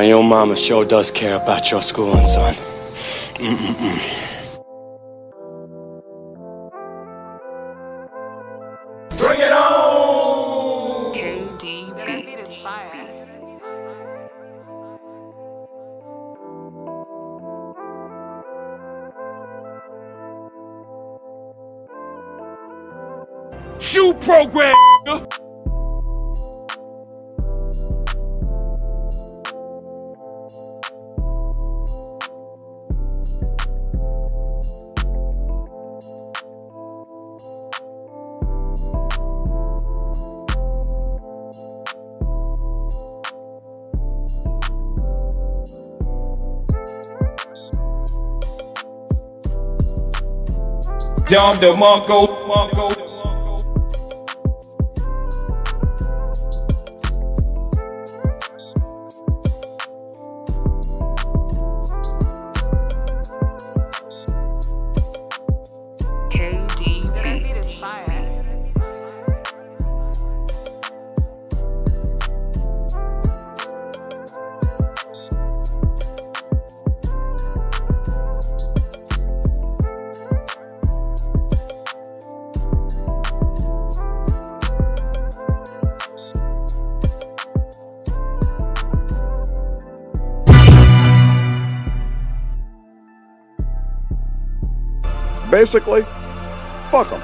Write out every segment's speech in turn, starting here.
Your mama sure does care about your schooling, son. Bring it on! KDB. That beat is fire. Shoe program! Dom the Monko. KDB. That beat is fire. Basically, fuck them.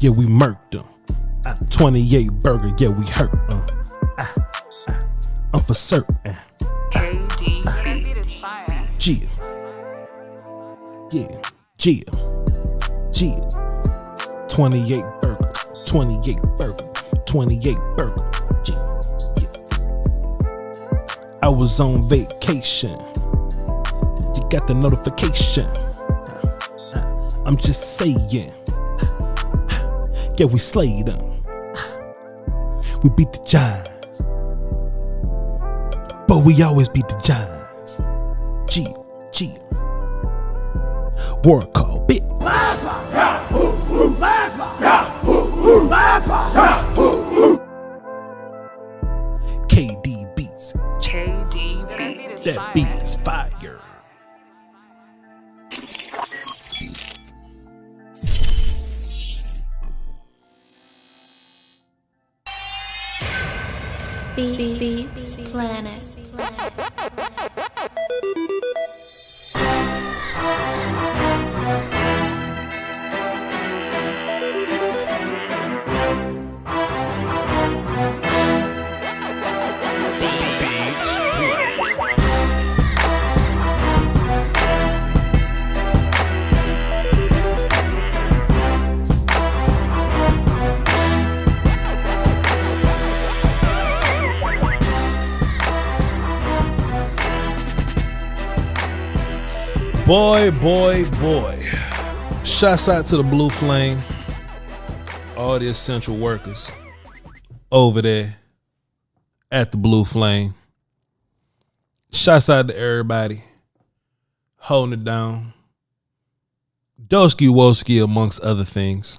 Yeah, we murked them. 28 burger, yeah, we hurt them. I'm for certain. KDB. That beat is fire. Yeah. 28 burger, 28 burger, 28 burger. Yeah. I was on vacation. You got the notification. I'm just saying. Yeah, we slayed them. We beat the Giants. But we always beat the Giants. G. Word call, bitch. KD beats. KDB. That beat is fire. Beats Planet. Boy. Shouts out to the Blue Flame. All the essential workers over there at the Blue Flame. Shouts out to everybody holding it down. Doski Woski amongst other things.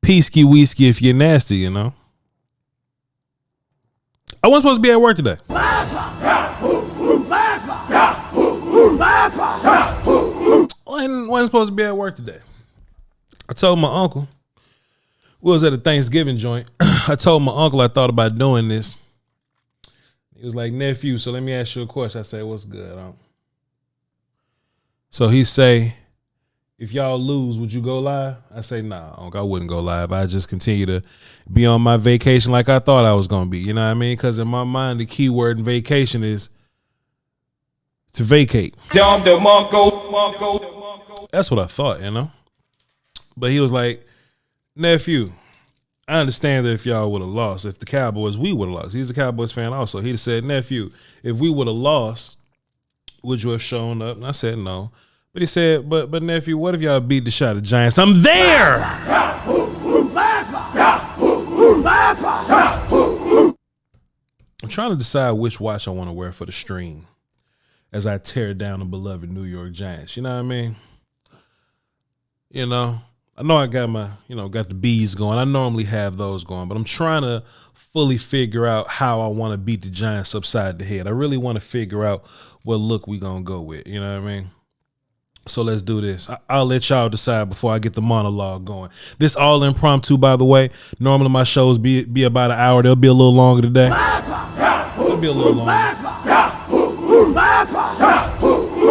Peasky Wheesky if you're nasty, you know. I wasn't supposed to be at work today. Wasn't supposed to be at work today. I told my uncle, we was at a Thanksgiving joint. I told my uncle I thought about doing this. He was like, nephew, so let me ask you a question. I say, what's good, Uncle? So he say, if y'all lose, would you go live? I say, nah, Uncle, I wouldn't go live. I just continue to be on my vacation like I thought I was going to be. You know what I mean? Because in my mind, the key word in vacation is to vacate. Dom the Monko. That's what I thought, you know? But he was like, nephew, I understand that if y'all would have lost, if the Cowboys, we would have lost. He's a Cowboys fan also. He said, nephew, if we would have lost, would you have shown up? And I said no. But he said, but nephew, what if y'all beat the shot of the Giants? I'm there. I'm trying to decide which watch I want to wear for the stream as I tear down the beloved New York Giants. You know what I mean? You know, I know I got my, got the bees going. I normally have those going, but I'm trying to fully figure out how I want to beat the Giants upside the head. I really want to figure out what look we going to go with. You know what I mean? So let's do this. I'll let y'all decide before I get the monologue going. This all impromptu, by the way. Normally my shows be about an hour. They'll be a little longer today. They'll be a little longer.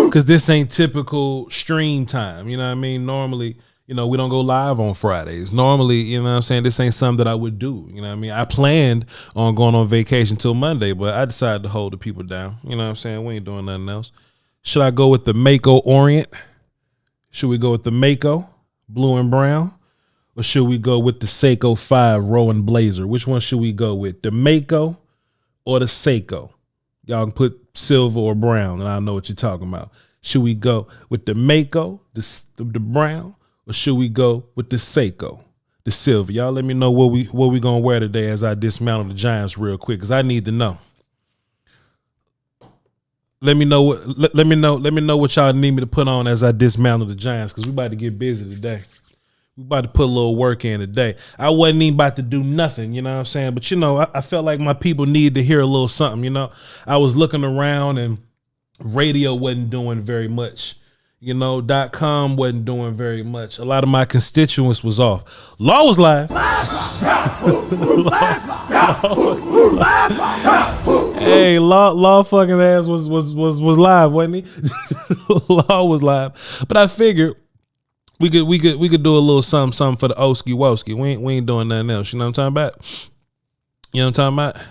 Because this ain't typical stream time. You know what I mean? Normally, we don't go live on Fridays. Normally, you know what I'm saying, this ain't something that I would do. You know what I mean? I planned on going on vacation till Monday, but I decided to hold the people down. You know what I'm saying? We ain't doing nothing else. Should I go with the Mako Orient? Should we go with the Mako, blue and brown? Or should we go with the Seiko 5 Rowan Blazer? Which one should we go with? The Mako or the Seiko? Y'all can put silver or brown, and I know what you're talking about. Should we go with the Mako, the brown, or should we go with the Seiko, the silver? Y'all let me know what we gonna wear today as I dismantle the Giants real quick, because I need to know. Let me know what y'all need me to put on as I dismantle the Giants, because we about to get busy today. We about to put a little work in today. I wasn't even about to do nothing, you know what I'm saying? But, I felt like my people needed to hear a little something, I was looking around and radio wasn't doing very much. .com wasn't doing very much. A lot of my constituents was off. Law was live. Hey, Law fucking ass was live, wasn't he? Law was live. But I figured we could do a little something for the Oski Woski. We ain't doing nothing else. You know what I'm talking about? You know what I'm talking about?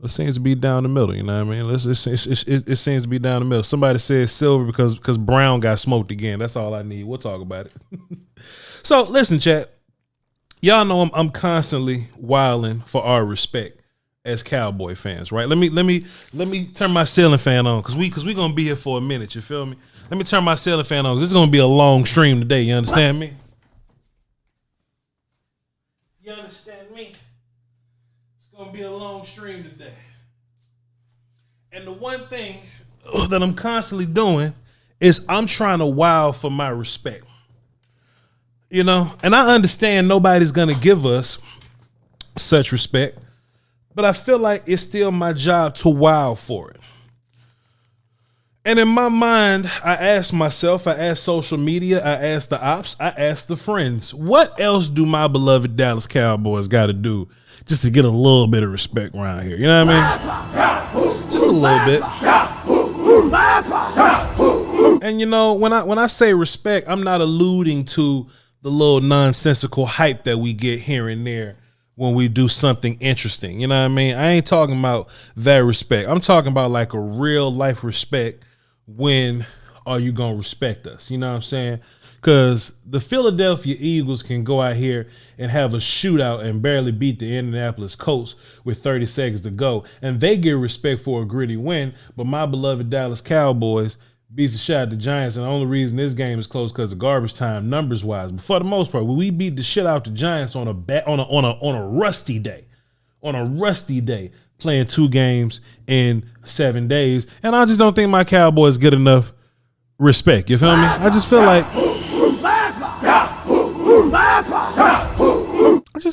It seems to be down the middle, you know what I mean? It seems to be down the middle. Somebody says silver because Brown got smoked again. That's all I need. We'll talk about it. So listen, chat. Y'all know I'm constantly wilding for our respect as Cowboy fans, right? Let me turn my ceiling fan on because we gonna be here for a minute. You feel me? Let me turn my ceiling fan on because it's gonna be a long stream today. You understand me? You understand me? Gonna be a long stream today. And the one thing that I'm constantly doing is I'm trying to wow for my respect. And I understand nobody's gonna give us such respect, but I feel like it's still my job to wow for it. And in my mind, I ask myself, I ask social media, I ask the ops, I ask the friends, what else do my beloved Dallas Cowboys got to do just to get a little bit of respect around here? You know what I mean? Just a little bit. And when I say respect, I'm not alluding to the little nonsensical hype that we get here and there when we do something interesting. You know what I mean? I ain't talking about that respect. I'm talking about like a real life respect. When are you going to respect us? You know what I'm saying? Because the Philadelphia Eagles can go out here and have a shootout and barely beat the Indianapolis Colts with 30 seconds to go. And they get respect for a gritty win. But my beloved Dallas Cowboys beats the shot at the Giants. And the only reason this game is close because of garbage time numbers wise. But for the most part, we beat the shit out the Giants on a rusty day. On a rusty day. Playing 2 games in 7 days. And I just don't think my Cowboys get enough respect. You feel me? I just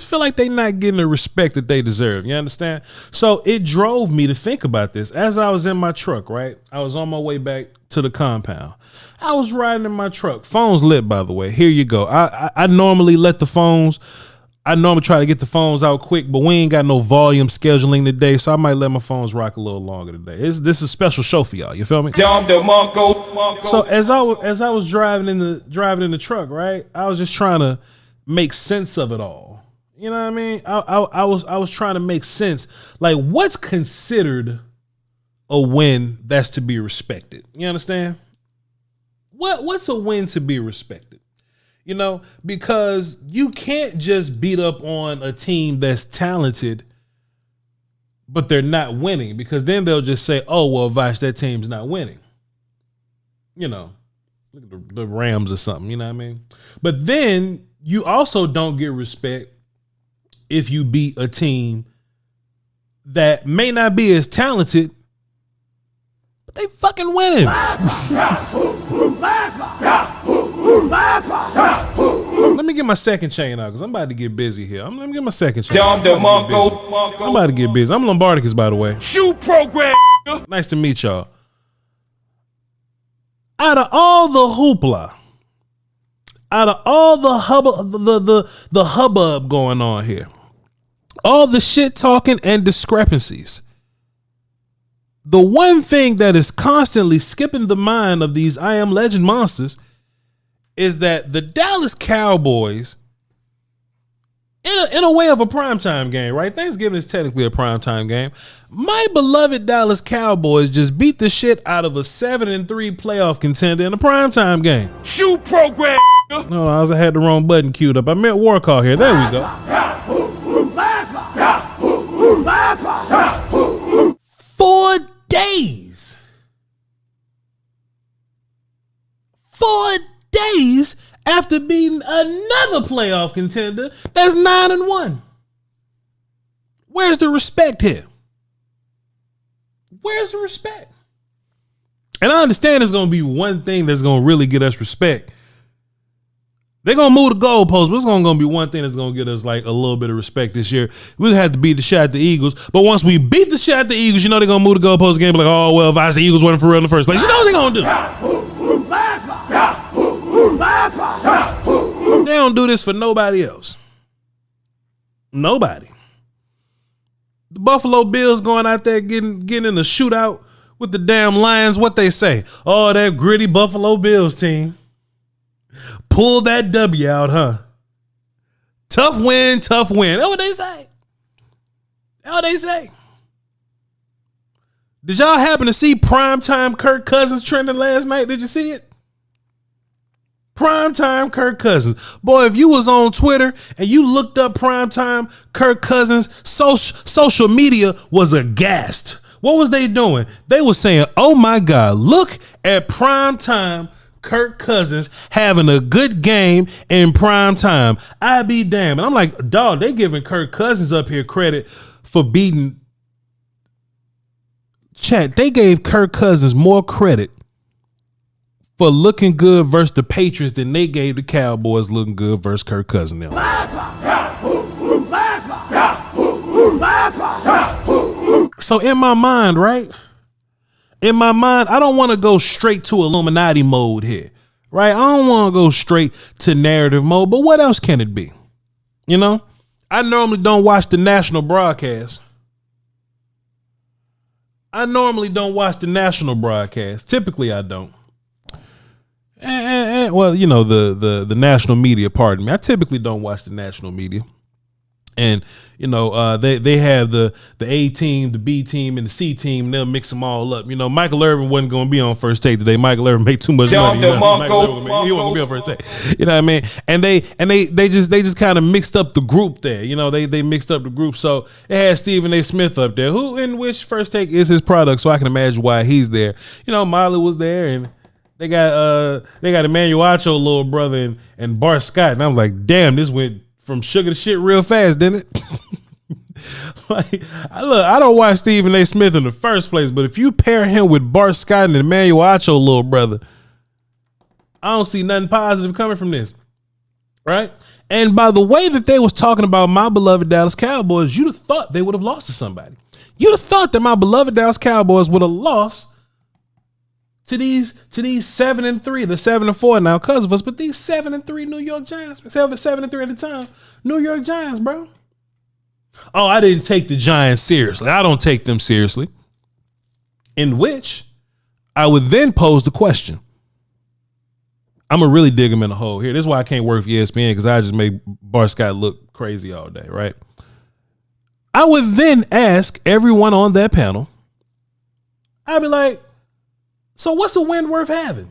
feel like they not getting the respect that they deserve. You understand? So it drove me to think about this. As I was in my truck, right? I was on my way back to the compound. I was riding in my truck. Phone's lit, by the way. Here you go. I normally try to get the phones out quick, but we ain't got no volume scheduling today, so I might let my phones rock a little longer today. This is a special show for y'all. You feel me? So as I was driving in the truck, right, I was just trying to make sense of it all. You know what I mean? I was trying to make sense. Like, what's considered a win that's to be respected? You understand? What's a win to be respected? Because you can't just beat up on a team that's talented but they're not winning, because then they'll just say, oh, well, Voch, that team's not winning. You know, look at the Rams or something, you know what I mean? But then you also don't get respect if you beat a team that may not be as talented, but they fucking winning. Let me get my second chain out, because I'm about to get busy here. Let me get my second chain. Dom DeMarco. I'm about to get busy. I'm Lombardicus, by the way. Shoe program. Nice to meet y'all. Out of all the hoopla, out of all the hubbub going on here, all the shit talking and discrepancies, the one thing that is constantly skipping the mind of these I Am Legend monsters is that the Dallas Cowboys, in a way of a primetime game, right? Thanksgiving is technically a primetime game. My beloved Dallas Cowboys just beat the shit out of a 7-3 playoff contender in a primetime game. Shoe program. No, I had the wrong button queued up. I meant war call here. There we go. 4 days. 4 days after beating another playoff contender that's 9-1. Where's the respect here? Where's the respect? And I understand there's going to be one thing that's going to really get us respect. They're going to move the goalposts, but it's going to be one thing that's going to get us like a little bit of respect this year. We'll have to beat the shit at the Eagles. But once we beat the shit at the Eagles, you know they're going to move the goalposts again. Be like, oh, well, Voch, the Eagles weren't for real in the first place. You know what they're going to do? They don't do this for nobody else. Nobody. The Buffalo Bills going out there getting in a shootout with the damn Lions. What they say? Oh, that gritty Buffalo Bills team. Pull that W out, huh? Tough win, tough win. That's what they say. That's what they say. Did y'all happen to see primetime Kirk Cousins trending last night? Did you see it? Primetime Kirk Cousins. Boy, if you was on Twitter and you looked up primetime Kirk Cousins, social media was aghast. What was they doing? They was saying, oh my God, look at primetime Kirk Cousins having a good game in prime time. I be damn. And I'm like, dog, they giving Kirk Cousins up here credit for beating. Chat, they gave Kirk Cousins more credit for looking good versus the Patriots than they gave the Cowboys looking good versus Kirk Cousins. So in my mind, right? In my mind, I don't want to go straight to Illuminati mode here, right? I don't want to go straight to narrative mode, but what else can it be? You know, I normally don't watch the national broadcast. Typically, I don't. Well, you know, the national media, pardon me. I typically don't watch the national media. And, you know, they have the A team, the B team, and the C team, and they'll mix them all up. You know, Michael Irvin wasn't going to be on First Take today. Michael Irvin made too much money. He wasn't going to be on First Take. You know what I mean? And they just kind of mixed up the group there. You know, they mixed up the group. So it had Stephen A. Smith up there, who in which First Take is his product. So I can imagine why he's there. You know, Miley was there, and they got Emmanuel Acho, little brother, and Bart Scott. And I'm like, damn, this went from sugar to shit real fast, didn't it? Like, I don't watch Stephen A. Smith in the first place, but if you pair him with Bart Scott and Emmanuel Acho, little brother, I don't see nothing positive coming from this, right? And by the way that they was talking about my beloved Dallas Cowboys, you'd have thought they would have lost to somebody. You'd have thought that my beloved Dallas Cowboys would have lost to these 7-3, the 7-4 now because of us, but these 7-3 New York Giants, 7-3 at the time, New York Giants, bro. Oh, I didn't take the Giants seriously. I don't take them seriously. In which I would then pose the question. I'm gonna really dig them in a hole here. This is why I can't work for ESPN, because I just make Bart Scott look crazy all day, right? I would then ask everyone on that panel. I'd be like, so what's a win worth having?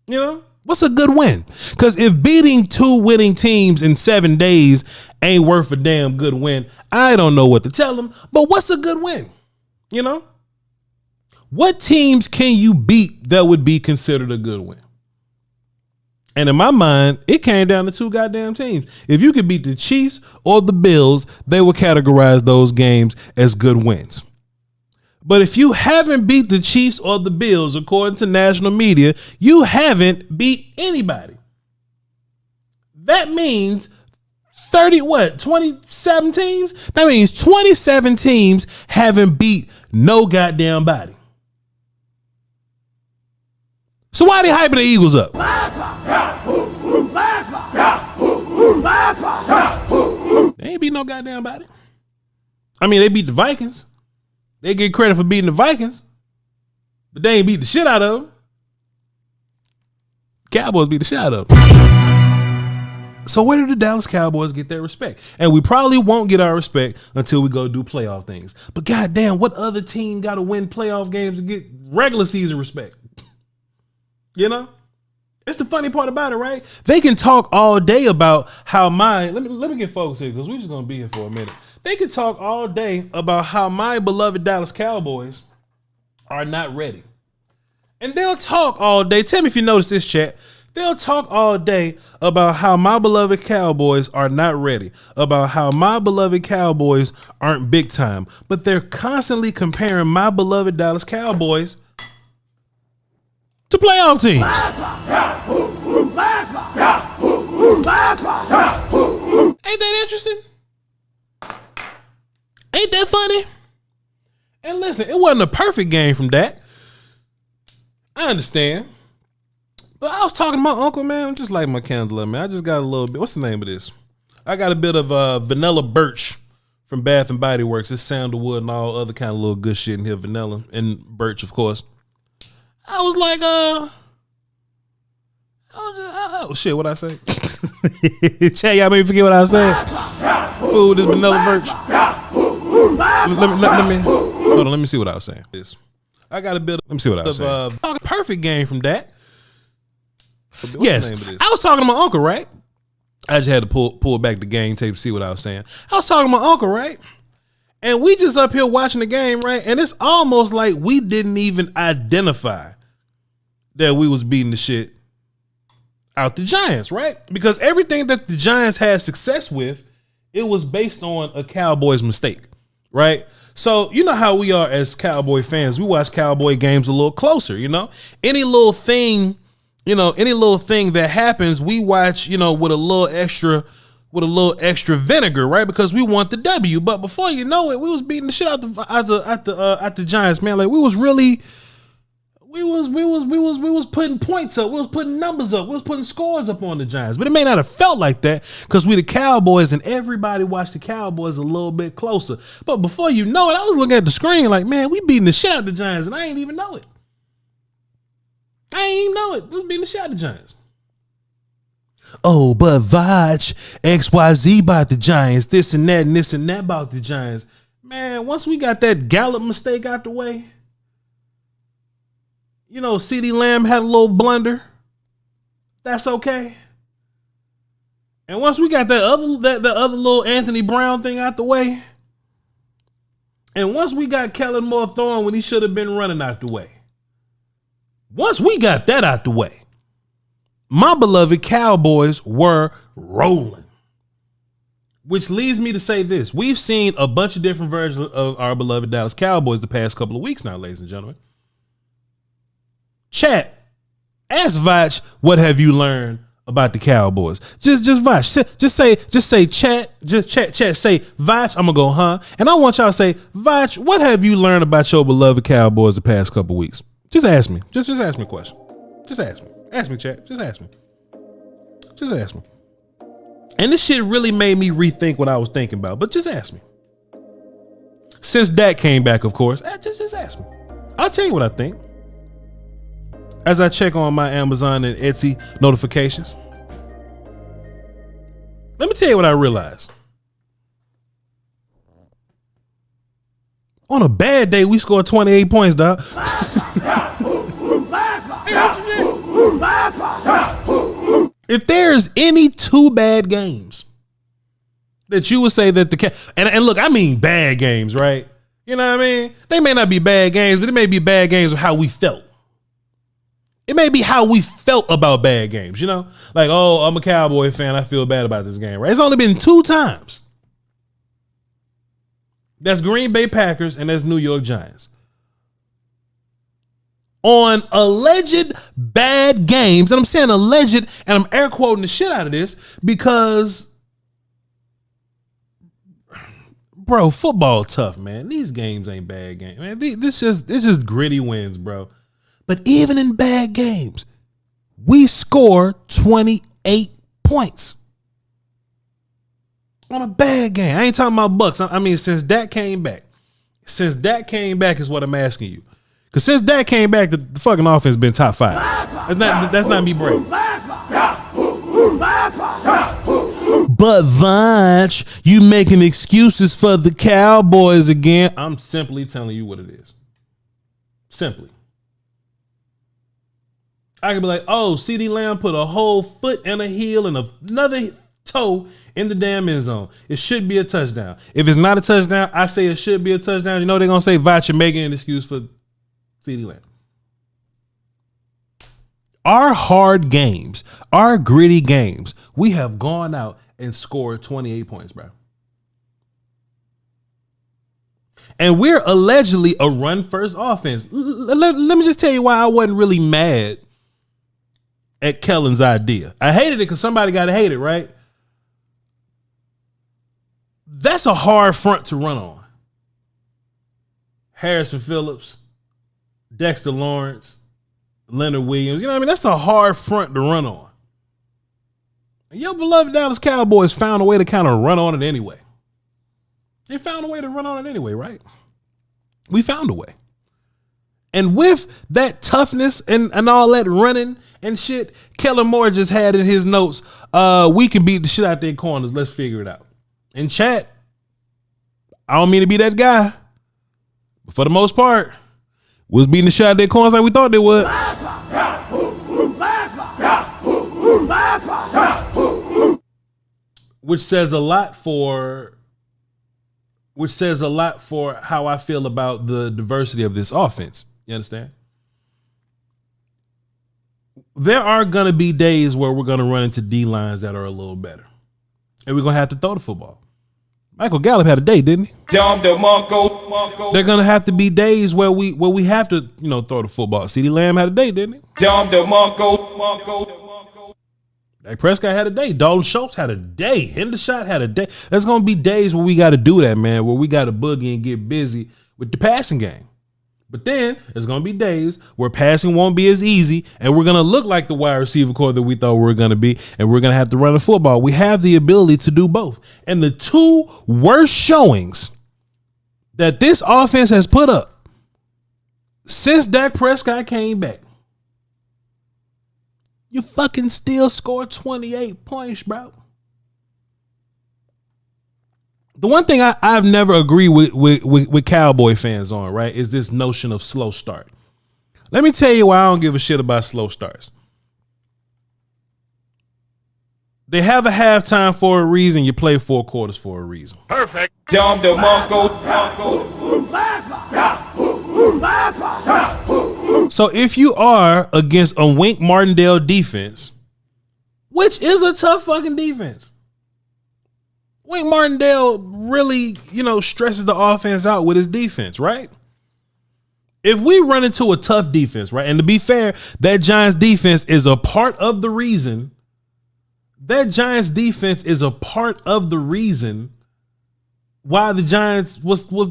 You know, What's a good win? Because if beating 2 winning teams in 7 days ain't worth a damn good win, I don't know what to tell them. But what's a good win? You know? What teams can you beat that would be considered a good win? And in my mind, it came down to 2 goddamn teams. If you could beat the Chiefs or the Bills, they would categorize those games as good wins. But if you haven't beat the Chiefs or the Bills, according to national media, you haven't beat anybody. That means 27 teams? That means 27 teams haven't beat no goddamn body. So why they hyping the Eagles up? They ain't beat no goddamn body. I mean, they beat the Vikings. They get credit for beating the Vikings, but they ain't beat the shit out of them. Cowboys beat the shit out of them. So where do the Dallas Cowboys get their respect? And we probably won't get our respect until we go do playoff things. But goddamn, what other team got to win playoff games to get regular season respect? You know? It's the funny part about it, right? They can talk all day about how let me get focused here because we're just going to be here for a minute. They could talk all day about how my beloved Dallas Cowboys are not ready. And they'll talk all day. Tell me if you notice this, chat. They'll talk all day about how my beloved Cowboys are not ready, about how my beloved Cowboys aren't big time. But they're constantly comparing my beloved Dallas Cowboys to playoff teams. Ain't that interesting? Ain't that funny? And listen, it wasn't a perfect game from Dak. I understand. But I was talking to my uncle, man. I'm just like my candle up, man. I just got a little bit. What's the name of this? I got a bit of vanilla birch from Bath and Body Works. It's sandalwood and all other kind of little good shit in here. Vanilla and birch, of course. I was like, oh shit, what I say? Chat, y'all made me forget what I said. Food is vanilla birch. Let me see what I was saying. I got a bit of, let me see what I was saying. Perfect game from Dak. Yes, I was talking to my uncle, right? I just had to pull back the game tape to see what I was saying. I was talking to my uncle, right? And we just up here watching the game, right? And it's almost like we didn't even identify that we was beating the shit out the Giants, right? Because everything that the Giants had success with, it was based on a Cowboys mistake, right? So you know how we are as Cowboy fans. We watch Cowboy games a little closer, you know? Any little thing that happens, we watch, you know, with a little extra vinegar, right? Because we want the W. But before you know it, we was beating the shit out the Giants, man. Like we was putting points up. We was putting numbers up. We was putting scores up on the Giants. But it may not have felt like that because we the Cowboys and everybody watched the Cowboys a little bit closer. But before you know it, I was looking at the screen like, man, we beating the shit out the Giants and I ain't even know it. We was beating the shit out the Giants. Oh, but Voch, XYZ about the Giants, this and that about the Giants. Man, once we got that Gallup mistake out the way, you know, CeeDee Lamb had a little blunder. That's okay. And once we got that other little Anthony Brown thing out the way, and once we got Kellen Moore throwing when he should have been running out the way, once we got that out the way, my beloved Cowboys were rolling. Which leads me to say this. We've seen a bunch of different versions of our beloved Dallas Cowboys the past couple of weeks now, ladies and gentlemen. Chat, ask Voch, what have you learned about the Cowboys? Just Voch. Just say chat, say Voch, I'm gonna go, huh? And I want y'all to say, Voch, what have you learned about your beloved Cowboys the past couple of weeks? Just ask me. Just ask me a question. Just ask me. Ask me, chat. Just ask me. Just ask me. And this shit really made me rethink what I was thinking about, but just ask me. Since Dak came back, of course, just ask me. I'll tell you what I think. As I check on my Amazon and Etsy notifications, let me tell you what I realized. On a bad day, we scored 28 points, dog. If there's any two bad games that you would say that and look, I mean bad games, right? You know what I mean? They may not be bad games, but it may be bad games of how we felt. It may be how we felt about bad games, you know? Like, oh, I'm a Cowboy fan. I feel bad about this game, right? It's only been 2 times. That's Green Bay Packers and that's New York Giants. On alleged bad games, and I'm saying alleged, and I'm air quoting the shit out of this because, bro, football tough, man. These games ain't bad games, man. It's just gritty wins, bro. But even in bad games, we score 28 points on a bad game. I ain't talking about Bucks. I mean, since Dak came back. Since Dak came back is what I'm asking you. Because since Dak came back, the fucking offense been top 5. That's not me bragging. But Voch, you making excuses for the Cowboys again. I'm simply telling you what it is. Simply. I could be like, oh, CeeDee Lamb put a whole foot and a heel and another toe in the damn end zone. It should be a touchdown. If it's not a touchdown, I say it should be a touchdown. You know they're going to say Voch, you're making an excuse for CeeDee Lamb. Our hard games, our gritty games, we have gone out and scored 28 points, bro. And we're allegedly a run-first offense. Let me just tell you why I wasn't really mad at Kellen's idea. I hated it because somebody got to hate it, right? That's a hard front to run on. Harrison Phillips, Dexter Lawrence, Leonard Williams. You know what I mean? That's a hard front to run on. And your beloved Dallas Cowboys found a way to kind of run on it anyway. They found a way to run on it anyway, right? We found a way. And with that toughness and all that running and shit, Kellen Moore just had in his notes, we can beat the shit out their corners. Let's figure it out. In chat, I don't mean to be that guy, but for the most part, was beating the shit out their corners like we thought they would. Which says a lot for how I feel about the diversity of this offense. You understand? There are going to be days where we're going to run into D lines that are a little better. And we're going to have to throw the football. Michael Gallup had a day, didn't he? They're going to have to be days where we have to, throw the football. CeeDee Lamb had a day, didn't he? Dak Prescott had a day. Dalton Schultz had a day. Hendershot had a day. There's going to be days where we got to do that, man, where we got to boogie and get busy with the passing game. But then there's going to be days where passing won't be as easy and we're going to look like the wide receiver core that we thought we were going to be, and we're going to have to run the football. We have the ability to do both. And the 2 worst showings that this offense has put up since Dak Prescott came back, you fucking still scored 28 points, bro. The one thing I've never agreed with Cowboy fans on, right, is this notion of slow start. Let me tell you why I don't give a shit about slow starts. They have a halftime for a reason. You play 4 quarters for a reason. Perfect. So if you are against a Wink Martindale defense, which is a tough fucking defense, Wink Martindale really, stresses the offense out with his defense, right? If we run into a tough defense, right? And to be fair, that Giants defense is a part of the reason. That Giants defense is a part of the reason why the Giants was what,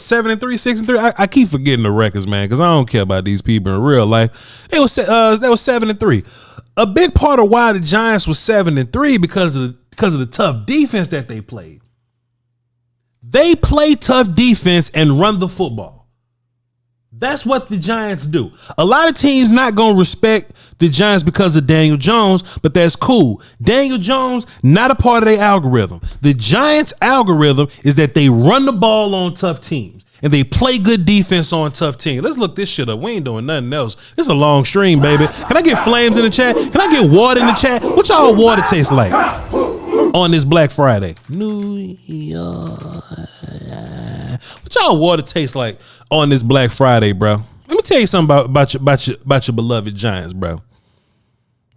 7-3, 6-3. I keep forgetting the records, man, because I don't care about these people in real life. They was 7-3. A big part of why the Giants was 7-3 because of the tough defense that they played. They play tough defense and run the football. That's what the Giants do. A lot of teams not going to respect the Giants because of Daniel Jones, but that's cool. Daniel Jones, not a part of their algorithm. The Giants' algorithm is that they run the ball on tough teams. and they play good defense on tough teams. Let's look this shit up. We ain't doing nothing else. This is a long stream, baby. Can I get flames in the chat? Can I get water in the chat? What y'all water taste like on this Black Friday? New York. What y'all water taste like on this Black Friday, bro? Let me tell you something about your beloved Giants, bro.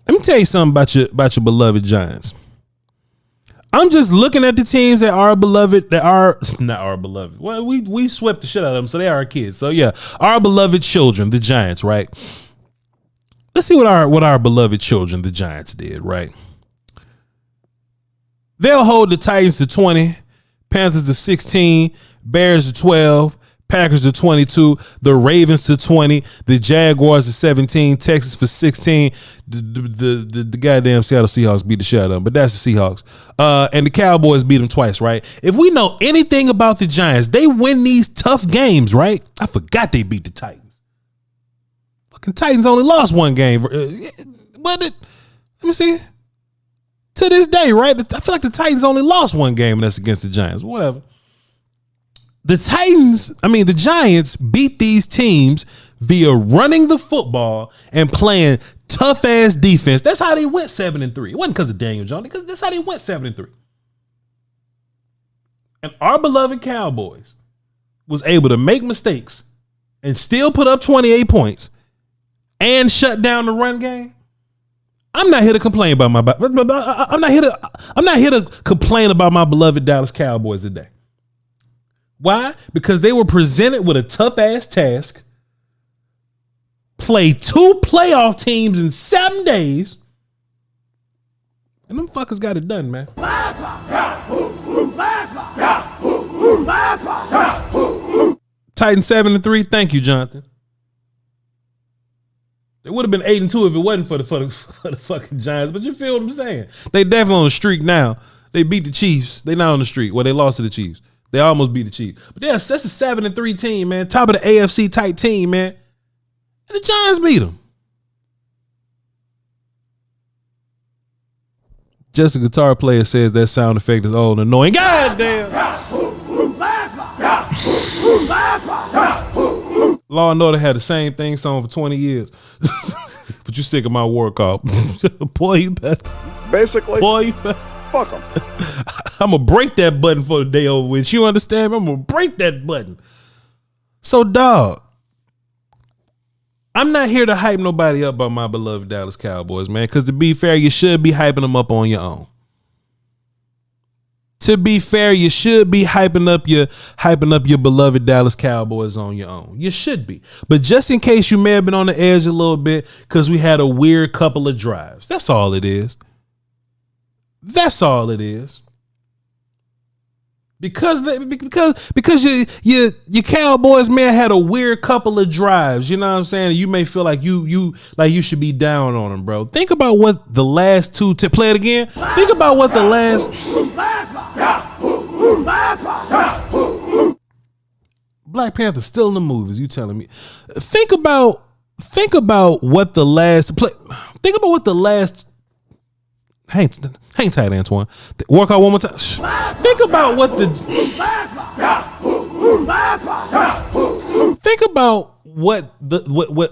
Let me tell you something about your beloved Giants. I'm just looking at the teams that are beloved, that are not our beloved. Well, we swept the shit out of them, so they are our kids. So yeah, our beloved children, the Giants, right? Let's see what our beloved children, the Giants, did, right? They'll hold the Titans to 20, Panthers to 16, Bears to 12, Packers to 22, the Ravens to 20, the Jaguars to 17, Texas for 16. The goddamn Seattle Seahawks beat the shit out of them, but that's the Seahawks. And the Cowboys beat them twice, right? If we know anything about the Giants, they win these tough games, right? I forgot they beat the Titans. Fucking Titans only lost one game. Let me see. To this day, right? I feel like the Titans only lost one game, and that's against the Giants. Whatever. The Giants beat these teams via running the football and playing tough ass defense. That's how they went 7-3. It wasn't because of Daniel Jones, because that's how they went 7-3. And our beloved Cowboys was able to make mistakes and still put up 28 points and shut down the run game. I'm not here to complain about I'm not here to complain about my beloved Dallas Cowboys today. Why? Because they were presented with a tough ass task, play 2 playoff teams in 7 days, and them fuckers got it done, man. Titans 7-3. Thank you, Jonathan. They would have been 8-2 if it wasn't for the fucking Giants. But you feel what I'm saying? They definitely on the streak now. They beat the Chiefs. They not on the streak. Well, they lost to the Chiefs. They almost beat the Chiefs. But that's a 7-3 team, man. Top of the AFC type team, man. And the Giants beat them. Just a guitar player says that sound effect is old and annoying. God damn. Law and Order had the same thing song for 20 years. But you sick of my war call. Boy, you better. Basically, Boy, you better. fuck them. I'm going to break that button for the day over with. You understand? I'm going to break that button. So, dog, I'm not here to hype nobody up about my beloved Dallas Cowboys, man, because to be fair, you should be hyping them up on your own. To be fair, you should be hyping up your beloved Dallas Cowboys on your own. You should be. But just in case you may have been on the edge a little bit because we had a weird couple of drives. That's all it is. That's all it is. Because your Cowboys man had a weird couple of drives, you know what I'm saying? You may feel like you should be down on them, bro. Think about what the last two play it again. Think about what the last Black Panther still in the movies. You telling me? Think about what the last play. Think about what the last. Hang tight, Antoine. Work out one more time. Think about what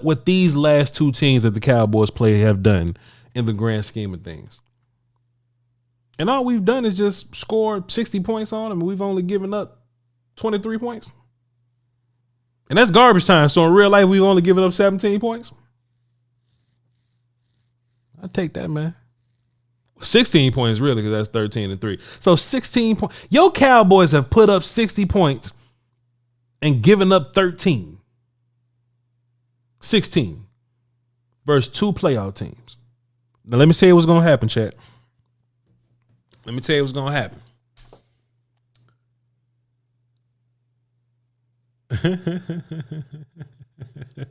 what these last two teams that the Cowboys play have done in the grand scheme of things. And all we've done is just score 60 points on them, and we've only given up 23 points. And that's garbage time. So in real life, we've only given up 17 points. I take that, man. 16 points, really, because that's 13-3. So 16 points. Your Cowboys have put up 60 points and given up 13. 16 versus 2 playoff teams. Now, let me tell you what's going to happen, chat. Let me tell you what's going to happen.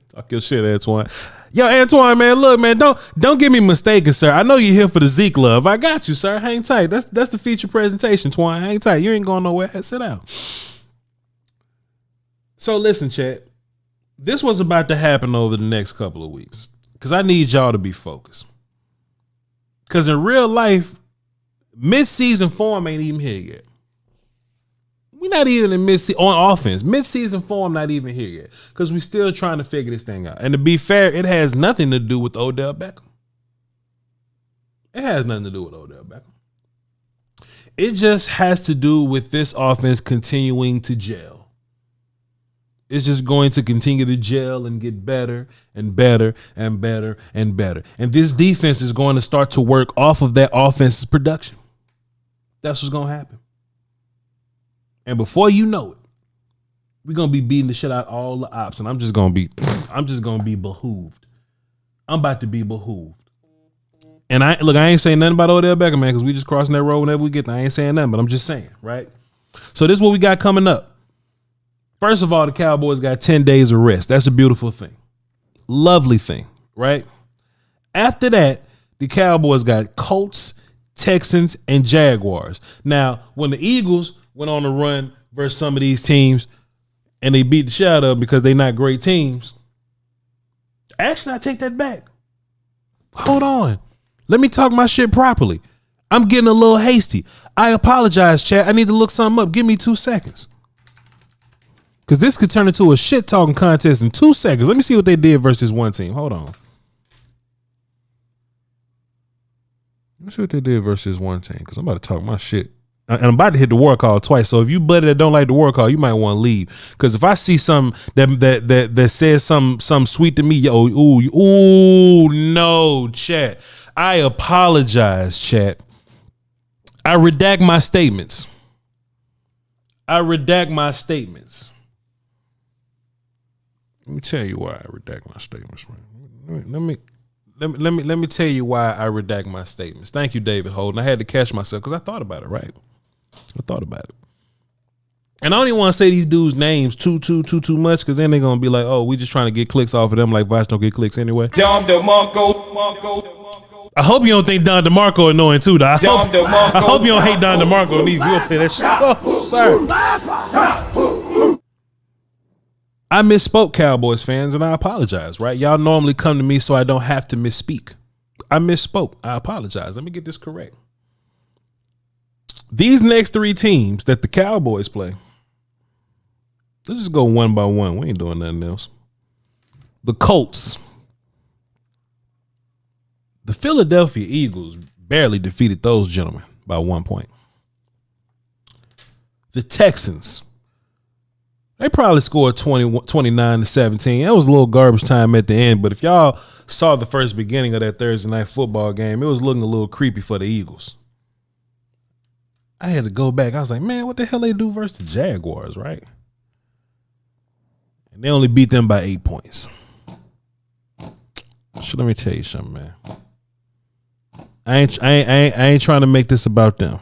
Talk your shit, Antoine. Yo, Antoine, man, look, man, don't get me mistaken, sir. I know you're here for the Zeke love. I got you, sir. Hang tight. That's the feature presentation, Twine. Hang tight. You ain't going nowhere. Sit down. So listen, chat. This was about to happen over the next couple of weeks because I need y'all to be focused. Because in real life, mid-season form ain't even here yet. We're not even in on offense. Mid-season form not even here yet because we're still trying to figure this thing out. And to be fair, it has nothing to do with Odell Beckham. It has nothing to do with Odell Beckham. It just has to do with this offense continuing to gel. It's just going to continue to gel and get better and better and better and better. And this defense is going to start to work off of that offense's production. That's what's going to happen. And before you know it, we're going to be beating the shit out of all the ops. And I'm just going to be behooved. I'm about to be behooved. And I ain't saying nothing about Odell Beckham, man, because we just crossing that road whenever we get there. I ain't saying nothing, but I'm just saying, right? So this is what we got coming up. First of all, the Cowboys got 10 days of rest. That's a beautiful thing. Lovely thing, right? After that, the Cowboys got Colts, Texans, and Jaguars. Now, when the Eagles went on a run versus some of these teams and they beat the shit out of them because they're not great teams, actually, I take that back. Hold on. Let me talk my shit properly. I'm getting a little hasty. I apologize, chat. I need to look something up. Give me 2 seconds. Because this could turn into a shit talking contest in 2 seconds. Let me see what they did versus one team. Hold on. Let me see what they did versus one team. Because I'm about to talk my shit. And I'm about to hit the war call twice. So if you buddy that don't like the war call, you might want to leave. Because if I see something that says something sweet to me, yo, ooh, no, chat. I apologize, chat. I redact my statements. Let me tell you why I redact my statements, man. Let me tell you why I redact my statements. Thank you, David Holden. I had to catch myself because I thought about it, right? I thought about it. And I don't even want to say these dudes' names too much because then they're going to be like, oh, we just trying to get clicks off of them like Voch don't get clicks anyway. Dom DeMarco. I hope you don't think Don DeMarco annoying too, though. I hope you don't hate Don DeMarco. You gonna play that shit. Oh, sorry. I misspoke, Cowboys fans, and I apologize, right? Y'all normally come to me so I don't have to misspeak. I misspoke. I apologize. Let me get this correct. These next 3 teams that the Cowboys play, let's just go one by one. We ain't doing nothing else. The Colts. The Philadelphia Eagles barely defeated those gentlemen by 1 point. The Texans, they probably scored 29-17. That was a little garbage time at the end, but if y'all saw the first beginning of that Thursday night football game, it was looking a little creepy for the Eagles. I had to go back. I was like, man, what the hell they do versus the Jaguars, right? And they only beat them by 8 points. So let me tell you something, man. I ain't trying to make this about them.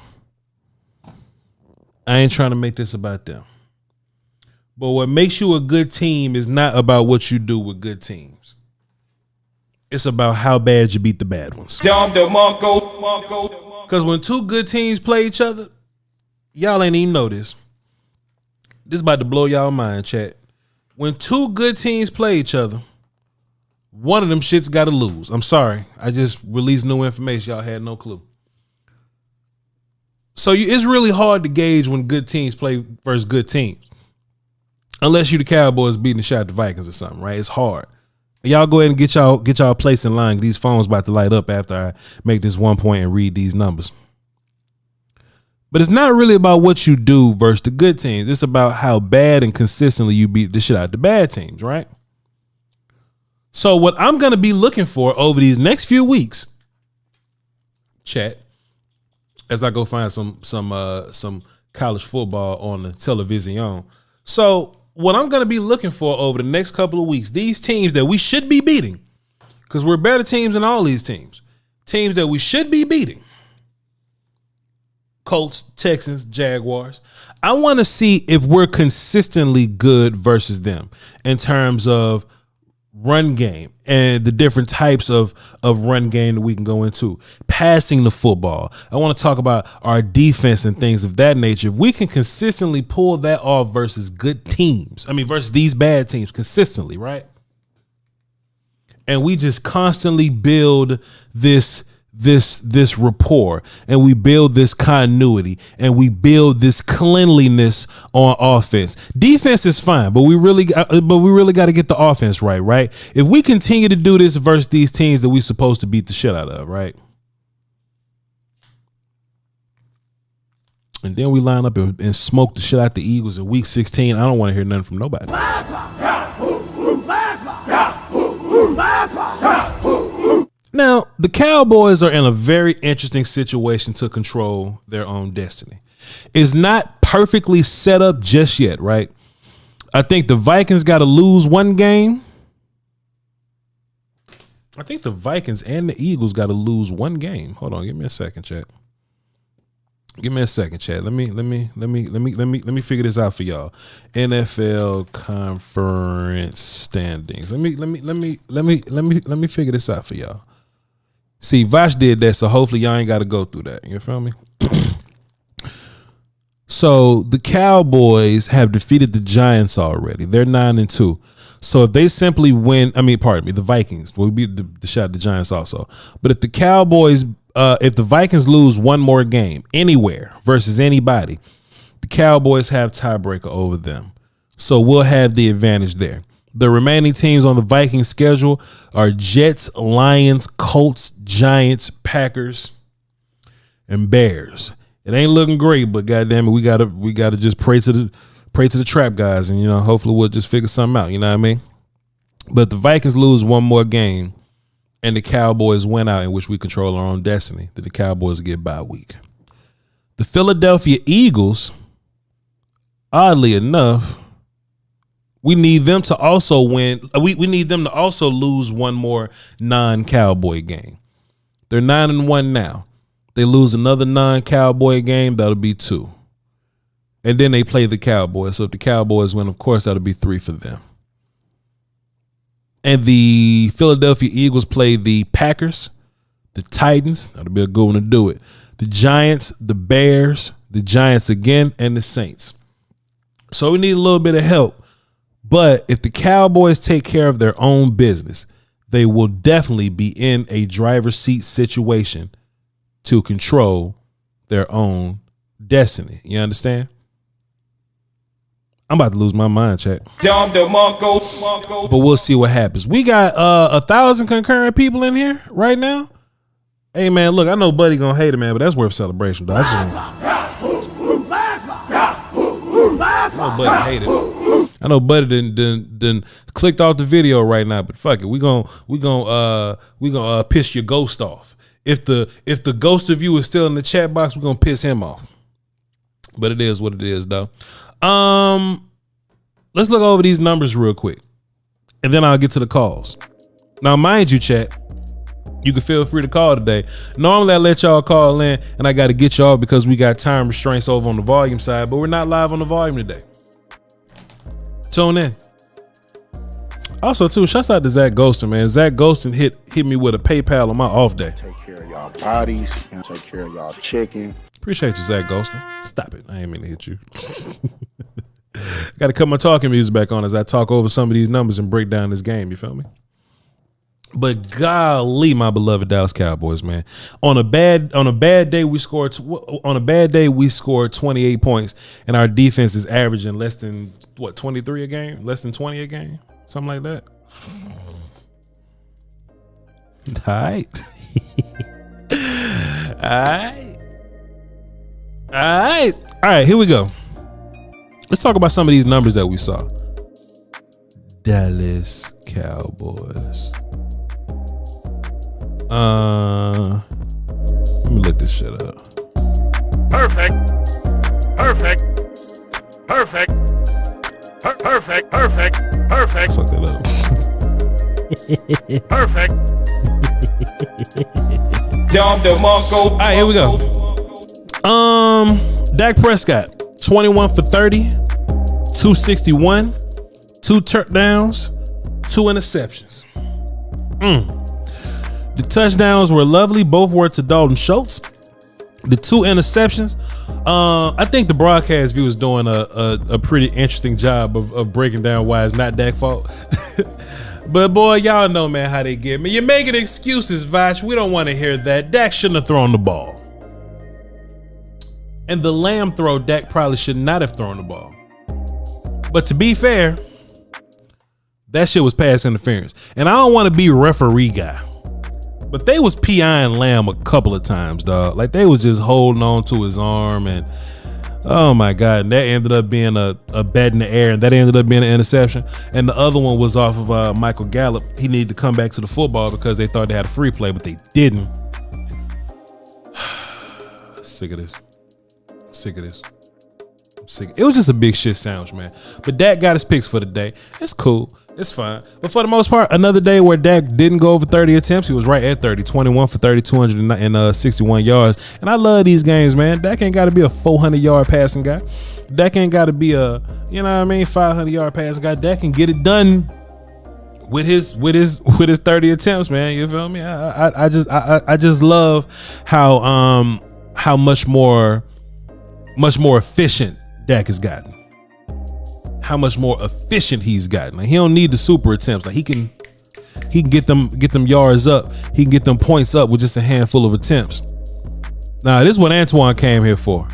But what makes you a good team is not about what you do with good teams. It's about how bad you beat the bad ones. Because when 2 good teams play each other, y'all ain't even know this. This about to blow y'all mind, chat. When 2 good teams play each other, one of them shits got to lose. I'm sorry. I just released new information. Y'all had no clue. So it's really hard to gauge when good teams play versus good teams. Unless you the Cowboys beating the shot at the Vikings or something, right? It's hard. Y'all go ahead and get y'all place in line. These phones about to light up after I make this 1 point and read these numbers. But it's not really about what you do versus the good teams. It's about how bad and consistently you beat the shit out of the bad teams, right? So what I'm going to be looking for over these next few weeks, chat, as I go find some college football on the television. So what I'm going to be looking for over the next couple of weeks, these teams that we should be beating, because we're better teams than all these teams that we should be beating, Colts, Texans, Jaguars. I want to see if we're consistently good versus them in terms of run game and the different types of run game that we can go into. Passing the football. I want to talk about our defense and things of that nature. If we can consistently pull that off versus good teams, versus these bad teams consistently, right? And we just constantly build this this rapport, and we build this continuity, and we build this cleanliness on offense. Defense is fine, but we really got to get the offense right? If we continue to do this versus these teams that we supposed to beat the shit out of, right? And then we line up and smoke the shit out the Eagles in week 16. I don't want to hear nothing from nobody. Now, the Cowboys are in a very interesting situation to control their own destiny. It's not perfectly set up just yet, right? I think the Vikings got to lose one game. I think the Vikings and the Eagles got to lose one game. Hold on, give me a second, chat. Give me a second, chat. Let me figure this out for y'all. NFL conference standings. Let me figure this out for y'all. See, Voch did that, so hopefully y'all ain't got to go through that. You feel me? So the Cowboys have defeated the Giants already. They're 9-2. So if they simply win, the Vikings will beat the shot at the Giants also. But if the Cowboys, if the Vikings lose one more game anywhere versus anybody, the Cowboys have tiebreaker over them. So we'll have the advantage there. The remaining teams on the Vikings schedule are Jets, Lions, Colts, Giants, Packers, and Bears. It ain't looking great, but goddamn it, we gotta just pray to the trap guys, and hopefully we'll just figure something out. You know what I mean? But the Vikings lose one more game, and the Cowboys win out, in which we control our own destiny. That the Cowboys get bye week. The Philadelphia Eagles, oddly enough, we need them to also win. We need them to also lose one more non-Cowboy game. They're 9-1 now. They lose another non-Cowboy game, that'll be 2. And then they play the Cowboys. So if the Cowboys win, of course, that'll be 3 for them. And the Philadelphia Eagles play the Packers, the Titans. That'll be a good one to do it. The Giants, the Bears, the Giants again, and the Saints. So we need a little bit of help. But if the Cowboys take care of their own business, they will definitely be in a driver's seat situation to control their own destiny. You understand? I'm about to lose my mind, chat. But we'll see what happens. We got 1,000 concurrent people in here right now. Hey man, look, I know Buddy gonna hate it, man, but that's worth celebration, though. I know Buddy hate it. I know Buddy didn't clicked off the video right now, but fuck it, we gonna piss your ghost off. If the ghost of you is still in the chat box, we're gonna piss him off. But it is what it is, though. Let's look over these numbers real quick, and then I'll get to the calls. Now, mind you, chat, you can feel free to call today. Normally, I let y'all call in, and I got to get y'all because we got time restraints over on the volume side, but we're not live on the volume today. Tune in. Also, too, shouts out to Zach Ghostin, man. Zach Ghostin hit me with a PayPal on my off day. Take care of y'all bodies and take care of y'all chicken. Appreciate you, Zach Ghostin. Stop it. I ain't mean to hit you. Got to cut my talking music back on as I talk over some of these numbers and break down this game. You feel me? But golly, my beloved Dallas Cowboys, man. On a bad day, we scored 28 points, and our defense is averaging less than 23 a game, less than 20 a game, something like that. All right, here we go. Let's talk about some of these numbers that we saw. Dallas Cowboys. Let me look this shit up. Perfect. Fuck that up. Perfect. All right, here we go. Dak Prescott, 21 for 30, 261, 2 touchdowns, 2 interceptions. The touchdowns were lovely. Both were to Dalton Schultz. The 2 interceptions, I think the broadcast view is doing a pretty interesting job of breaking down why it's not Dak's fault. But boy, y'all know, man, how they get me. You're making excuses, Voch. We don't want to hear that. Dak shouldn't have thrown the ball. And the Lamb throw, Dak probably should not have thrown the ball. But to be fair, that shit was pass interference. And I don't want to be referee guy, but they was PIing Lamb a couple of times, dog. Like they was just holding on to his arm, and oh my God, and that ended up being a bet in the air, and that ended up being an interception. And the other one was off of Michael Gallup. He needed to come back to the football because they thought they had a free play, but they didn't. Sick of this. It was just a big shit sandwich, man. But Dak got his picks for the day. It's cool. It's fine. But for the most part, another day where Dak didn't go over 30 attempts. He was right at 30, 21 for 30, 261 yards. And I love these games, man. Dak ain't got to be a 400-yard passing guy. Dak ain't got to be a, 500-yard passing guy. Dak can get it done with his 30 attempts, man. You feel me? I just love how much more efficient Dak has gotten. How much more efficient he's gotten. Like he don't need the super attempts. Like he can get them yards up. He can get them points up with just a handful of attempts. Now this is what Antoine came here for.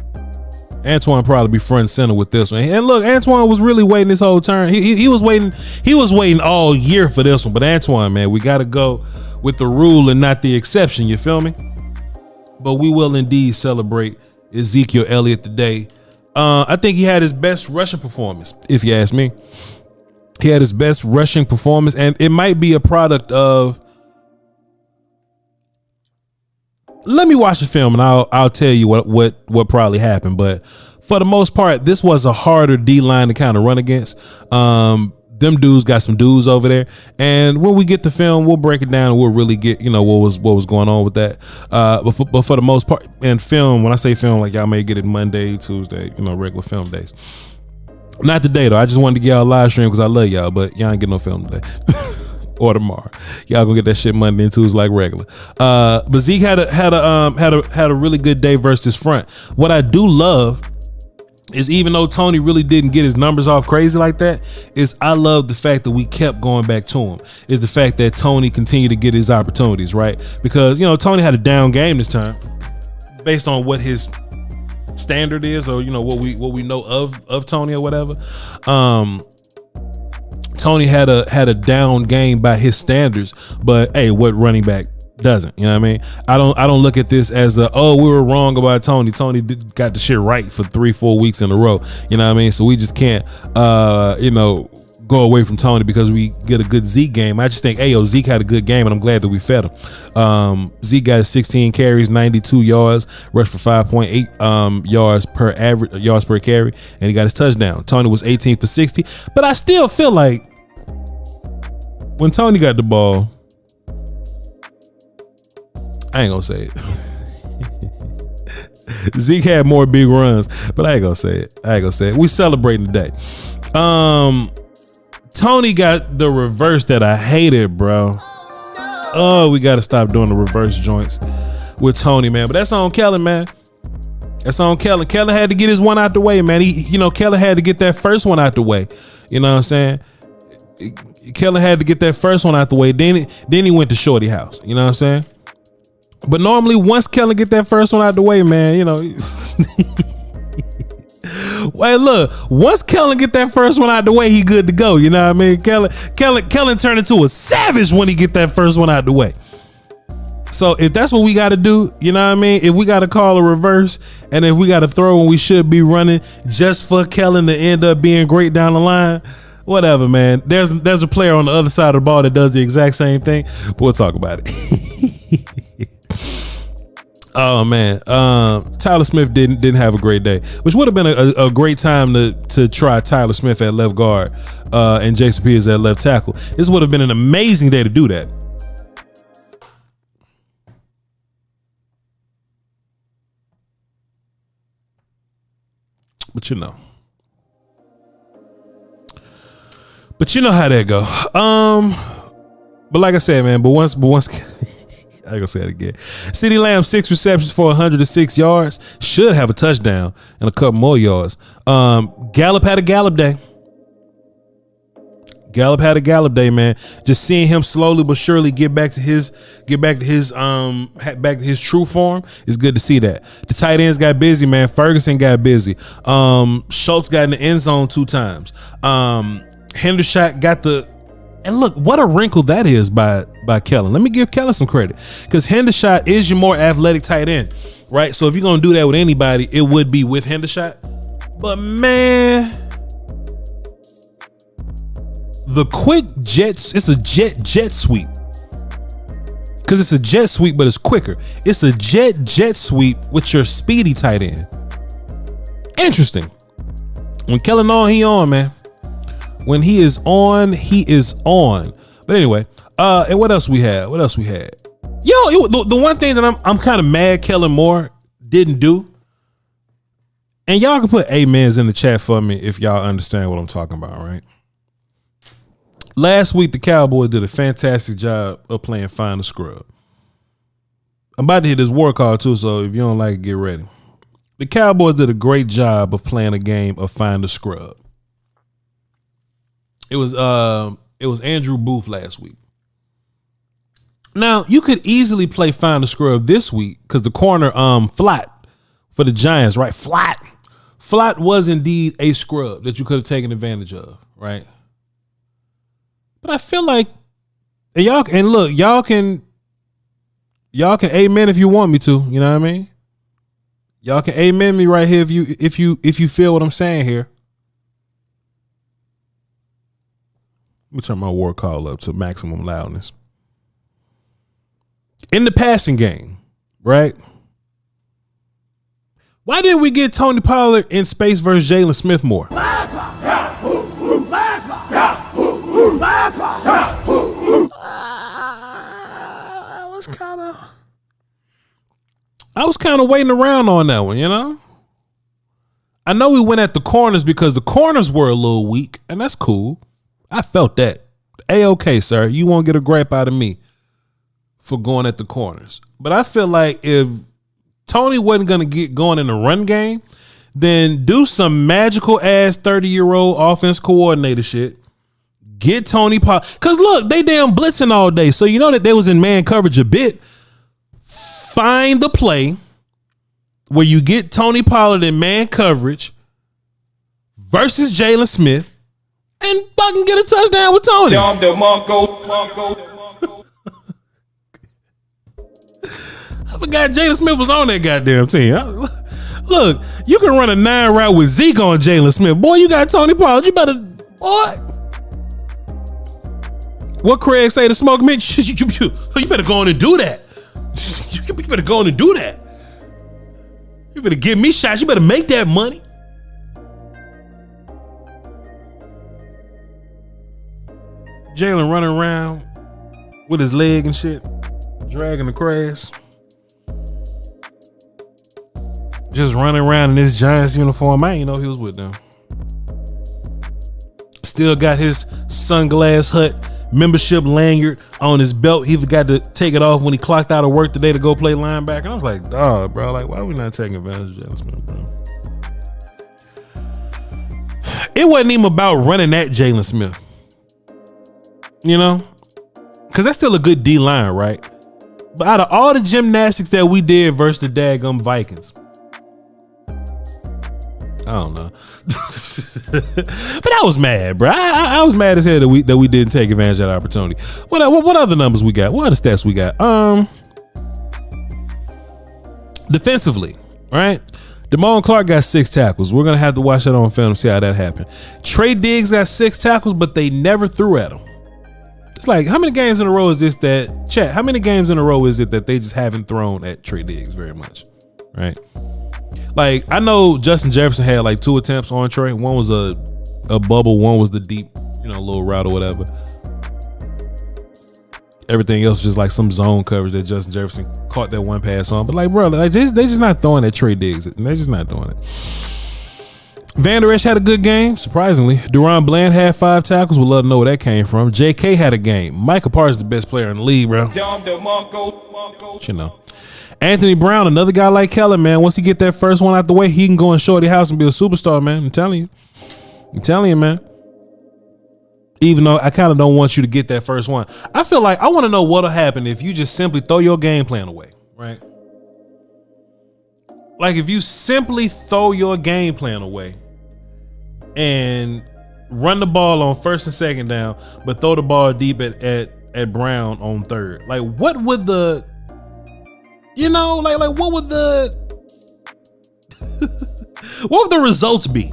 Antoine probably be front and center with this one. And look, Antoine was really waiting this whole turn. He was waiting. He was waiting all year for this one. But Antoine, man, we got to go with the rule and not the exception. You feel me? But we will indeed celebrate Ezekiel Elliott today. I think he had his best rushing performance, if you ask me. He had his best rushing performance, and it might be a product of. Let me watch the film, and I'll tell you what probably happened. But for the most part, this was a harder D line to kind of run against. Them dudes got some dudes over there, and when we get the film, we'll break it down and we'll really get what was going on with that. But for the most part, and film, when I say film, like y'all may get it Monday, Tuesday, regular film days. Not today though. I just wanted to get y'all a live stream because I love y'all, but y'all ain't get no film today or tomorrow. Y'all gonna get that shit Monday and Tuesday like regular. But Zeke had a really good day versus his front. What I do love is, even though Tony really didn't get his numbers off crazy like that, is I love the fact that we kept going back to him. Is the fact that Tony continued to get his opportunities, right? Because Tony had a down game this time, based on what his standard is, or what we know of Tony or whatever. Tony had a down game by his standards, but hey, what running back doesn't? You know what I mean? I don't look at this as we were wrong about Tony. Tony got the shit right for 3-4 weeks in a row. You know what I mean? So we just can't go away from Tony because we get a good Zeke game. I just think Zeke had a good game, and I'm glad that we fed him. Zeke got 16 carries, 92 yards, rushed for 5.8 yards per carry, and he got his touchdown. Tony was 18 for 60, but I still feel like when Tony got the ball, I ain't gonna say it. Zeke had more big runs, but I ain't gonna say it. We celebrating today. Tony got the reverse that I hated, bro. Oh, we gotta stop doing the reverse joints with Tony, man. But that's on Kellen, man. That's on Kellen. Kellen had to get his one out the way, man. Kellen had to get that first one out the way. You know what I'm saying? Kellen had to get that first one out the way. Then he went to Shorty house. You know what I'm saying? But normally, once Kellen get that first one out the way, man, Wait, look, once Kellen get that first one out the way, he good to go. You know what I mean? Kellen turned into a savage when he get that first one out the way. So if that's what we got to do, you know what I mean? If we got to call a reverse, and if we got to throw when we should be running just for Kellen to end up being great down the line, whatever, man. There's a player on the other side of the ball that does the exact same thing. But we'll talk about it. Oh man, Tyler Smith didn't have a great day, which would have been a great time to try Tyler Smith at left guard and Jason Peters at left tackle. This would have been an amazing day to do that. But you know how that go. But like I said, man, but once I ain't gonna say it again. CeeDee Lamb, 6 receptions for 106 yards. Should have a touchdown and a couple more yards. Gallup had a Gallup day. Gallup had a Gallup day, man. Just seeing him slowly but surely get back to his true form is good to see that. The tight ends got busy, man. Ferguson got busy. Schultz got in the end zone 2 times. Hendershot got the, and look, what a wrinkle that is by Kellen. Let me give Kellen some credit, because Hendershot is your more athletic tight end, right? So if you're gonna do that with anybody, it would be with Hendershot. But man, the quick jets, it's a jet sweep. Because it's a jet sweep, but it's quicker. It's a jet sweep with your speedy tight end. Interesting. When Kellen on, he on, man. When he is on, he is on. But anyway, and what else we had? Yo, the one thing that I'm kind of mad Kellen Moore didn't do, and y'all can put amens in the chat for me if y'all understand what I'm talking about, right? Last week, the Cowboys did a fantastic job of playing Find the Scrub. I'm about to hit this war call too, so if you don't like it, get ready. The Cowboys did a great job of playing a game of Find the Scrub. It was Andrew Booth last week. Now, you could easily play Find the Scrub this week because the corner Flat for the Giants, right? Flat was indeed a scrub that you could have taken advantage of, right? But I feel like, and y'all can amen if you want me to, you know what I mean? Y'all can amen me right here if you feel what I'm saying here. Let me turn my war call up to maximum loudness. In the passing game, right? Why didn't we get Tony Pollard in space versus Jalen Smith more? I was kind of waiting around on that one, you know? I know we went at the corners because the corners were a little weak, and that's cool. I felt that. A-okay, sir. You won't get a gripe out of me for going at the corners. But I feel like if Tony wasn't going to get going in the run game, then do some magical ass 30-year-old offense coordinator shit. Get Tony Pollard. Because look, they damn blitzing all day. So you know that they was in man coverage a bit. Find the play where you get Tony Pollard in man coverage versus Jalen Smith and fucking get a touchdown with Tony. I forgot Jalen Smith was on that goddamn team. Look, you can run a 9 route with Zeke on Jalen Smith. Boy, you got Tony Pollard. You better, boy. What Craig say to Smoke Mitch? You better go on and do that. You better go on and do that. You better give me shots. You better make that money. Jalen running around with his leg and shit, dragging the grass. Just running around in this Giants uniform. I ain't know he was with them. Still got his Sunglass Hut membership lanyard on his belt. He forgot to take it off when he clocked out of work today to go play linebacker. I was like, dog, bro, like, why are we not taking advantage of Jalen Smith, bro? It wasn't even about running at Jalen Smith, you know, because that's still a good D line, right? But out of all the gymnastics that we did versus the daggum Vikings, I don't know. But I was mad, bro. I was mad as hell that we didn't take advantage of that opportunity. What other numbers we got? What other stats we got? Defensively, right? Damone Clark got 6 tackles. We're gonna have to watch that on film to see how that happened. Trey Diggs got 6 tackles, but they never threw at him. It's like, how many games in a row is this that, chat, how many games in a row is it that they just haven't thrown at Trey Diggs very much, right? Like, I know Justin Jefferson had like 2 attempts on Trey. One was a bubble, one was the deep, little route or whatever. Everything else was just like some zone coverage that Justin Jefferson caught that one pass on. But like, bro, like, they just not throwing at Trey Diggs. They're just not doing it. Van Der Esch had a good game, surprisingly. Duron Bland had 5 tackles. We'd love to know where that came from. JK had a game. Micah Parsons the best player in the league, bro. Anthony Brown, another guy like Kellen, man. Once he get that first one out the way, he can go in Shorty house and be a superstar, man. I'm telling you, man. Even though I kind of don't want you to get that first one. I feel like I want to know what'll happen if you just simply throw your game plan away, right? Like if you simply throw your game plan away and run the ball on first and second down, but throw the ball deep at Brown on third. Like what would the, like what would the, what would the results be?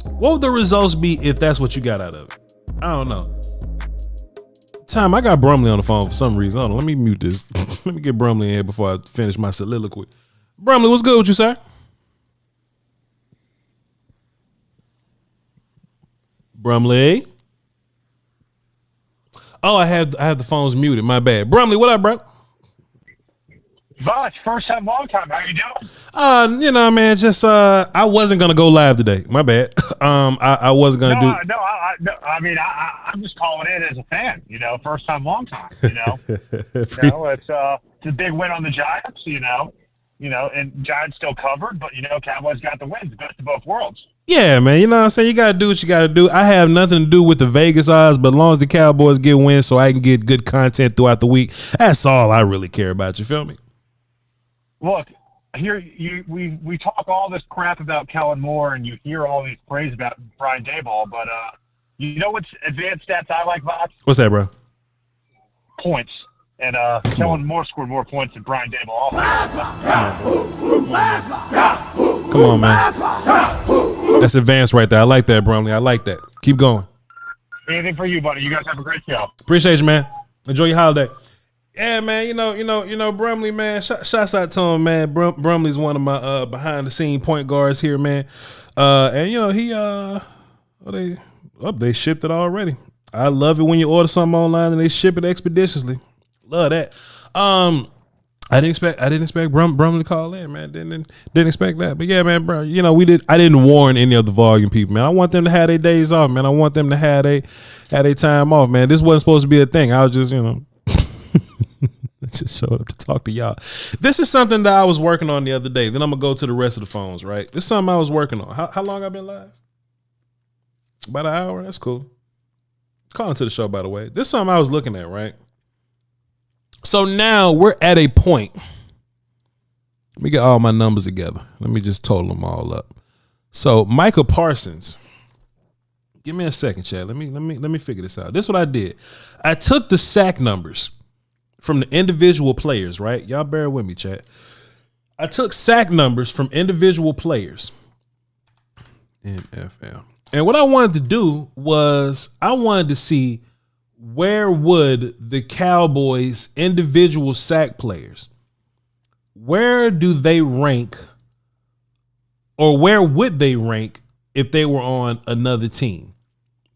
What would the results be if that's what you got out of it? I don't know. Time, I got Brumley on the phone for some reason. Hold on, let me mute this. Let me get Brumley in here before I finish my soliloquy. Brumley, what's good with you, sir? Brumley? Oh, I have the phones muted. My bad. Brumley, what up, bro? Voch, first time, long time. How you doing? Man, just I wasn't gonna go live today. My bad. I wasn't gonna do. No, I'm just calling in as a fan. First time, long time. It's a big win on the Giants. And Giants still covered, but Cowboys got the win. Best of both worlds. Yeah, man. You know what I'm saying? You gotta do what you gotta do. I have nothing to do with the Vegas odds, but as long as the Cowboys get wins, so I can get good content throughout the week. That's all I really care about. You feel me? Look, here we talk all this crap about Kellen Moore, and you hear all these praise about Brian Daboll, but you know what's advanced stats I like, Voch? What's that, bro? Points. And Kellen Moore scored more points than Brian Daboll. Come on, man. That's advanced right there. I like that, Brumley. I like that. Keep going. Anything for you, buddy. You guys have a great show. Appreciate you, man. Enjoy your holiday. Yeah, man. Brumley, man. Shouts out to him, man. Brumley's one of my behind the scene point guards here, man. And they shipped it already. I love it when you order something online and they ship it expeditiously. Love that. I didn't expect Brumley to call in, man. Didn't expect that. But yeah, man, bro. I didn't warn any of the volume people, man. I want them to have their days off, man. I want them to have their time off, man. This wasn't supposed to be a thing. I was just, just showed up to talk to y'all. This is something that I was working on the other day. Then I'm gonna go to the rest of the phones, right? This is something I was working on. How long I been live? About an hour. That's cool. Calling to the show, by the way. This is something I was looking at, right? So now we're at a point. Let me get all my numbers together. Let me just total them all up. So Micah Parsons. Give me a second, Chad. Let me figure this out. This is what I did. I took the sack numbers from the individual players, right? Y'all bear with me, Chad. I took sack numbers from individual players. NFL. And what I wanted to do was I wanted to see where would the Cowboys individual sack players, where do they rank, or where would they rank if they were on another team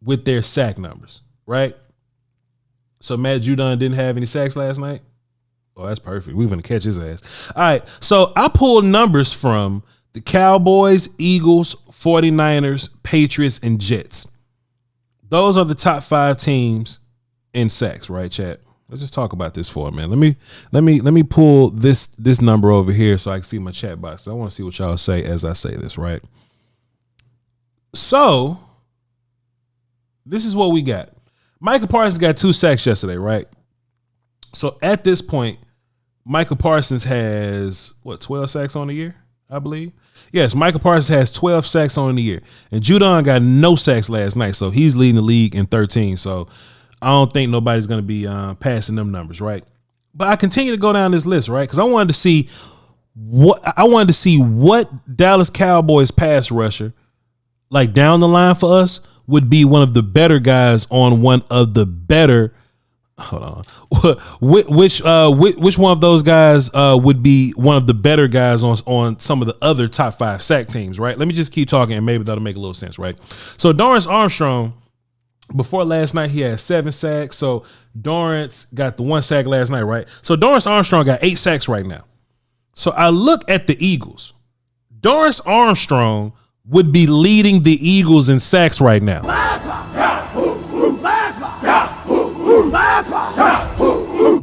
with their sack numbers, right? So Matt Judon didn't have any sacks last night. Oh, that's perfect. We're going to catch his ass. All right. So I pulled numbers from the Cowboys, Eagles, 49ers, Patriots, and Jets. Those are the top 5 teams in sacks, right, chat? Let's just talk about this for a minute. Let me pull this number over here so I can see my chat box. I want to see what y'all say as I say this, right? So this is what we got. Micah Parsons got 2 sacks yesterday, right? So at this point, Micah Parsons has 12 sacks on the year, I believe. Yes, Micah Parsons has 12 sacks on the year. And Judon got no sacks last night, so he's leading the league in 13. So I don't think nobody's going to be passing them numbers, right? But I continue to go down this list, right? Because I wanted to see what Dallas Cowboys pass rusher, like down the line for us, would be one of the better guys on one of the better. Hold on, which one of those guys would be one of the better guys on some of the other top 5 sack teams, right? Let me just keep talking and maybe that'll make a little sense, right? So Dorrance Armstrong, before last night, he had 7 sacks. So Dorrance got the 1 sack last night, right? So Dorrance Armstrong got 8 sacks right now. So I look at the Eagles. Dorrance Armstrong would be leading the Eagles in sacks right now.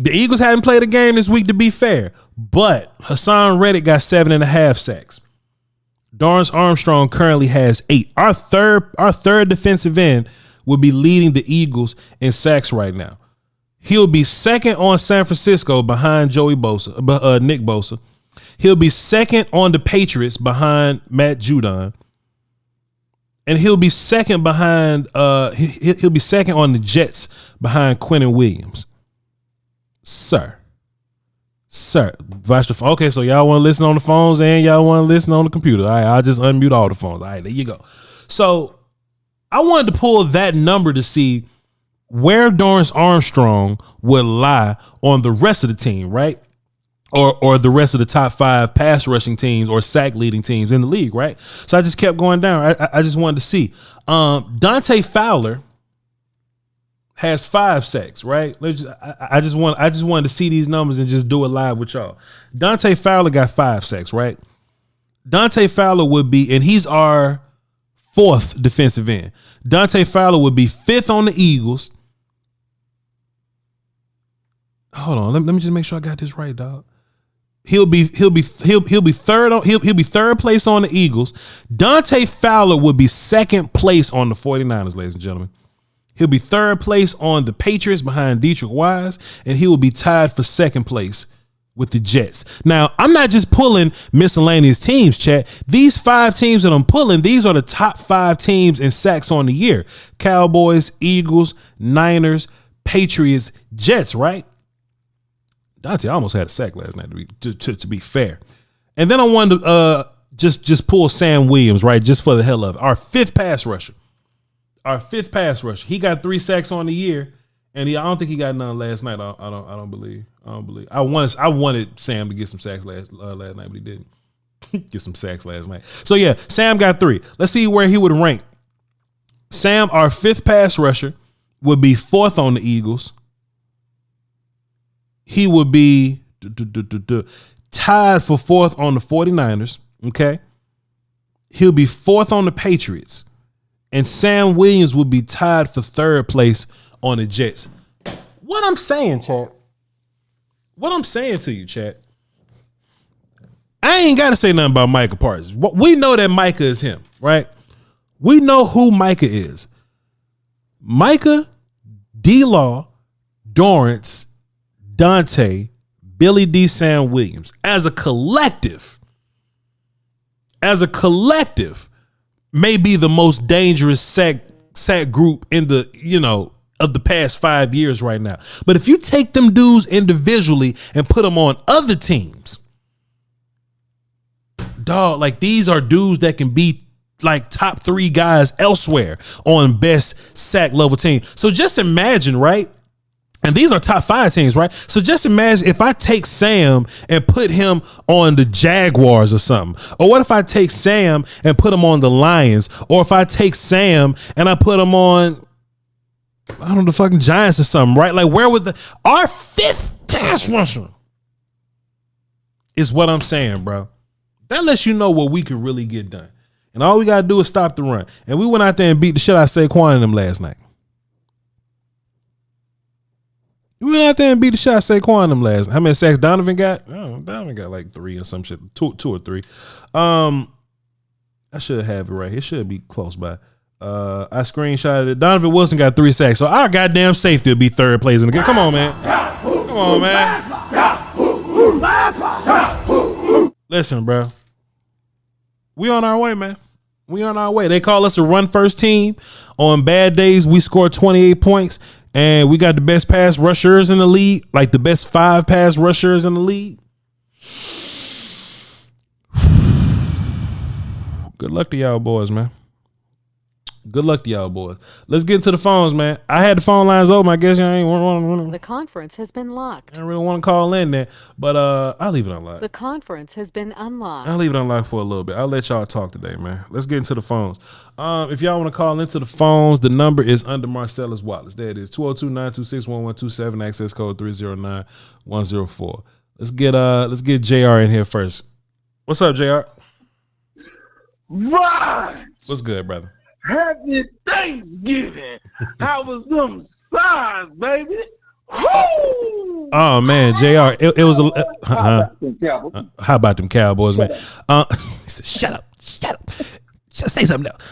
The Eagles haven't played a game this week, to be fair, but Hassan Reddick got 7.5 sacks. Dorrance Armstrong currently has 8. Our third defensive end would be leading the Eagles in sacks right now. He'll be second on San Francisco behind Nick Bosa. He'll be second on the Patriots behind Matt Judon. And he'll be second behind he'll be second on the Jets behind Quinnen Williams. Sir. Okay, so y'all want to listen on the phones and y'all want to listen on the computer. All right, I'll just unmute all the phones. All right, there you go. So I wanted to pull that number to see where Dorrance Armstrong would lie on the rest of the team, right? Or the rest of the top 5 pass rushing teams or sack leading teams in the league, right? So I just kept going down. I just wanted to see. Dante Fowler has 5 sacks, right? I just wanted to see these numbers and just do it live with y'all. Dante Fowler got 5 sacks, right? Dante Fowler would be, and he's our 4th defensive end. Dante Fowler would be 5th on the Eagles. Hold on, let me just make sure I got this right, dog. He'll be third place on the Eagles. Dante Fowler would be 2nd place on the 49ers, ladies and gentlemen. He'll be 3rd place on the Patriots behind Dietrich Wise, and he will be tied for 2nd place with the Jets. Now, I'm not just pulling miscellaneous teams, chat. These 5 teams that I'm pulling, these are the top 5 teams in sacks on the year. Cowboys, Eagles, Niners, Patriots, Jets, right? Dante almost had a sack last night, to be fair. And then I wanted to just pull Sam Williams, right, just for the hell of it. Our 5th pass rusher. He got 3 sacks on the year, and I don't think he got none last night. I don't believe. I wanted Sam to get some sacks last night, but he didn't get some sacks last night. So yeah, Sam got 3. Let's see where he would rank. Sam, our 5th pass rusher, would be 4th on the Eagles. He would be tied for 4th on the 49ers. Okay. He'll be 4th on the Patriots. And Sam Williams would be tied for 3rd place on the Jets. What I'm saying, chat. What I'm saying to you, chat. I ain't got to say nothing about Micah Parsons. We know that Micah is him, right? We know who Micah is. Micah, D-Law, Dorrance, Dante, Billy D. Sam Williams, as a collective, may be the most dangerous sack group in the, of the past 5 years right now. But if you take them dudes individually and put them on other teams, dog, like these are dudes that can be like top 3 guys elsewhere on best sack level team. So just imagine, right? And these are top 5 teams, right? So just imagine if I take Sam and put him on the Jaguars or something. Or what if I take Sam and put him on the Lions? Or if I take Sam and I put him on, I don't know, the fucking Giants or something, right? Like where would our 5th pass rusher is what I'm saying, bro. That lets you know what we can really get done. And all we got to do is stop the run. And we went out there and beat the shit out of Saquon and them last night. We went out there and beat the shot of Saquon them last night. How many sacks Donovan got? Oh, Donovan got like 3 or some shit. 2 or 3. I should have it right here. It should be close by. I screenshotted it. Donovan Wilson got 3 sacks. So our goddamn safety will be 3rd place in the game. Come on, man. Listen, bro. We on our way, man. We on our way. They call us a run first team. On bad days, we score 28 points. And we got the best pass rushers in the league, like the best 5 pass rushers in the league. Good luck to y'all boys, man. Good luck to y'all boys. Let's get into the phones, man. I had the phone lines open. I guess y'all ain't want. The conference has been locked. I don't really want to call in there, but I'll leave it unlocked. The conference has been unlocked. I'll leave it unlocked for a little bit. I'll let y'all talk today, man. Let's get into the phones. If y'all want to call into the phones, the number is under Marcellus Wallace. There it is, 202-926-1127, access code 309-104. Let's get JR in here first. What's up, JR? Right. What's good, brother? Happy Thanksgiving. How was them sides, baby? Woo! Oh man, JR, it was a. How about them Cowboys, man? He said, shut up. Just say something else.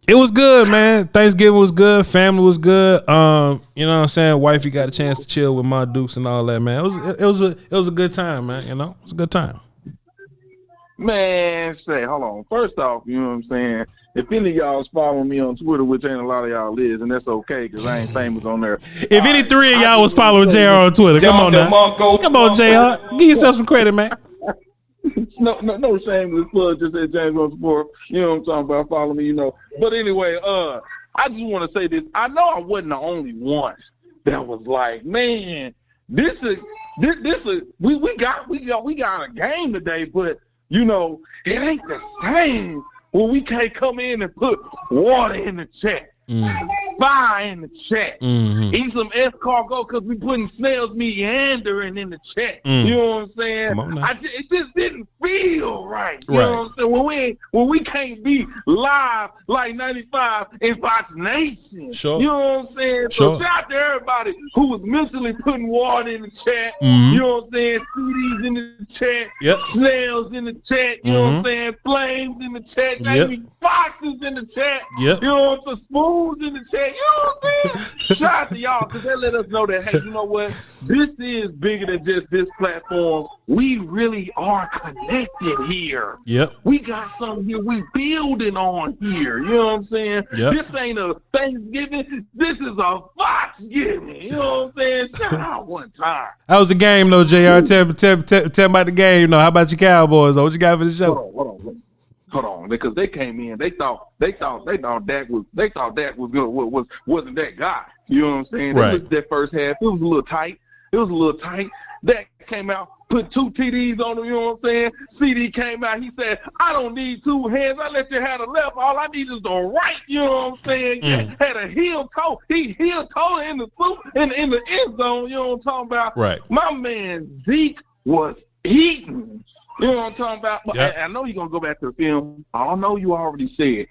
It was good, man. Thanksgiving was good. Family was good. You know what I'm saying? Wifey got a chance to chill with my dukes and all that, man. It was a good time, man. You know, it was a good time. Man, hold on. First off, you know what I'm saying? If any of y'all is following me on Twitter, which ain't a lot of y'all is, and that's okay because I ain't famous on there. If any three of y'all was following JR on Twitter, come on now. Come on, JR. Give yourself some credit, man. No shameless plug, just said James on Sport. You know what I'm talking about? Follow me, you know. But anyway, I just want to say this. I know I wasn't the only one that was like, man, we got a game today, but you know, it ain't the same when we can't come in and put water in the chat, fire in the chat, eat some escargot because we putting snails meandering in the chat. You know what I'm saying? Come on now. It just didn't feel right. You know what I'm saying? When we can't be live like 95 in Fox Nation. Sure. You know what I'm saying? Sure. So shout out to everybody who was mentally putting water in the chat. You know what I'm saying? CDs in the chat. Yep. Snails in the chat. You know what I'm saying? Flames in the chat. Maybe foxes in the chat. Yep. You know what I'm saying? Spoons in the chat. You know what I'm saying? Shout out to y'all because they let us know that, hey, you know what? This is bigger than just this platform. We really are connected here. Yep. We got something here we building on here. You know what I'm saying? Yep. This ain't a Thanksgiving. This is a Foxgiving. You know what I'm saying? Shout out one time. That was the game, though, JR. Tell about the game. How about your Cowboys? What you got for the show? Hold on, because they came in. They thought Dak wasn't that guy. You know what I'm saying? Right. That first half, it was a little tight. Dak came out, put 2 TDs on him. You know what I'm saying? CD came out. He said, "I don't need 2 hands. I let you have the left. All I need is the right." You know what I'm saying? Had a heel toe. He heel toe in the in the end zone. You know what I'm talking about? Right. My man Zeke was eating. You know what I'm talking about? But Yep. I know you're going to go back to the film. I know you already said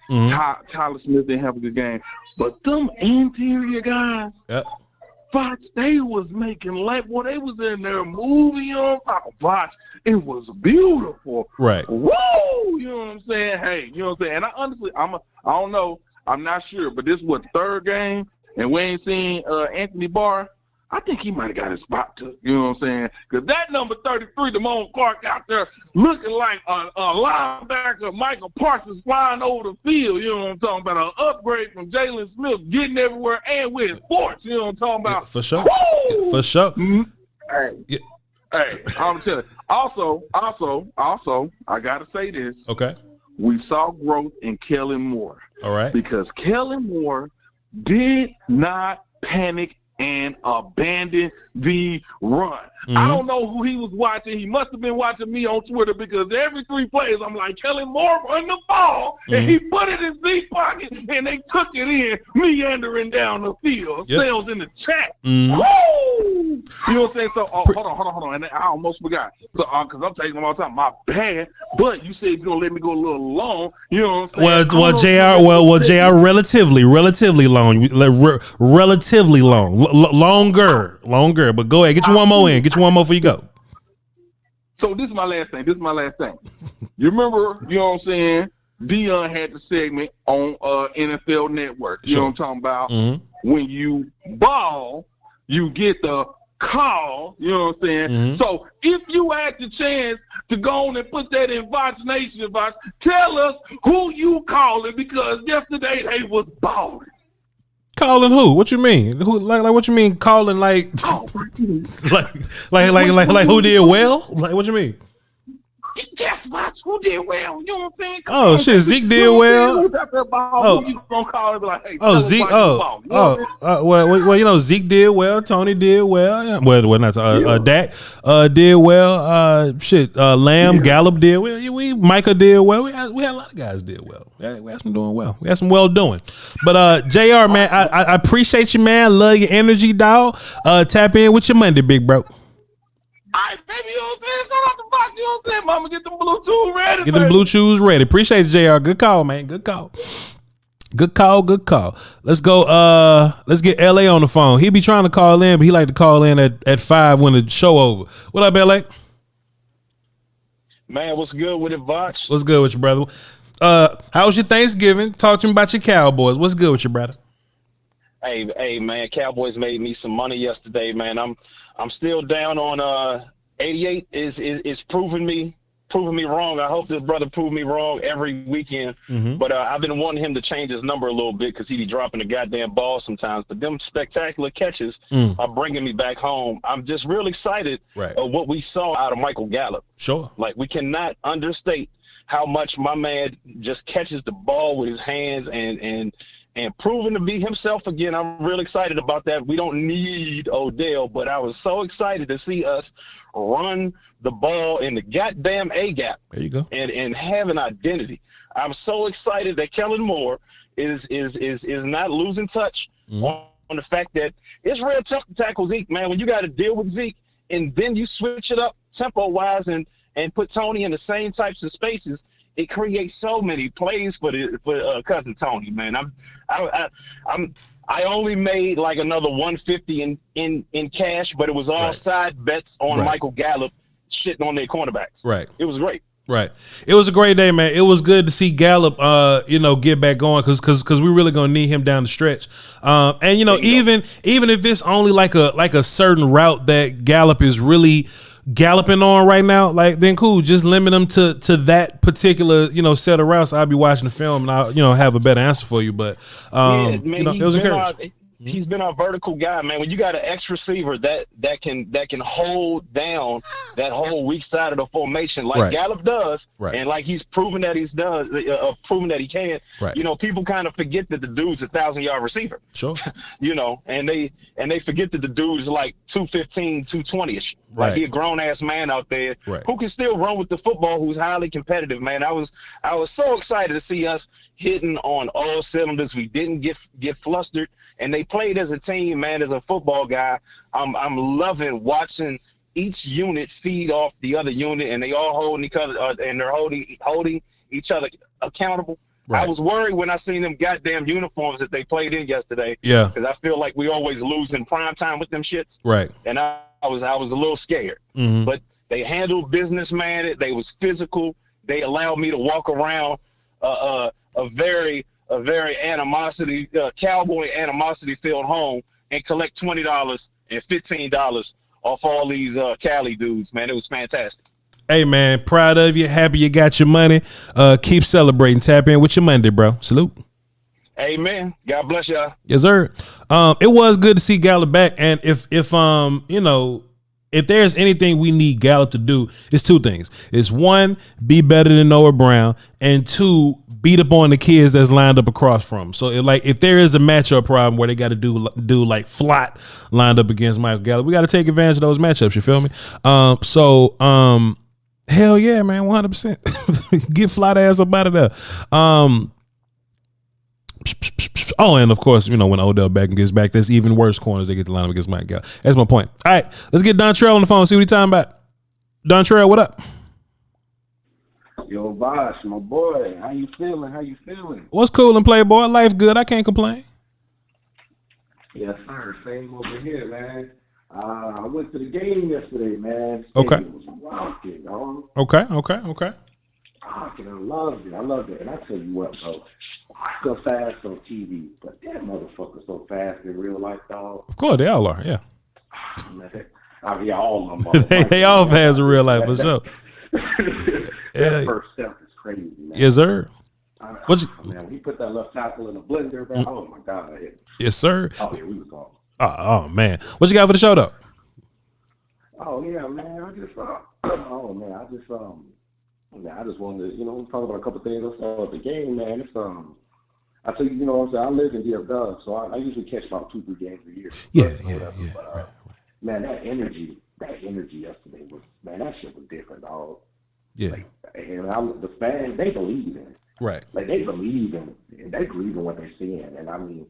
Tyler Smith didn't have a good game. But them interior guys, Fox, they was making they was in there moving on Fox. It was beautiful. Right. Woo! You know what I'm saying? Hey, you know what I'm saying? And I honestly, I don't know. I'm not sure. But this was third game, and we ain't seen Anthony Barr. I think he might have got his spot too. You know what I'm saying? Because that number 33, Damone Clark, out there looking like a linebacker, Michael Parsons flying over the field. You know what I'm talking about? An upgrade from Jalen Smith, getting everywhere and with sports. You know what I'm talking about? Yeah, for sure. Woo! Yeah, for sure. Hey, I'm telling you. Also, I gotta say this. Okay. We saw growth in Kellen Moore. All right. Because Kellen Moore did not panic and abandon the run. I don't know who he was watching. He must have been watching me on Twitter because every 3 plays I'm like, Kellen Moore run the ball, and he put it in his pocket, and they took it in, meandering down the field. Sales in the chat. Woo! You know what I'm saying? So, hold on. And I almost forgot. So, because I'm taking them all the time. My bad. But you said you're going to let me go a little long. You know what I'm saying? JR, relatively long. Relatively long. Longer. But go ahead. Get you one more in. Get you one more before you go. So this is my last thing. You remember, you know what I'm saying? Dion had the segment on NFL Network. You know what I'm talking about? When you ball, you get the call. You know what I'm saying? So if you had the chance to go on and put that in Voch Nation, tell us who you calling because yesterday they was balling. Calling who? What you mean? Who? Like what you mean? Calling like like who did well? Like what you mean? Guess what? Who did well? You know what I'm saying? Oh shit, Zeke did well. Who's out there ball? Who you gonna call and be like, hey, Zeke. Well, you know Zeke did well. Tony did well. Yeah. Well, not Dak did well. Lamb, Gallup did well. Micah did well. We had a lot of guys did well. We had some doing well. We had some well doing. But JR, man, I appreciate you, man. Love your energy, dog. Tap in with your Monday, big bro. All right, baby, you know what I'm saying? Shout out to Fox, you know what I'm saying? Mama, get them Bluetooth ready. Get them Bluetooths ready. Appreciate you, JR. Good call, man. Good call. Let's go. Let's get LA on the phone. He be trying to call in, but he like to call in at 5 when the show over. What up, LA? Man, what's good with it, Voch? What's good with you, brother? How was your Thanksgiving? Talk to me about your Cowboys. What's good with you, brother? Hey, man, Cowboys made me some money yesterday, man. I'm still down on 88 is proving me wrong. I hope this brother proved me wrong every weekend. But I've been wanting him to change his number a little bit because he be dropping the goddamn ball sometimes. But them spectacular catches are bringing me back home. I'm just real excited of what we saw out of Michael Gallup. Sure. Like, we cannot understate how much my man just catches the ball with his hands and proving to be himself again. I'm real excited about that. We don't need Odell, but I was so excited to see us run the ball in the goddamn A-gap. There you go. And have an identity. I'm so excited that Kellen Moore is not losing touch on the fact that it's real tough to tackle Zeke, man. When you got to deal with Zeke and then you switch it up tempo-wise and put Tony in the same types of spaces, it creates so many plays for cousin Tony, man. I only made like another 150 in cash, but it was all side bets on Michael Gallup shitting on their cornerbacks. Right. It was great. Right. It was a great day, man. It was good to see Gallup, get back going because we really gonna need him down the stretch. And even if it's only like a certain route that Gallup is really galloping on right now, like, then cool, just limit them to that particular set of routes. I'll be watching the film and I'll have a better answer for you. But man, it was encouraging. He's been our vertical guy, man. When you got an X receiver that can hold down that whole weak side of the formation like Gallup does, and like he's proven that he can. Right. People kind of forget that the dude's a 1,000-yard receiver. Sure. And they forget that the dude's like 215, 220ish. Right. Like, he a grown ass man out there who can still run with the football, who's highly competitive, man. I was so excited to see us hitting on all cylinders. We didn't get flustered. And they played as a team, man. As a football guy, I'm loving watching each unit feed off the other unit, and they all holding each other, and they're holding each other accountable. Right. I was worried when I seen them goddamn uniforms that they played in yesterday. Yeah, because I feel like we always lose in prime time with them shits. Right. And I was a little scared, but they handled business, man. They was physical. They allowed me to walk around a very cowboy animosity filled home and collect $20 and $15 off all these Cali dudes, man. It was fantastic. Hey, man, proud of you. Happy you got your money. Keep celebrating. Tap in with your Monday, bro. Salute. Amen. God bless y'all. Yes, sir. It was good to see Gallup back, and if there's anything we need Gallup to do, it's two things. It's one, be better than Noah Brown, and two, beat up on the kids that's lined up across from him. So if there is a matchup problem where they got to do like Flott lined up against Michael Gallup, we got to take advantage of those matchups. You feel me? Hell yeah, man, 100%. Get Flott ass up out of there. And of course, when Odell Beckham gets back, there's even worse corners they get to line up against Mike Gallup. That's my point. All right, let's get Dontrell on the phone. See what he's talking about. Dontrell, what up? Yo, Voch, my boy, how you feeling? What's cool and Playboy? Life good. I can't complain. Yes, sir. Same over here, man. I went to the game yesterday, man. Okay. It was rocking, dog. Okay. Rocking. I loved it. And I tell you what, bro. So fast on TV, but that motherfucker's so fast in real life, dog. Of course, they all are. Yeah. All of them. they all fast in real life for sure. That first step is crazy, man. Yes, sir. Man, when he put that left tackle in the blender, man, oh my God. Yes, sir. Oh, yeah, we was on. Oh, man. What you got for the show, though? Oh, yeah, man. I just wanted to, talk about a couple things. I saw at the game, man. It's, I tell you, what I'm saying, I live in DFW, so I usually catch about 2-3 games a year. Yeah. But, right. Man, that energy yesterday was, man, that shit was different, dog. Yeah. The fans, they believe in it. Right. Like, they believe in it, and they believe in what they're seeing. And, I mean,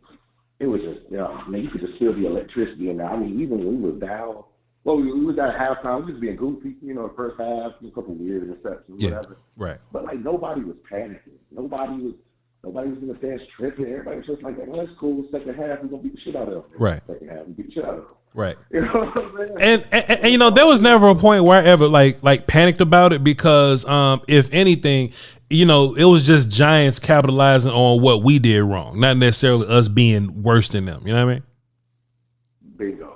it was just, you could just feel the electricity in there. I mean, even when we were down, we was at halftime, we was being goofy, the first half, a couple weird interceptions, whatever. Right. But, like, nobody was panicking. Nobody was in the fence tripping. Everybody was just like, that's cool. Second half, we're going to beat the shit out of them. Right. Second half, we beat the shit out of them. Right. You know what I'm saying? And there was never a point where I ever like panicked about it because if anything, you know, it was just Giants capitalizing on what we did wrong, not necessarily us being worse than them. You know what I mean? Bingo.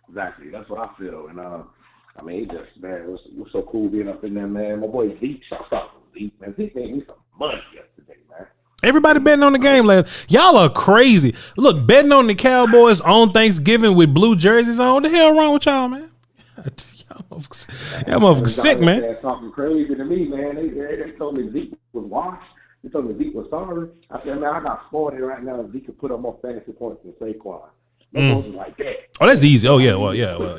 Exactly. That's what I feel. And I mean, it just, man, it was so cool being up in there, man. My boy Zeke, shout out to Zeke, man. Zeke made me some money yesterday, man. Everybody betting on the game, last. Y'all are crazy. Look, betting on the Cowboys on Thanksgiving with blue jerseys on. What the hell wrong with y'all, man? Y'all motherfuckers sick, man. They're talking crazy to me, man. They told me Zeke was washed. They told me Zeke was sorry. I said, man, I got 40 right now. Zeke could put up more fantasy points than Saquon. Like that. Oh, that's easy. Oh yeah, that's oh,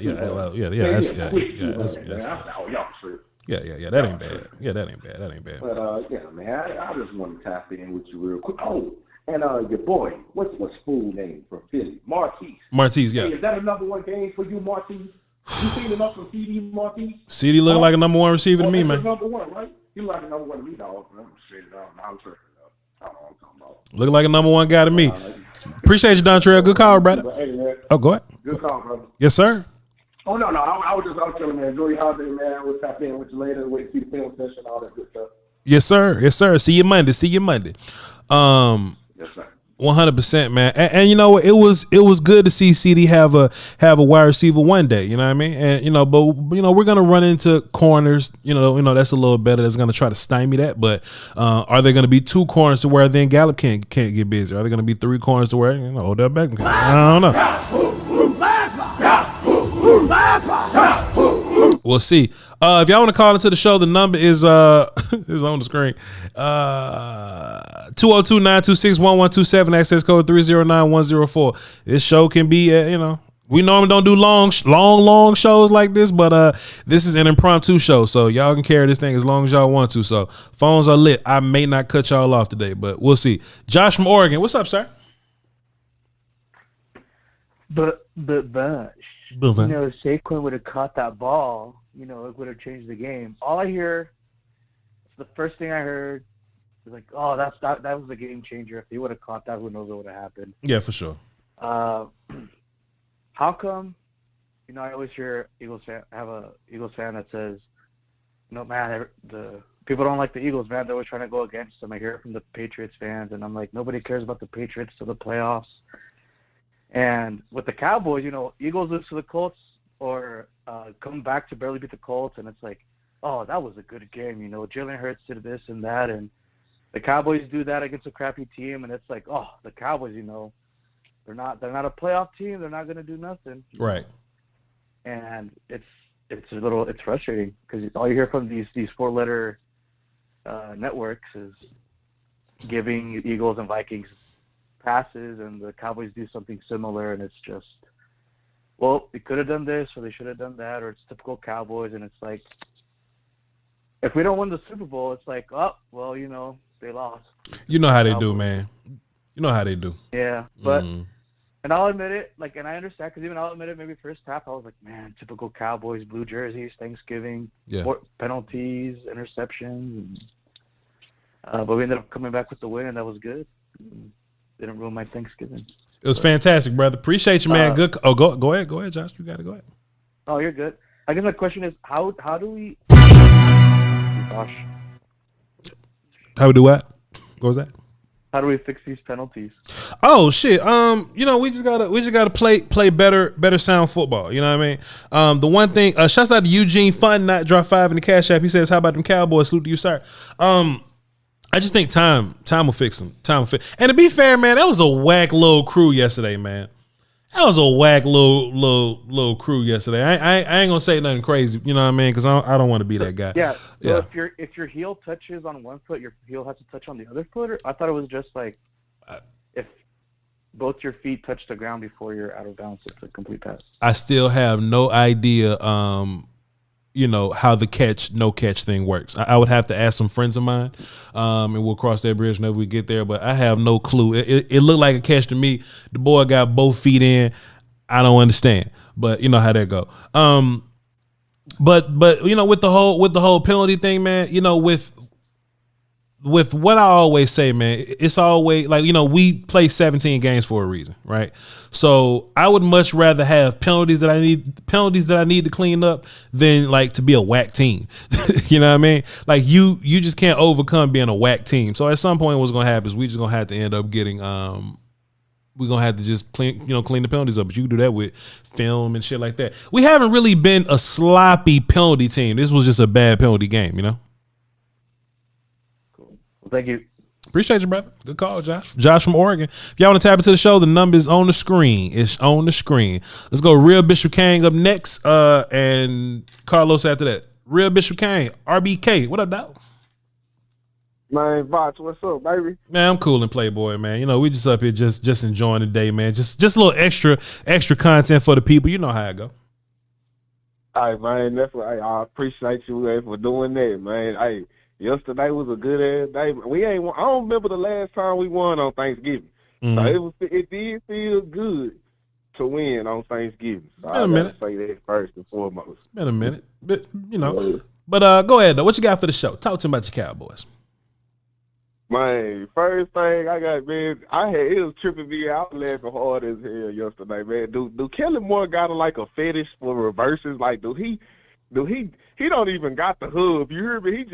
y'all true. Yeah, that ain't bad. That ain't bad. But yeah, man, I just want to tap in with you real quick. Oh, and your boy, what's full name from Philly? Martise, yeah. Hey, is that a number one game for you, Martise? You seen enough from CD, Martise? CD looking like a number one receiver to me, man. Number one, right? You like a number one to me, dog. I'm straight up. I'm tripping up. I don't know what I'm talking about. Looking like a number one guy to me. Appreciate you, Dontrell. Good call, brother. Hey, man. Oh, go ahead. Good call, brother. Yes, sir. Oh, no. I was telling man, enjoy your holiday, man. We'll tap in with you later. Wait to see the film session, all that good stuff. Yes, sir. See you Monday. Yes, sir. 100%, man. And you know what? It was good to see CD have a wide receiver one day. You know what I mean? And you know, but you know, we're gonna run into corners. You know that's a little better. That's gonna try to stymie that. But are there gonna be two corners to where then Gallup can't get busy? Are there gonna be three corners to where Odell Beckham can? I don't know. We'll see. If y'all want to call into the show, the number is is on the screen. 202-926-1127, access code 309104. This show can be, we normally don't do long shows like this, but this is an impromptu show, so y'all can carry this thing as long as y'all want to. So phones are lit. I may not cut y'all off today, but we'll see. Josh from Oregon, what's up, sir? But Saquon would have caught that ball, it would have changed the game. All I hear, the first thing I heard was like, oh, that was a game changer. If he would have caught that, who knows what would have happened. Yeah, for sure. How come, I always hear Eagles fan that says, man, the people don't like the Eagles, man. They're always trying to go against them. I hear it from the Patriots fans, and I'm like, nobody cares about the Patriots to the playoffs. And with the Cowboys, Eagles lose to the Colts or come back to barely beat the Colts, and it's like, oh, that was a good game. Jalen Hurts did this and that, and the Cowboys do that against a crappy team, and it's like, oh, the Cowboys, they're not a playoff team. They're not going to do nothing. Right. And it's frustrating because all you hear from these 4-letter networks is giving Eagles and Vikings passes, and the Cowboys do something similar, and it's just, well, they could have done this or they should have done that, or it's typical Cowboys, and it's like, if we don't win the Super Bowl, it's like, oh, well, they lost. You know how they do, man. You know how they do. Yeah, but and I'll admit it, and I understand, because even I'll admit it, maybe first half I was like, man, typical Cowboys, blue jerseys, Thanksgiving, penalties, interceptions, but we ended up coming back with the win, and that was good. Didn't ruin my Thanksgiving. It was fantastic, brother. Appreciate you, man. Good. Oh, go ahead, Josh. You got to go ahead. Oh, you're good. I guess my question is, how do we? Gosh. How we do what? What was that? How do we fix these penalties? Oh shit. We just gotta play better sound football. You know what I mean? The one thing. Shouts out to Eugene Fun, not drop 5 in the Cashapp. He says, "How about them Cowboys? Salute to you, sir." I just think time will fix them. And to be fair, man, that was a whack little crew yesterday, man. That was a whack little crew yesterday. I ain't gonna say nothing crazy, you know what I mean? Because I don't want to be that guy. Yeah. So if your heel touches on one foot, your heel has to touch on the other foot. Or I thought it was just like if both your feet touch the ground before you're out of bounds, it's a complete pass. I still have no idea. How the no catch thing works. I would have to ask some friends of mine, and we'll cross that bridge whenever we get there, but I have no clue. It looked like a catch to me. The boy got both feet in. I don't understand, but you know how that go. But with the whole penalty thing, man, with what I always say, man, it's always like, we play 17 games for a reason, right? So I would much rather have penalties that I need to clean up than like to be a whack team. You know what I mean? Like you just can't overcome being a whack team. So at some point, what's gonna happen is we just gonna have to end up getting we're gonna have to just clean the penalties up. But you can do that with film and shit like that. We haven't really been a sloppy penalty team. This was just a bad penalty game, Thank you. Appreciate you, brother. Good call, Josh. Josh from Oregon. If y'all want to tap into the show, the number is on the screen. It's on the screen. Let's go Real Bishop Kang up next, and Carlos after that. Real Bishop Kang, RBK. What up, dog? Man, Voch, what's up, baby? Man, I'm cool and Playboy, man. We just up here just enjoying the day, man. Just a little extra content for the people. You know how I go. All right, man. That's what I appreciate you for doing that, man. Hey. Yesterday was a good ass day. I don't remember the last time we won on Thanksgiving. So it did feel good to win on Thanksgiving. So I gotta say that first and foremost. It's been a minute, but But go ahead though. What you got for the show? Talk to me about your Cowboys. Man, first thing I got, man, it was tripping me out. I was laughing hard as hell yesterday, man. Do Kellen Moore got a fetish for reverses? Like, he don't even got the hub. You hear me?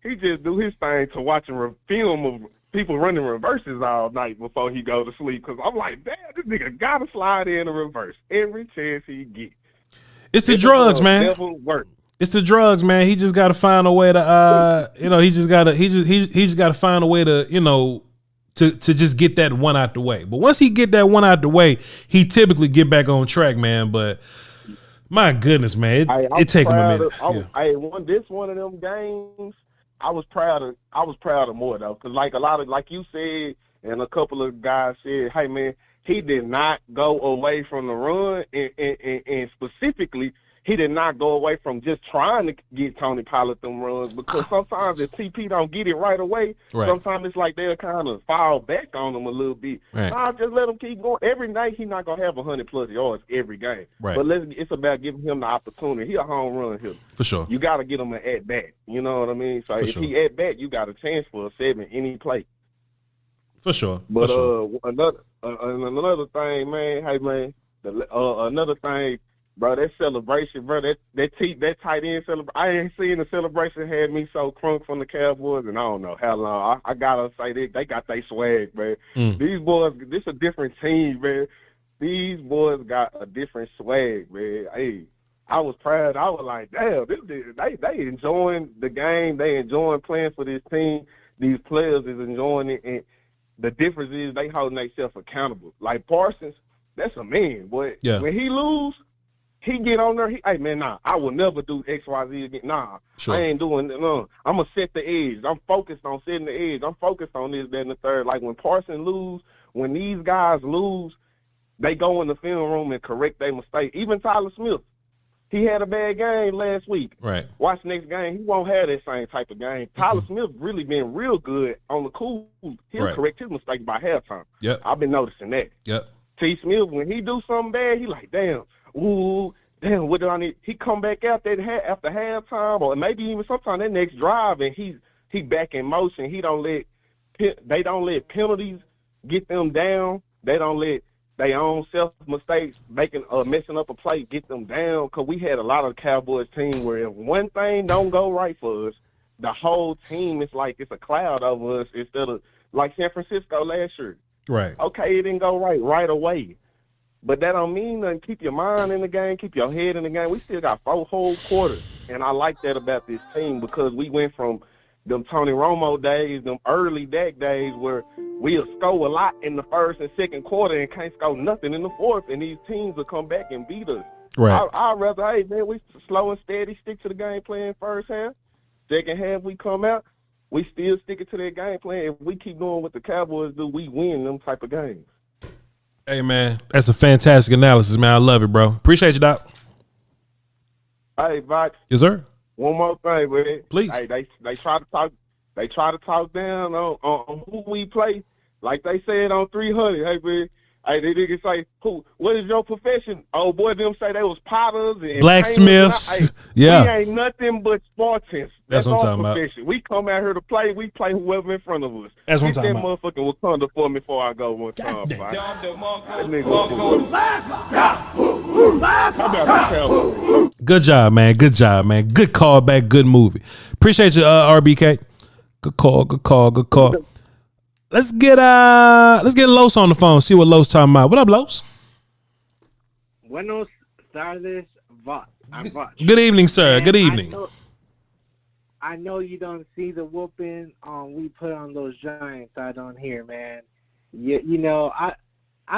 He just do his thing to watching film of people running reverses all night before he go to sleep. Cause I'm like, damn, this nigga gotta slide in a reverse every chance he get. It's the drugs, man. It's the drugs, man. He just got to find a way to, he just got to find a way to, to just get that one out the way. But once he get that one out the way, he typically get back on track, man. But my goodness, man, it take him a minute. One of them games, I was proud of Moore though, because like you said, and a couple of guys said, hey man, he did not go away from the run, and specifically, he did not go away from just trying to get Tony Pollard them runs, because sometimes if TP don't get it right away, sometimes it's like they'll kind of fall back on him a little bit. Nah, just let him keep going. Every night he's not going to have 100-plus yards every game. But it's about giving him the opportunity. He a home run hitter. For sure. You got to get him an at-bat. You know what I mean? So if he at-bat, you got a chance for a 7 any play. For sure. But another thing, man, hey, man, another thing, bro, that celebration, bro, that tight end celebration, I ain't seen the celebration had me so crunk from the Cowboys, and I don't know how long. I gotta say, they got their swag, man. These boys, this a different team, man. These boys got a different swag, man. Hey, I was proud. I was like, damn, they enjoying the game. They enjoying playing for this team. These players is enjoying it, and the difference is they holding themselves accountable. Like Parsons, that's a man, boy. Yeah. When he lose, he get on there, hey, man, nah, I will never do X, Y, Z again. Nah, I ain't doing it. No. I'm going to set the edge. I'm focused on setting the edge. I'm focused on this, that, and the third. Like when Parsons lose, when these guys lose, they go in the film room and correct their mistake. Even Tyler Smith, he had a bad game last week. Right. Watch next game, he won't have that same type of game. Tyler Smith really been real good on the cool. He'll correct his mistake by halftime. Yep. I've been noticing that. Yep. T. Smith, when he do something bad, he like, damn, what do I need? He come back out there after halftime, or maybe even sometime that next drive, and he back in motion. They don't let penalties get them down. They don't let their own self mistakes messing up a play get them down. Because we had a lot of Cowboys team where if one thing don't go right for us, the whole team is like it's a cloud over us instead of like San Francisco last year. Right. Okay, it didn't go right away. But that don't mean nothing. Keep your mind in the game. Keep your head in the game. We still got 4 whole quarters. And I like that about this team because we went from them Tony Romo days, them early Dak days where we'll score a lot in the first and second quarter and can't score nothing in the fourth, and these teams will come back and beat us. Right. I'd rather, hey, man, we slow and steady, stick to the game plan first half. Second half, we come out, we still sticking to that game plan. If we keep doing what the Cowboys do, we win them type of games. Hey, man, that's a fantastic analysis, man. I love it, bro. Appreciate you, Doc. Hey, Voch. Yes, sir. One more thing, man. Please. Hey, they try to talk. They try to talk down on who we play. Like they said on 300. Hey, man. Hey, they niggas say, what is your profession? Oh, boy, them say they was potters and blacksmiths. Yeah. We ain't nothing but Spartans. That's what I'm our talking profession. We come out here to play. We play whoever in front of us. That's what I'm talking that about. motherfucking Wakanda for me before I go one time. That nigga. Good job, man. Good job, man. Good call back. Good movie. Appreciate you, RBK. Good call. Good call. Good call. Let's get Los on the phone. See what Los talking about. What up, Los? Buenos tardes, Voch. I'm Voch. Good evening, sir. Good evening. I know you don't see the whooping we put on those Giants out on here, man. You know, I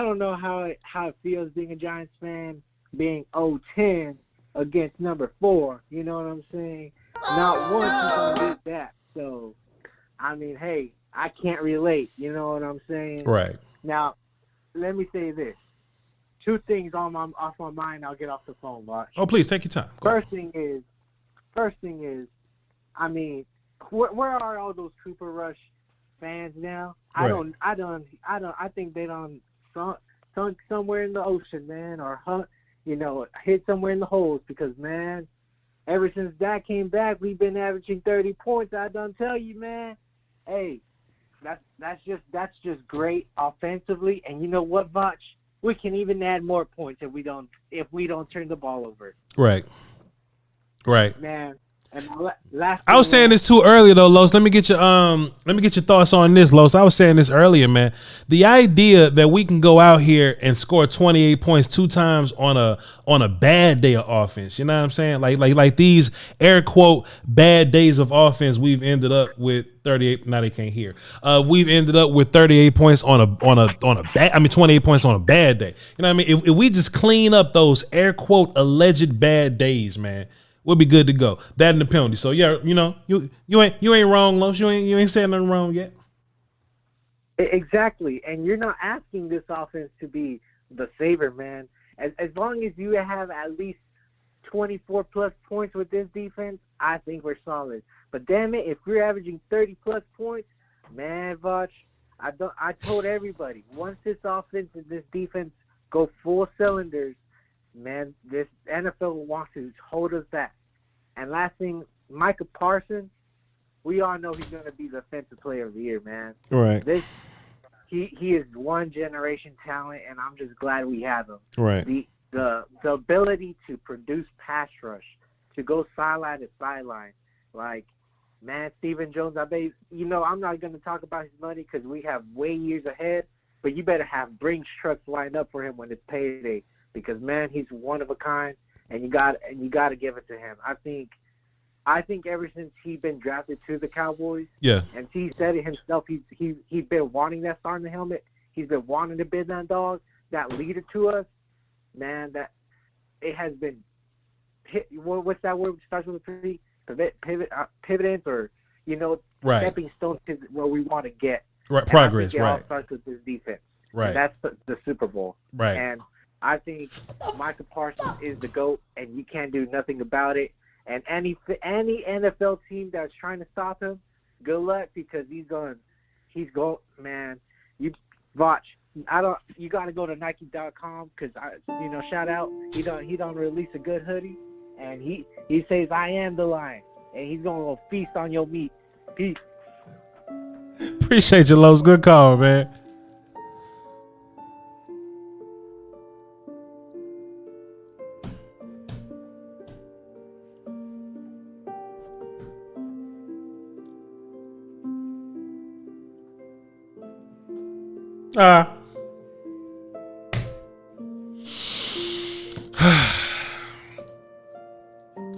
don't know how it feels being a Giants fan, being 0-10 against number 4. You know what I'm saying? Not once you gonna get that. So, I mean, hey, I can't relate. You know what I'm saying? Right. Now, let me say this. 2 things off my mind. I'll get off the phone, Voch. Oh, please take your time. First thing is, I mean, where are all those Cooper Rush fans now? Right. I think they done sunk somewhere in the ocean, man, or hit somewhere in the holes because, man, ever since that came back, we've been averaging 30 points. I done tell you, man. Hey, that's just great offensively, and you know what, Voch? We can even add more points if we don't turn the ball over. Right. Man. And last I was saying this too earlier though, Los. Let me get your thoughts on this, Los. I was saying this earlier, man. The idea that we can go out here and score 28 points 2 times on a bad day of offense. You know what I'm saying? Like these air quote bad days of offense, we've ended up with 38. Now they can't hear. We've ended up with 38 points on a bad. I mean 28 points on a bad day. You know what I mean? If we just clean up those air quote alleged bad days, man, we'll be good to go. That and the penalty. So yeah, you know, you ain't wrong, Los. You ain't saying nothing wrong yet. Exactly, and you're not asking this offense to be the savior, man. As long as you have at least 24 plus points with this defense, I think we're solid. But damn it, if we're averaging 30 plus points, man, Voch, I told everybody once this offense and this defense go full cylinders, man, this NFL wants to hold us back. And last thing, Micah Parsons, we all know he's going to be the Defensive Player of the Year, man. Right. He is one generation talent, and I'm just glad we have him. Right. The ability to produce pass rush, to go sideline to sideline, like, man, Stephen Jones, I bet, you know, I'm not going to talk about his money because we have way years ahead, but you better have Brinks trucks lined up for him when it's payday. Because, man, he's one of a kind, and you got to give it to him. I think ever since he's been drafted to the Cowboys, yeah, and he said it himself, he's been wanting that star in the helmet. He's been wanting to be that dog, that leader to us. Man, that it has been. What's that word? It starts with a P. Pivotance, or right, stepping stones to where we want to get. Right, progress. It right. all starts with this defense. Right. And that's the Super Bowl. Right. And I think Micah Parsons is the GOAT, and you can't do nothing about it. And any NFL team that's trying to stop him, good luck, because he's going, man. You watch. You got to go to Nike.com because shout out. He don't release a good hoodie, and he says I am the lion, and he's gonna feast on your meat. Peace. Appreciate you, Los. Good call, man.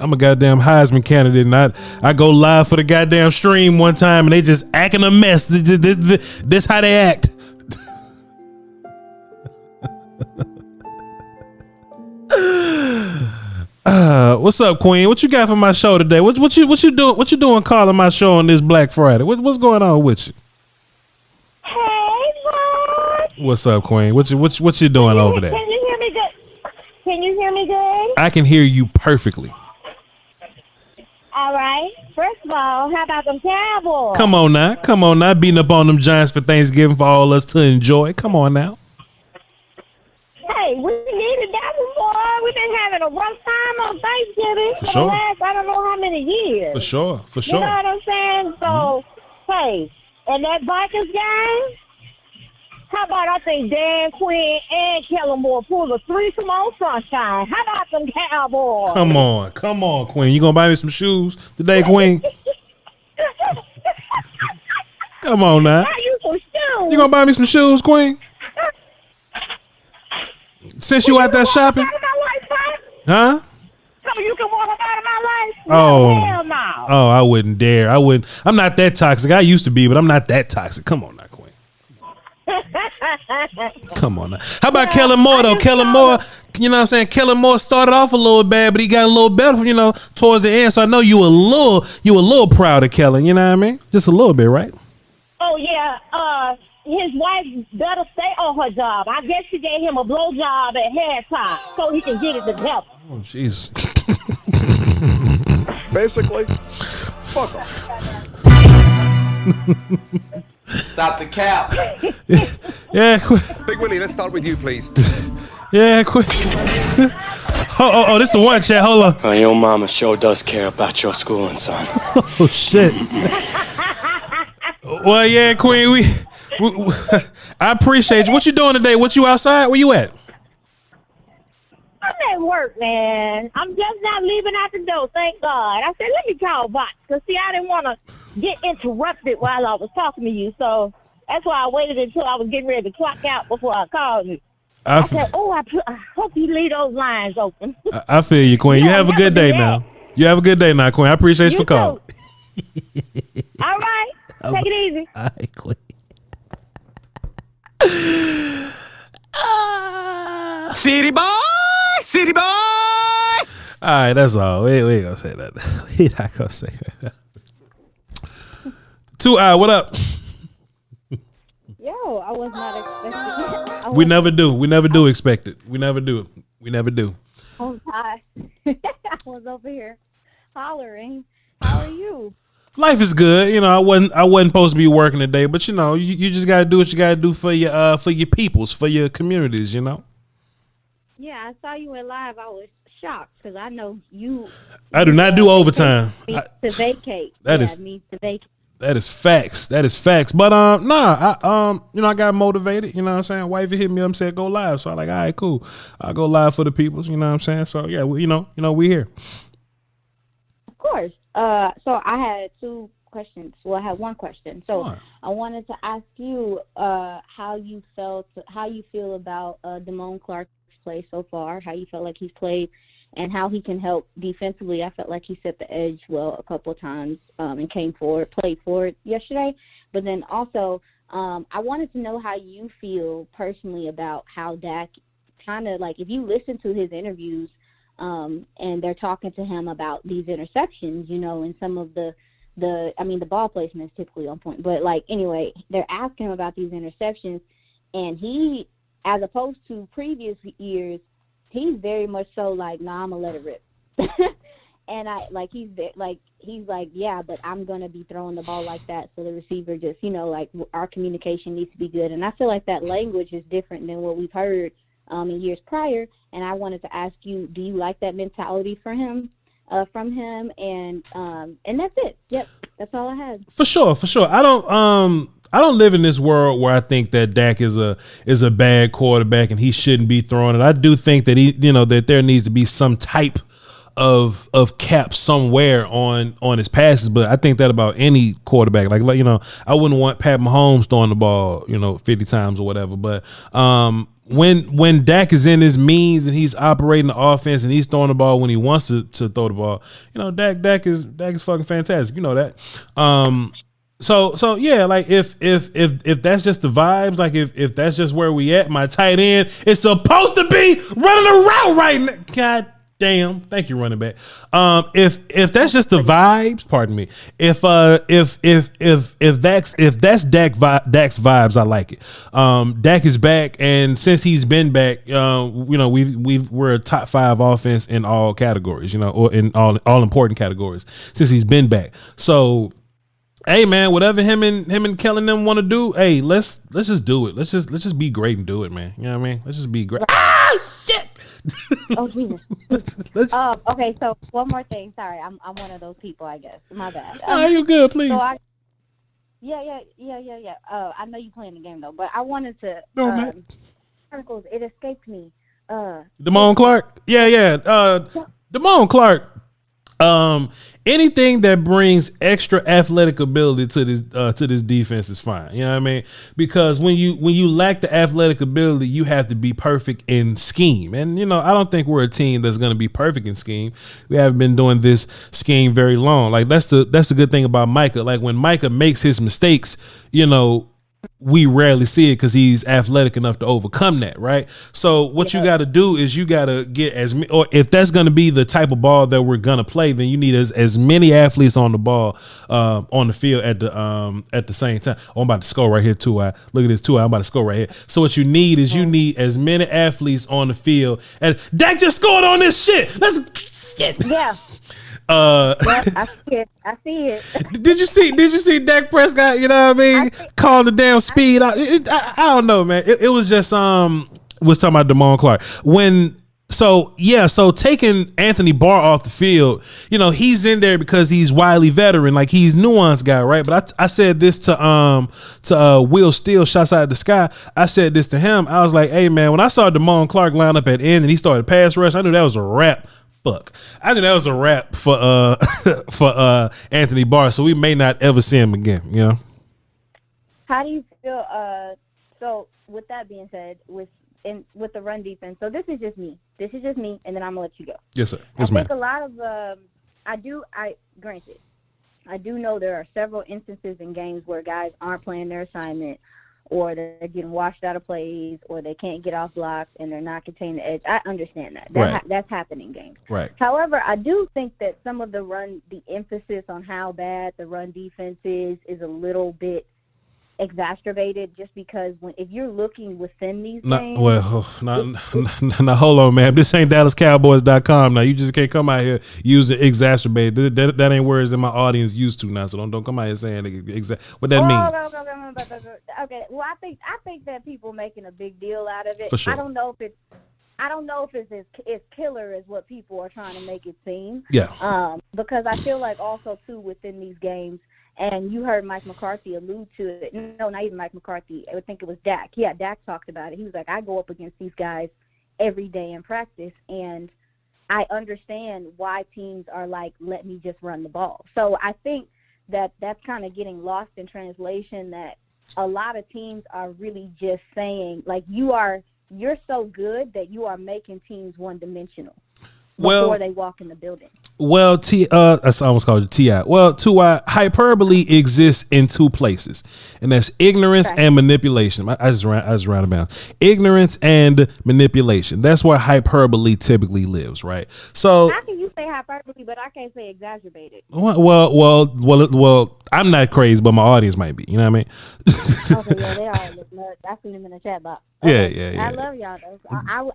I'm a goddamn Heisman candidate, and I go live for the goddamn stream one time, and they just acting a mess. This how they act. What's up, Queen? What you got for my show today? What you doing? What you doing calling my show on this Black Friday? What's going on with you? Hey, Voch. What's up, Queen? What you doing over there? Can you hear me good? Can you hear me good? I can hear you perfectly. All right. First of all, how about them Cowboys? Come on now, beating up on them Giants for Thanksgiving for all us to enjoy. Come on now. having a rough time on Thanksgiving For for sure. the last I don't know how many years. For sure. You know what I'm saying? So, hey, and that Vikings game, how about I think Dan Quinn and Kellen Moore pull a threesome on Sunshine? How about them Cowboys? Come on, Queen. You gonna buy me some shoes today, Queen? Come on now. Buy you some shoes. You gonna buy me some shoes, Queen? Since you out there shopping? Huh? So you can walk out of my life? Oh. Hell no. Oh, I wouldn't dare. I'm not that toxic. I used to be, but I'm not that toxic. Come on now, Queen. Come on now. How about Kellen Moore though? Kellen Moore, you know what I'm saying? Kellen Moore started off a little bad, but he got a little better, you know, towards the end. So I know you a little proud of Kellen, you know what I mean? Just a little bit, right? Oh yeah, his wife better stay on her job. I guess she gave him a blowjob at halftime so he can get it together. Oh jeez. Basically, fuck off. Stop the cap. Yeah, Big Willie, let's start with you, please. Yeah, quick. Oh, this the one, chat. Hold on. Oh, your mama sure does care about your schooling, son. Oh shit. Well, yeah, Queen. We I appreciate you. What you doing today? What you outside? Where you at? I'm at work, man. I'm just not leaving out the door, thank God. I said, let me call Voch, because, see, I didn't want to get interrupted while I was talking to you, so that's why I waited until I was getting ready to clock out before I called you. I said, I hope you leave those lines open. I feel you, Queen. You have a good day now. You have a good day now, Queen. I appreciate you for calling. All right. Take it easy. All right, Queen. City boy! City boy! All right, that's all. We ain't gonna say that. We not gonna say that. 2i, what up? Yo, I was not expecting it. We never do. We never do expect it. We never do. We never do. Oh, hi. I was over here hollering. How are you? Life is good. You know, I wasn't supposed to be working today, but you know, you just gotta do what you gotta do for your peoples, for your communities, you know. Yeah, I saw you in live. I was shocked because I know you. I do not do overtime. To vacate. That is means to vacate. That is facts. That is facts. But I got motivated. You know what I'm saying? Wifey hit me up and said go live. So I'm like, all right, cool. I'll go live for the peoples. You know what I'm saying? So yeah, we here. Of course. So I had two questions. Well, I had one question. So I wanted to ask you how you feel about Damone Clark's play so far. How you felt like he's played, and how he can help defensively. I felt like he set the edge well a couple of times and played forward yesterday. But then also, I wanted to know how you feel personally about how Dak kind of like, if you listen to his interviews and they're talking to him about these interceptions, you know, and some of the ball placement is typically on point. But like, anyway, they're asking him about these interceptions, and he, as opposed to previous years, he's very much so like, nah, I'm gonna let it rip. And he's like, yeah, but I'm gonna be throwing the ball like that, so the receiver just, you know, like, our communication needs to be good. And I feel like that language is different than what we've heard in years prior. And I wanted to ask you, do you like that mentality from him? And that's it. Yep, that's all I had. For sure. I don't live in this world where I think that Dak is a bad quarterback and he shouldn't be throwing it. I do think that that there needs to be some type of cap somewhere on his passes, but I think that about any quarterback. Like I wouldn't want Pat Mahomes throwing the ball, 50 times or whatever. But when Dak is in his means and he's operating the offense and he's throwing the ball when he wants to throw the ball, Dak is fucking fantastic. You know that. So yeah, like if that's just the vibes, like if that's just where we at, my tight end is supposed to be running around right now. God damn, thank you, running back. If that's just the vibes, pardon me. If that's Dak's vibes, I like it. Dak is back, and since he's been back, we're a top 5 offense in all categories, or in all important categories since he's been back. So, hey man, whatever him and Kellen them want to do, hey, let's just do it. Let's just be great and do it, man. You know what I mean? Let's just be great. Ah, shit. Oh Jesus. Okay, so one more thing. Sorry, I'm one of those people. I guess my bad. Oh, you good? Please. So yeah. I know you playing the game though, but I wanted to. Articles. It escaped me. Damone Clark. Yeah. Damone Clark. Anything that brings extra athletic ability to this defense is fine. You know what I mean? Because when you lack the athletic ability, you have to be perfect in scheme. And I don't think we're a team that's going to be perfect in scheme. We haven't been doing this scheme very long. Like that's the good thing about Micah. Like when Micah makes his mistakes, we rarely see it because he's athletic enough to overcome that, right? So what you got to do is you got to get or if that's going to be the type of ball that we're going to play, then you need as many athletes on the ball, on the field at the same time. Oh, I'm about to score right here too. Look at this too. I'm about to score right here. So what you need is you need as many athletes on the field. And Dak just scored on this shit. Yeah. I see it. Did you see Dak Prescott? You know what I mean? Call the damn speed. I don't know, man. It was just was talking about Damone Clark So taking Anthony Barr off the field, he's in there because he's wily veteran, like he's nuanced guy, right? But I said this to Will Steele, shots out of the sky. I said this to him. I was like, hey man, when I saw Damone Clark line up at end and he started pass rush, I knew that was a wrap. I knew that was a wrap for Anthony Barr, so we may not ever see him again. How do you feel? So with that being said, with the run defense, so this is just me, and then I'm gonna let you go. Yes, sir. I think a lot of granted, I do know there are several instances in games where guys aren't playing their assignment, or they're getting washed out of plays, or they can't get off blocks, and they're not containing the edge. I understand that. That's happening in games. Right. However, I do think that some of the emphasis on how bad the run defense is a little bit exacerbated, just because if you're looking within these games. Now hold on, man. This ain't DallasCowboys.com. Now you just can't come out here using exacerbated. That ain't words that my audience used to now. So don't come out here saying what that means. Okay. Well, I think that people making a big deal out of it. For sure. I don't know if it's as killer as what people are trying to make it seem. Yeah. Because I feel like also too within these games. And you heard Mike McCarthy allude to it. No, not even Mike McCarthy. I would think it was Dak. Yeah, Dak talked about it. He was like, I go up against these guys every day in practice, and I understand why teams are like, let me just run the ball. So I think that that's kind of getting lost in translation, that a lot of teams are really just saying, like, you're so good that you are making teams one-dimensional before they walk in the building. Well, I almost called it T.I. Well, hyperbole exists in two places, and that's ignorance and manipulation. I just ran about ignorance and manipulation. That's where hyperbole typically lives, right? So how can you say hyperbole, but I can't say exacerbated? Well, I'm not crazy, but my audience might be. You know what I mean? Okay, yeah, they are. I seen them in the chat box. Okay. Yeah. I love y'all though.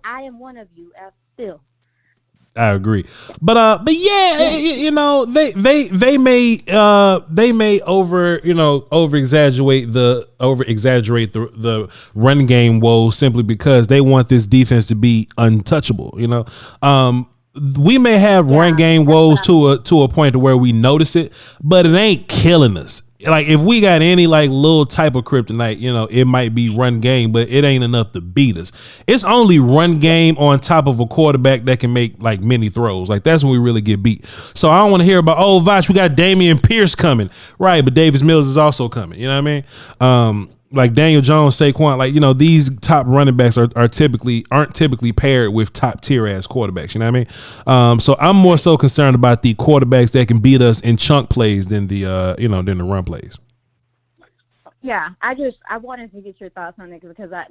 I am one of you still. I agree, but yeah, they may over exaggerate the run game woes simply because they want this defense to be untouchable. We may have run game woes to a point to where we notice it, but it ain't killing us. Like if we got any like little type of kryptonite, it might be run game, but it ain't enough to beat us. It's only run game on top of a quarterback that can make like many throws. Like that's when we really get beat. So I don't want to hear about, Voch, we got Damian Pierce coming. Right, but Davis Mills is also coming. You know what I mean? Like Daniel Jones, Saquon, like, these top running backs aren't typically paired with top tier ass quarterbacks. You know what I mean? So I'm more so concerned about the quarterbacks that can beat us in chunk plays than the run plays. Yeah, I wanted to get your thoughts on it because I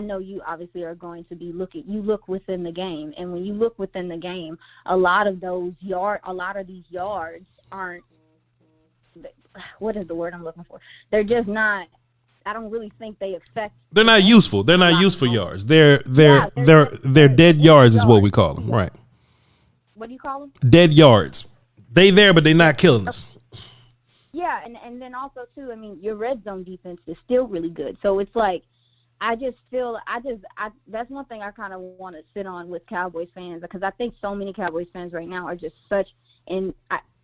know you obviously are going to be you look within the game, and when you look within the game, a lot of these yards aren't. What is the word I'm looking for? They're just not. I don't really think they affect. They're not useful. They're not useful yards. They're dead yards is what we call them, right? What do you call them? Dead yards. They there, but they're not killing us. Yeah, and then also too, I mean, your red zone defense is still really good. So it's like, I just feel that's one thing I kind of want to sit on with Cowboys fans, because I think so many Cowboys fans right now are just such, and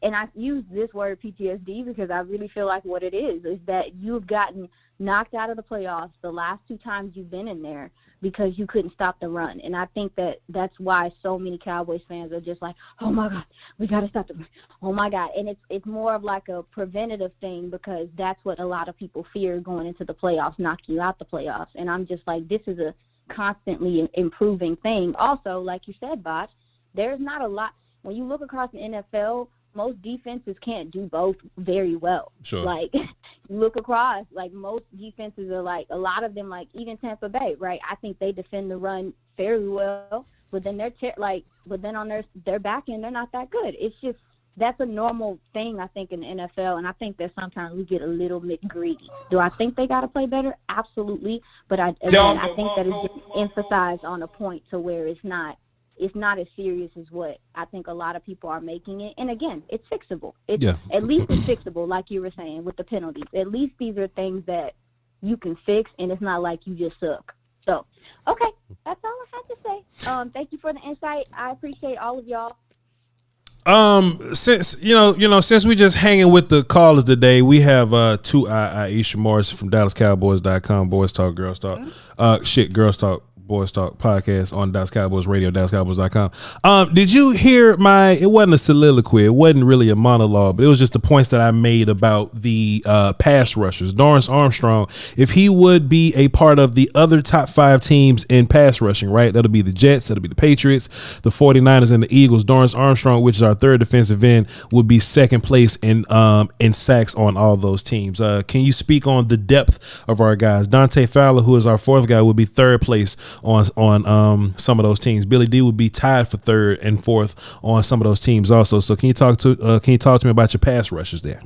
I use this word PTSD because I really feel like what it is that you've gotten knocked out of the playoffs the last 2 times you've been in there because you couldn't stop the run. And I think that's why so many Cowboys fans are just like, oh my God, we got to stop the run. Oh my God. And it's more of like a preventative thing, because that's what a lot of people fear going into the playoffs, knock you out the playoffs. And I'm just like, this is a constantly improving thing. Also, like you said, Voch, there's not a lot. When you look across the NFL, most defenses can't do both very well. Sure. Like, you look across, like, most defenses are like, a lot of them, like, even Tampa Bay, right? I think they defend the run fairly well, but then but then on their back end, they're not that good. It's just, that's a normal thing, I think, in the NFL, and I think that sometimes we get a little bit greedy. Do I think they got to play better? Absolutely. But I think that it's just emphasized on a point to where it's not as serious as what I think a lot of people are making it. And again, it's fixable. At least it's fixable, like you were saying, with the penalties. At least these are things that you can fix, and it's not like you just suck. So, okay, that's all I had to say. Thank you for the insight. I appreciate all of y'all. Since since we just hanging with the callers today, we have Aisha Morris from DallasCowboys.com, Boys Talk, Girls Talk, Girls Talk, Boys Talk podcast on Dallas Cowboys Radio, DallasCowboys.com. Did you hear it wasn't a soliloquy, it wasn't really a monologue, but it was just the points that I made about the pass rushers. Dorrance Armstrong, if he would be a part of the other top 5 teams in pass rushing, right? That'll be the Jets, that'll be the Patriots, the 49ers, and the Eagles. Dorrance Armstrong, which is our 3rd defensive end, would be 2nd place in sacks on all those teams. Can you speak on the depth of our guys? Dante Fowler, who is our 4th guy, would be 3rd place on some of those teams. Billy D would be tied for 3rd and 4th on some of those teams also. So can you talk to me about your pass rushes there?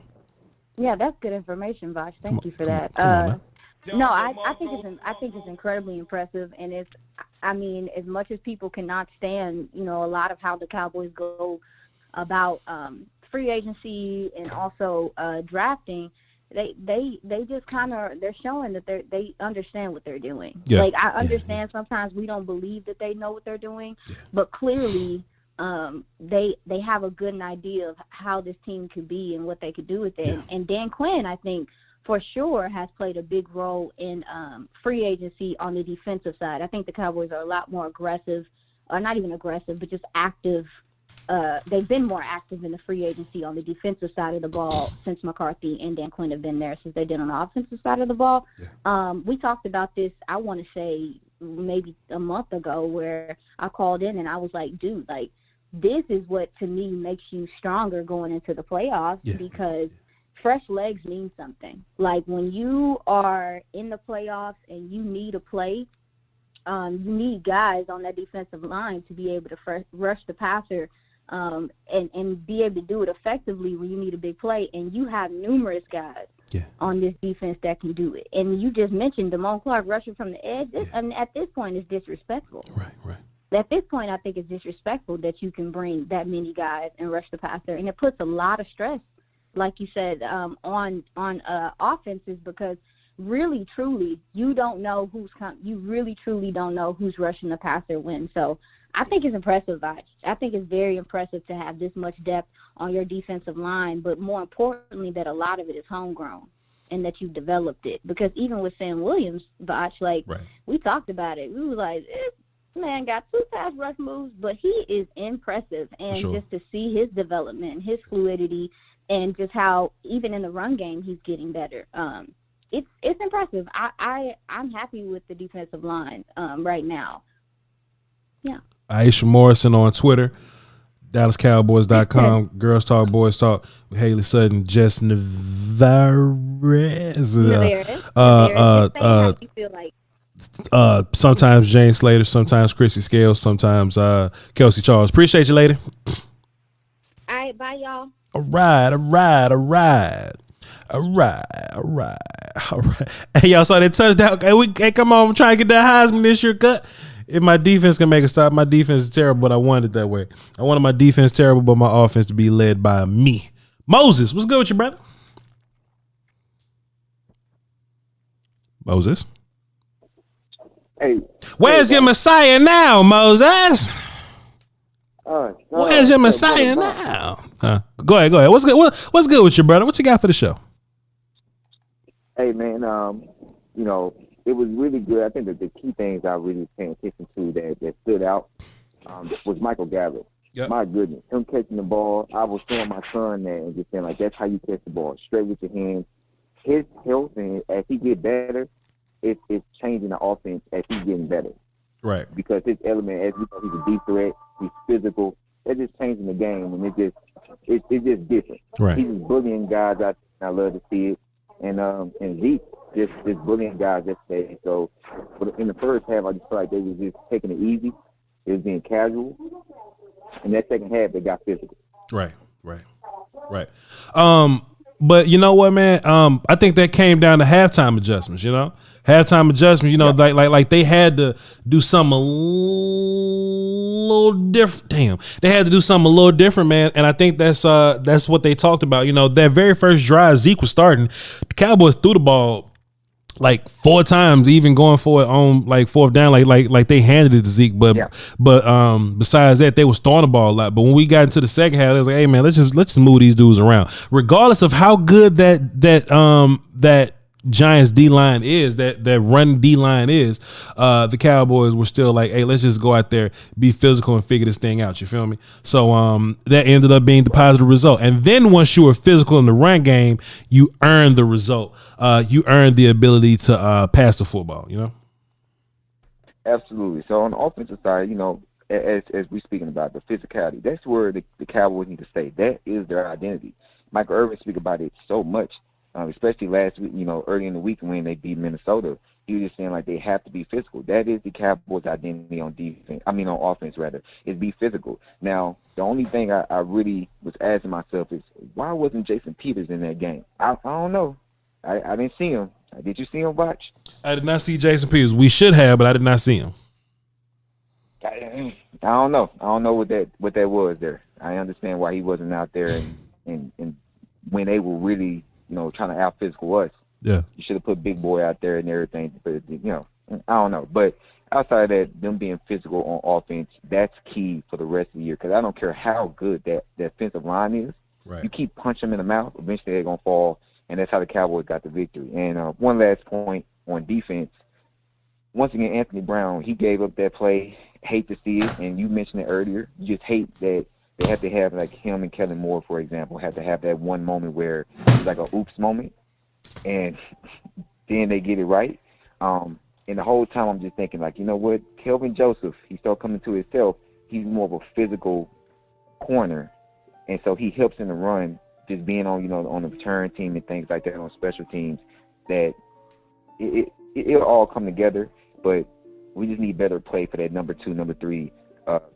Yeah, that's good information, Voch. Thank you for that. No, I think it's incredibly impressive, and as much as people cannot stand, a lot of how the Cowboys go about free agency and also drafting. They just they're showing that they understand what they're doing. Yeah. Like, I understand sometimes we don't believe that they know what they're doing, but clearly they have a good idea of how this team could be and what they could do with it. Yeah. And Dan Quinn, I think, for sure has played a big role in free agency on the defensive side. I think the Cowboys are a lot more aggressive, or not even aggressive, but just active. They've been more active in the free agency on the defensive side of the ball since McCarthy and Dan Quinn have been there, since they did on the offensive side of the ball. Yeah. We talked about this, I want to say, maybe a month ago, where I called in and I was like, dude, like, this is what, to me, makes you stronger going into the playoffs, because fresh legs mean something. Like, when you are in the playoffs and you need a play, you need guys on that defensive line to be able to rush the passer and be able to do it effectively when you need a big play. And you have numerous guys on this defense that can do it. And you just mentioned Damone Clark rushing from the edge. At this point, it's disrespectful. Right. At this point, I think it's disrespectful that you can bring that many guys and rush the passer. And it puts a lot of stress, like you said, on offenses, because really, truly, you don't know you really, truly don't know who's rushing the passer when. So I think it's impressive, Voch. I think it's very impressive to have this much depth on your defensive line, but more importantly, that a lot of it is homegrown and that you've developed it. Because even with Sam Williams, Voch, we talked about it. We were like, this man got 2 pass rush moves, but he is impressive. And just to see his development, his fluidity, and just how even in the run game he's getting better. It's impressive. I'm happy with the defensive line right now. Yeah. Aisha Morrison on Twitter, DallasCowboys.com, Girls Talk, Boys Talk with Haley Sutton, Jess Navarez. Sometimes Jane Slater, sometimes Chrissy Scales, sometimes Kelsey Charles. Appreciate you, lady. All right, bye, y'all. All right. Hey, y'all saw that touchdown? Hey, come on, I'm trying to get that Heisman this year. Cut. If my defense can make a stop, my defense is terrible, but I wanted it that way. I wanted my defense terrible, but my offense to be led by me. Moses, what's good with you, brother? Moses? Hey, where's your Messiah now, Moses? Where's your Messiah now? Go ahead. What's good? What's good with you, brother? What you got for the show? Hey, man. You know, it was really good. I think that the key things I really was paying attention to that stood out was Michael Gallup. Yep. My goodness, him catching the ball. I was showing my son that and just saying, like, that's how you catch the ball, straight with your hands. His health, and as he get better, it's changing the offense as he's getting better. Right. Because his element, as we know, he's a deep threat, he's physical. It's just changing the game, and it's just different. Right. He's just bullying guys out there, and I love to see it. And Zeke just bullying guys yesterday. So, but in the first half, I just felt like they was just taking it easy. It was being casual. And that second half, they got physical. Right. But you know what, man? I think that came down to halftime adjustments. You know, like they had to do something a little different. Damn, they had to do something a little different, man. And I think that's what they talked about. You know, that very first drive, Zeke was starting. The Cowboys threw the ball like 4 times, even going for it on like 4th down, like they handed it to Zeke. But besides that, they was throwing the ball a lot. But when we got into the second half, it was like, hey man, let's just move these dudes around, regardless of how good that Giants D line is, that run D line is. The Cowboys were still like, hey, let's just go out there, be physical, and figure this thing out. You feel me? So that ended up being the positive result. And then once you were physical in the run game, you earned the result. You earned the ability to pass the football. You know. Absolutely. So on the offensive side, you know, as we're speaking about the physicality, that's where the Cowboys need to stay. That is their identity. Michael Irvin speak about it so much. Especially last week, you know, early in the week when they beat Minnesota, he was just saying like they have to be physical. That is the Cowboys' identity on offense rather, is be physical. Now, the only thing I really was asking myself is why wasn't Jason Peters in that game? I don't know. I didn't see him. Did you see him, Voch? I did not see Jason Peters. We should have, but I did not see him. I don't know. I don't know what that was there. I understand why he wasn't out there and when they were really, you know, trying to out physical us. Yeah. You should have put Big Boy out there and everything. But, you know, I don't know. But outside of that, them being physical on offense, that's key for the rest of the year. Because I don't care how good that defensive line is. Right. You keep punching them in the mouth, eventually they're going to fall. And that's how the Cowboys got the victory. And one last point on defense. Once again, Anthony Brown, he gave up that play. Hate to see it. And you mentioned it earlier. You just hate that they have to have, like him and Kellen Moore, for example, have to have that one moment where it's like a oops moment, and then they get it right. And the whole time I'm just thinking, like, you know what? Kelvin Joseph, he started coming to himself. He's more of a physical corner, and so he helps in the run, just being on, you know, on the return team and things like that, on special teams, that it'll all come together, but we just need better play for that number 2, number 3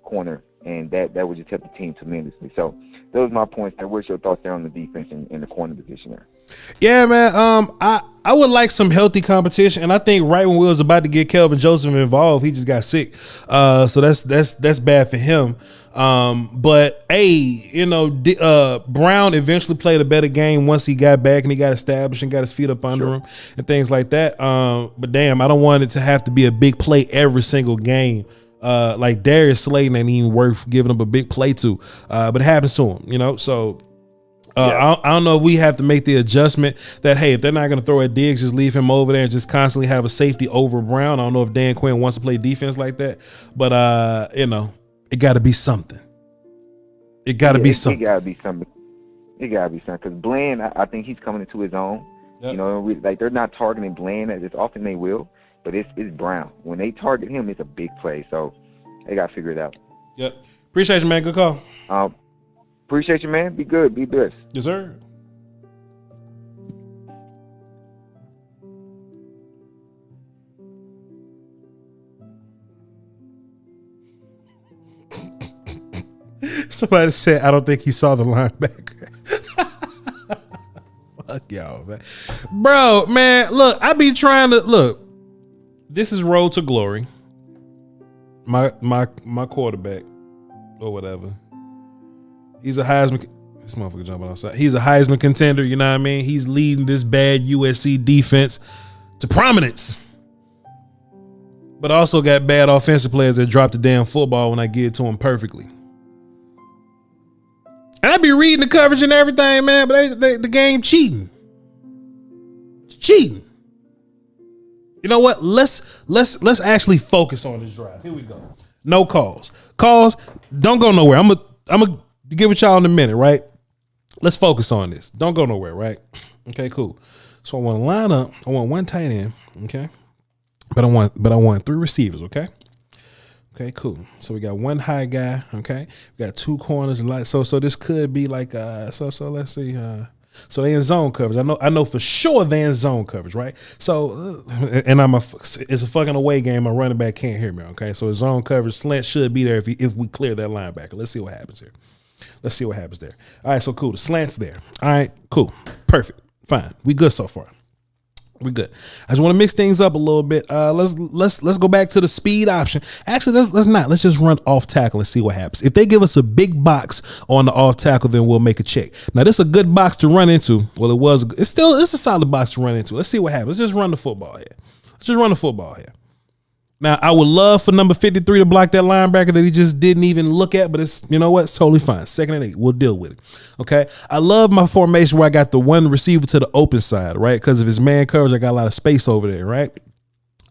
corner. And that would just help the team tremendously. So those are my points there. What's your thoughts there on the defense and the corner position there? Yeah, man. I would like some healthy competition, and I think right when we was about to get Kelvin Joseph involved, he just got sick. So that's bad for him. But hey, you know, Brown eventually played a better game once he got back and he got established and got his feet up under him and things like that. But damn, I don't want it to have to be a big play every single game. Like Darius Slayton ain't even worth giving up a big play to, but it happens to him, you know. So I don't know if we have to make the adjustment that, hey, if they're not going to throw at Diggs, just leave him over there and just constantly have a safety over Brown. I don't know if Dan Quinn wants to play defense like that, but you know, it got to be something. It got to be something. It got to be something. It got to be something because Bland, I think he's coming into his own. Yep. You know, like they're not targeting Bland as often they will. But it's Brown. When they target him, it's a big play. So they got to figure it out. Yep. Appreciate you, man. Good call. Appreciate you, man. Be good. Be blessed. Yes, sir. Somebody said, I don't think he saw the linebacker. Fuck y'all, man. Bro, man, look, I be trying to look. This is Road to Glory. My quarterback or whatever. He's a Heisman. This motherfucker jumping outside. He's a Heisman contender. You know what I mean? He's leading this bad USC defense to prominence. But I also got bad offensive players that drop the damn football when I give it to them perfectly. And I be reading the coverage and everything, man, but the game cheating. Cheating. You know what? Let's actually focus on this drive. Here we go. No calls. Calls don't go nowhere. I'm gonna get with y'all in a minute, right? Let's focus on this. Don't go nowhere, right? Okay, cool. So I want to line up. I want one tight end, okay? But I want 3 receivers, okay? Okay, cool. So we got one high guy, okay? We got 2 corners, so this could be like so let's see. So they in zone coverage. I know for sure they in zone coverage, right? So and it's a fucking away game. My running back can't hear me, okay? So zone coverage slant should be there if we clear that linebacker. Let's see what happens here. Let's see what happens there. All right, so cool. The slant's there. All right, cool. Perfect. Fine. We good so far. We good. I just want to mix things up a little bit. Let's go back to the speed option. Actually, let's not. Let's just run off tackle and see what happens. If they give us a big box on the off tackle, then we'll make a check. Now, this is a good box to run into. Well, it's a solid box to run into. Let's see what happens. Let's just run the football here. Let's just run the football here. Now, I would love for number 53 to block that linebacker that he just didn't even look at, but it's, you know what? It's totally fine. 2nd and 8. We'll deal with it. Okay. I love my formation where I got the one receiver to the open side, right? Because of his man coverage, I got a lot of space over there, right?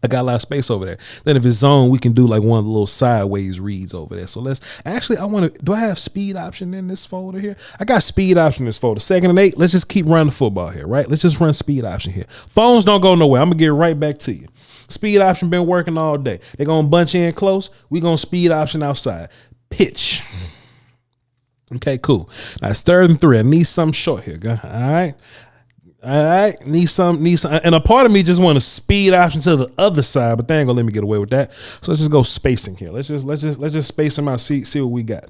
Then if it's zone, we can do like one of the little sideways reads over there. So do I have speed option in this folder here? I got speed option in this folder. 2nd and 8. Let's just keep running the football here, right? Let's just run speed option here. Phones don't go nowhere. I'm going to get right back to you. Speed option been working all day. They're going to bunch in close. We're going to speed option outside. Pitch. Okay, cool. Now it's 3rd and 3. I need something short here, guy. All right. Need some. And a part of me just want to speed option to the other side, but they ain't gonna let me get away with that. So let's just go spacing here. Let's just space them out. See what we got.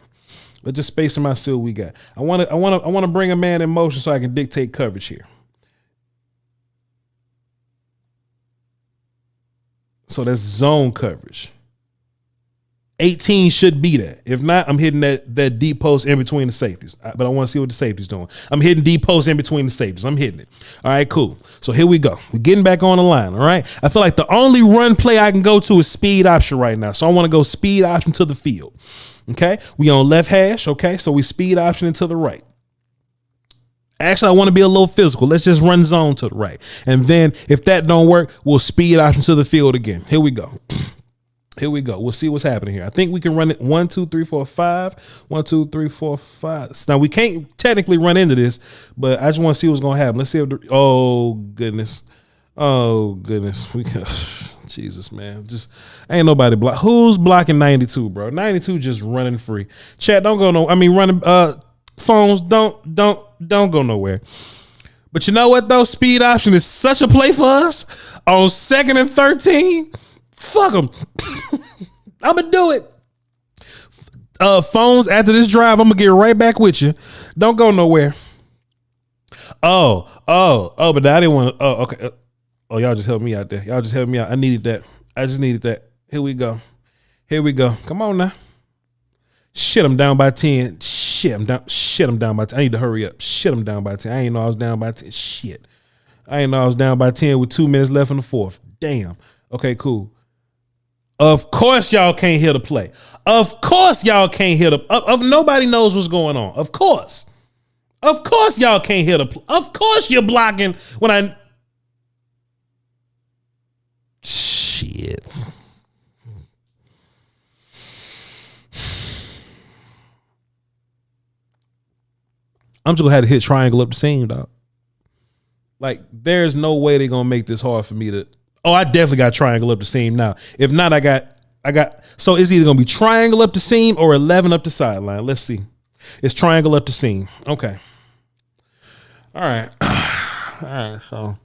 Let's just space them out. See what we got. I want to bring a man in motion so I can dictate coverage here. So that's zone coverage. 18 should be that. If not, I'm hitting that deep post in between the safeties. But I want to see what the safety's doing. I'm hitting deep post in between the safeties. I'm hitting it. All right, cool. So here we go. We're getting back on the line, all right? I feel like the only run play I can go to is speed option right now. So I want to go speed option to the field, okay? We on left hash, okay? So we speed option to the right. Actually, I want to be a little physical. Let's just run zone to the right. And then if that don't work, we'll speed option to the field again. Here we go. Here we go. We'll see what's happening here. I think we can run it 1, 2, 3, 4, 5. 1, 2, 3, 4, 5. Now, we can't technically run into this, but I just want to see what's going to happen. Let's see if oh, goodness. Oh, goodness. We can, Jesus, man. Just ain't nobody block. Who's blocking 92, bro? 92 just running free. Chat, don't go no. I mean, running phones, don't go nowhere. But you know what, though? Speed option is such a play for us on 2nd and 13. Fuck them. I'm going to do it. Phones, after this drive, I'm going to get right back with you. Don't go nowhere. Oh, but I didn't want to. Oh, okay. Oh, y'all just helped me out there. Y'all just helped me out. I needed that. I just needed that. Here we go. Come on now. Shit, I'm down by 10. Shit, I'm down by 10. I need to hurry up. Shit, I'm down by 10. I ain't know I was down by 10. Shit. I ain't know I was down by 10 with 2 minutes left in the fourth. Damn. Okay, cool. Of course y'all can't hear the play. Of course y'all can't hear the nobody knows what's going on. Of course y'all can't hear the play. Of course you're blocking when I shit. I'm just gonna have to hit triangle up the seam, dog. Like, there's no way they're gonna make this hard for me to. Oh, I definitely got triangle up the seam now. If not, I got. So it's either gonna be triangle up the seam or 11 up the sideline. Let's see. It's triangle up the seam. Okay. All right. So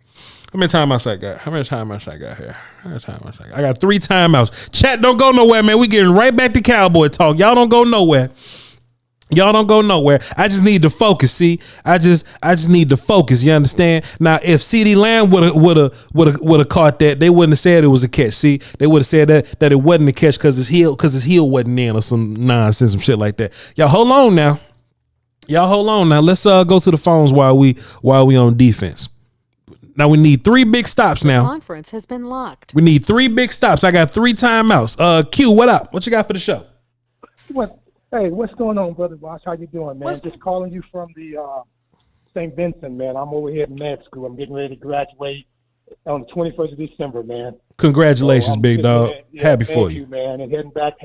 how many timeouts I got? How many timeouts I got here? I got 3 timeouts. Chat, don't go nowhere, man. We getting right back to Cowboy talk. Y'all don't go nowhere. I just need to focus. See, I just need to focus. You understand? Now, if CeeDee Lamb would have caught that, they wouldn't have said it was a catch. See, they would have said that it wasn't a catch because his heel wasn't in or some nonsense, some shit like that. Y'all hold on now. Let's go to the phones while we on defense. Now we need 3 big stops now. Conference has been locked. We need 3 big stops. I got 3 timeouts. Q, what up? What you got for the show? Hey, what's going on, Brother Voch? How you doing, man? Just calling you from the St. Vincent, man. I'm over here at med school. I'm getting ready to graduate on the 21st of December, man. Congratulations, big dog. Happy for you. Thank you, man. And heading back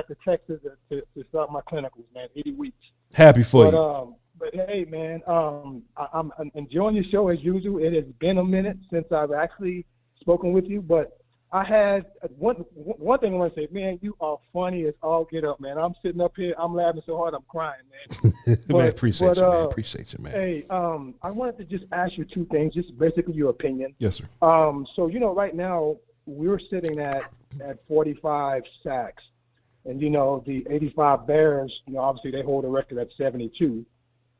to Texas to start my clinicals, man. 80 weeks. Happy for you. But hey, man, I'm enjoying your show as usual. It has been a minute since I've actually spoken with you, but I had one thing I want to say, man. You are funny as all get up, man. I'm sitting up here, I'm laughing so hard, I'm crying, man. Man, appreciate you, man. Appreciate you, man. Hey, I wanted to just ask you 2 things, just basically your opinion. Yes, sir. So right now we're sitting at 45 sacks, and the 85 Bears, obviously they hold a record at 72.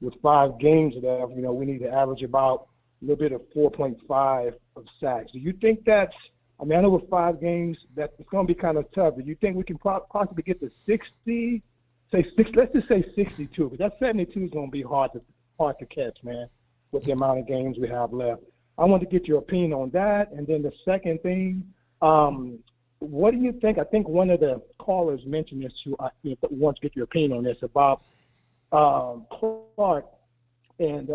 With 5 games left, we need to average about a little bit of 4.5 of sacks. Do you think that's? I know with 5 games that it's going to be kind of tough. Do you think we can possibly get to 60? Let's just say 62, because that 72 is going to be hard to catch, man, with the amount of games we have left. I want to get your opinion on that. And then the second thing, what do you think? I think one of the callers mentioned this too. I want to get your opinion on this about Clark and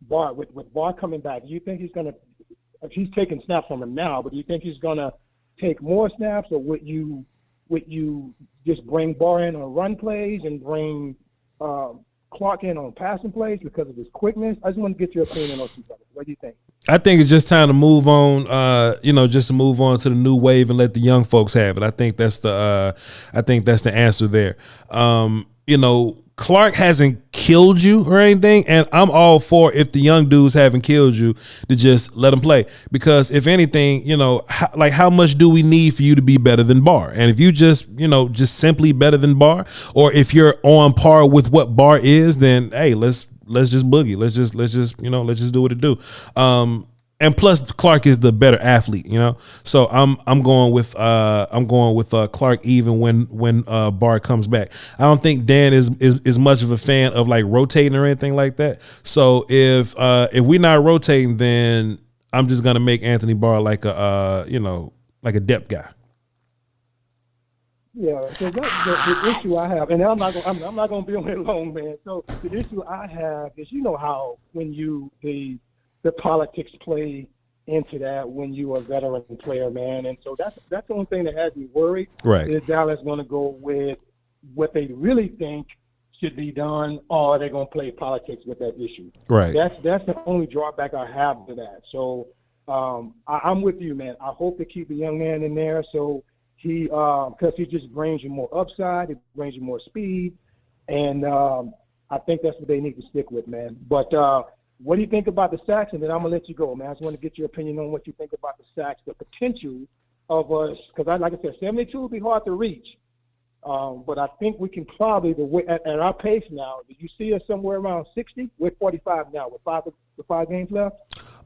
Bart. With Bart coming back, do you think he's going to? If he's taking snaps from him now, but do you think he's gonna take more snaps, or would you just bring Barr in on run plays and bring Clark in on passing plays because of his quickness? I just want to get your opinion on some stuff. What do you think? I think it's just time to move on. Just to move on to the new wave and let the young folks have it. I think that's the answer there. Clark hasn't killed you or anything, and I'm all for if the young dudes haven't killed you to just let them play. Because if anything, how much do we need for you to be better than Barr? And if you just simply better than Barr, or if you're on par with what Barr is, then hey, let's just boogie. Let's just do what it do. And plus, Clark is the better athlete, So I'm going with Clark even when Barr comes back. I don't think Dan is much of a fan of like rotating or anything like that. So if we're not rotating, then I'm just gonna make Anthony Barr like a depth guy. Yeah, so that's the issue I have, and I'm not going to be on here long, man. So the issue I have is, how when the politics play into that when you are a veteran player, man, and so that's the only thing that has me worried. Right? Is Dallas going to go with what they really think should be done, or are they going to play politics with that issue? Right. That's the only drawback I have to that. So I'm with you, man. I hope to keep the young man in there, so he because he just brings you more upside, it brings you more speed, and I think that's what they need to stick with, man. But what do you think about the sacks? And then I'm going to let you go, man. I just want to get your opinion on what you think about the sacks, the potential of us, because like I said, 72 would be hard to reach. But I think we can probably, at our pace now, do you see us somewhere around 60? We're 45 now with 5 games left.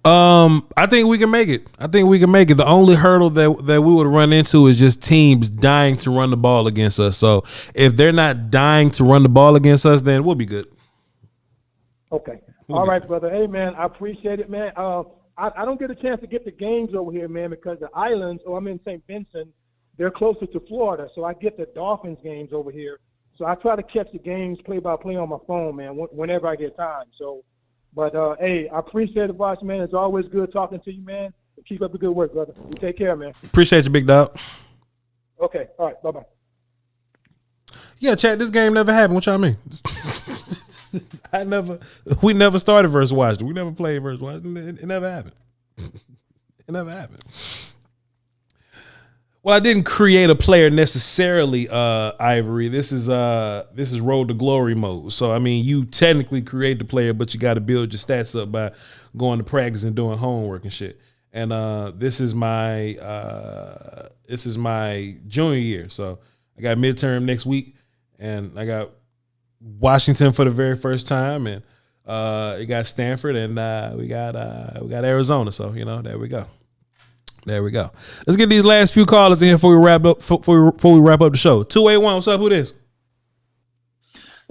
I think we can make it. The only hurdle that we would run into is just teams dying to run the ball against us. So if they're not dying to run the ball against us, then we'll be good. Okay. All right, brother. Hey, man, I appreciate it, man. I don't get a chance to get the games over here, man, because the islands, I'm in St. Vincent, they're closer to Florida, so I get the Dolphins games over here. So I try to catch the games play-by-play on my phone, man, whenever I get time. So, but, hey, I appreciate it, Voch, man. It's always good talking to you, man. Keep up the good work, brother. You take care, man. Appreciate you, big dog. Okay. All right. Bye-bye. Yeah, chat, this game never happened. What y'all mean? We never started versus Washington. We never played versus Washington. It never happened. It never happened. Well, I didn't create a player necessarily, Ivory. This is Road to Glory mode. So I mean, you technically create the player, but you got to build your stats up by going to practice and doing homework and shit. And this is my junior year. So I got midterm next week, and I got Washington for the very first time, and we got Stanford, and we got Arizona. So there we go. Let's get these last few callers in here before we wrap up. Before we wrap up the show. 281, what's up? Who this?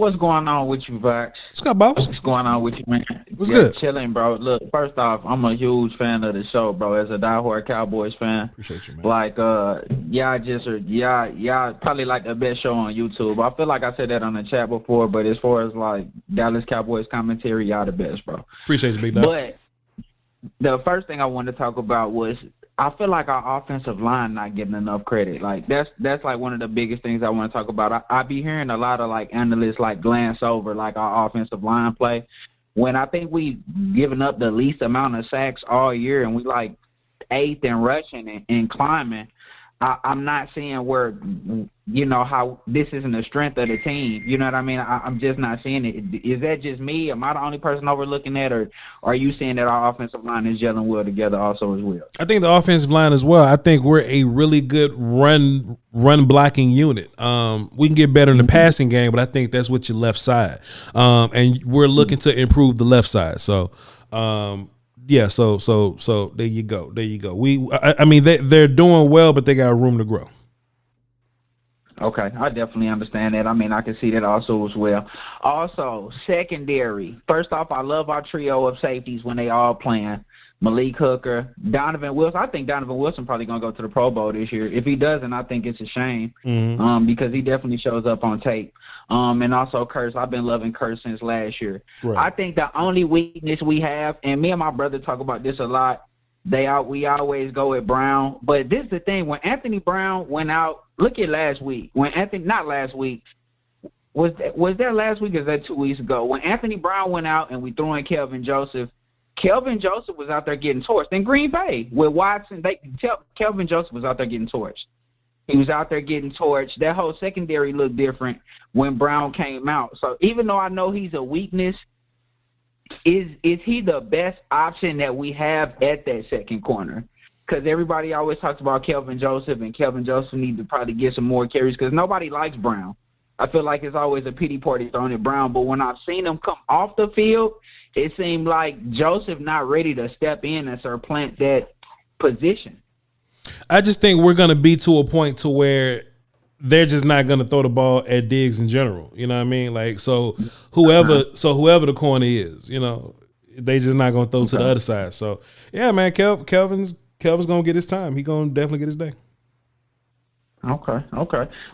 What's going on with you, Voch? What's up, boss? What's going on with you, man? What's good? Chilling, bro. Look, first off, I'm a huge fan of the show, bro. As a diehard Cowboys fan, appreciate you, man. Like, y'all probably like the best show on YouTube. I feel like I said that on the chat before, but as far as like Dallas Cowboys commentary, y'all the best, bro. Appreciate you, big dog. But the first thing I wanted to talk about was I feel like our offensive line not getting enough credit. Like that's like one of the biggest things I want to talk about. I be hearing a lot of like analysts like glance over like our offensive line play when I think we've given up the least amount of sacks all year and we like 8th in rushing and climbing. I'm not seeing where, you know, how this isn't the strength of the team. You know what I mean? I'm just not seeing it. Is that just me? Am I the only person overlooking that, or are you seeing that our offensive line is gelling well together also as well? I think the offensive line as well. I think we're a really good run blocking unit. We can get better in the passing game, but I think that's with your left side. And we're looking to improve the left side. So, yeah, so there you go. I mean, they're doing well, but they got room to grow. Okay, I definitely understand that. I mean, I can see that also as well. Also, secondary. First off, I love our trio of safeties when they all playing. Malik Hooker, Donovan Wilson. I think Donovan Wilson probably going to go to the Pro Bowl this year. If he doesn't, I think it's a shame because he definitely shows up on tape. And also Curse. I've been loving Curse since last year. Right. I think the only weakness we have, and me and my brother talk about this a lot, we always go with Brown. But this is the thing. When Anthony Brown went out, look at last week. Not last week. Was that last week or was that 2 weeks ago? When Anthony Brown went out and we threw in Kelvin Joseph was out there getting torched. In Green Bay with Watson, Kelvin Joseph was out there getting torched. He was out there getting torched. That whole secondary looked different when Brown came out. So even though I know he's a weakness, is he the best option that we have at that second corner? Because everybody always talks about Kelvin Joseph, and Kelvin Joseph needs to probably get some more carries because nobody likes Brown. I feel like it's always a pity party thrown at Brown, but when I've seen him come off the field, it seemed like Joseph not ready to step in and supplant that position. I just think we're going to be to a point to where they're just not going to throw the ball at Diggs in general. You know what I mean? Like, so whoever the corner is, you know, they just not going to throw to the other side. So yeah, man, Kelvin's going to get his time. He going to definitely get his day. Okay.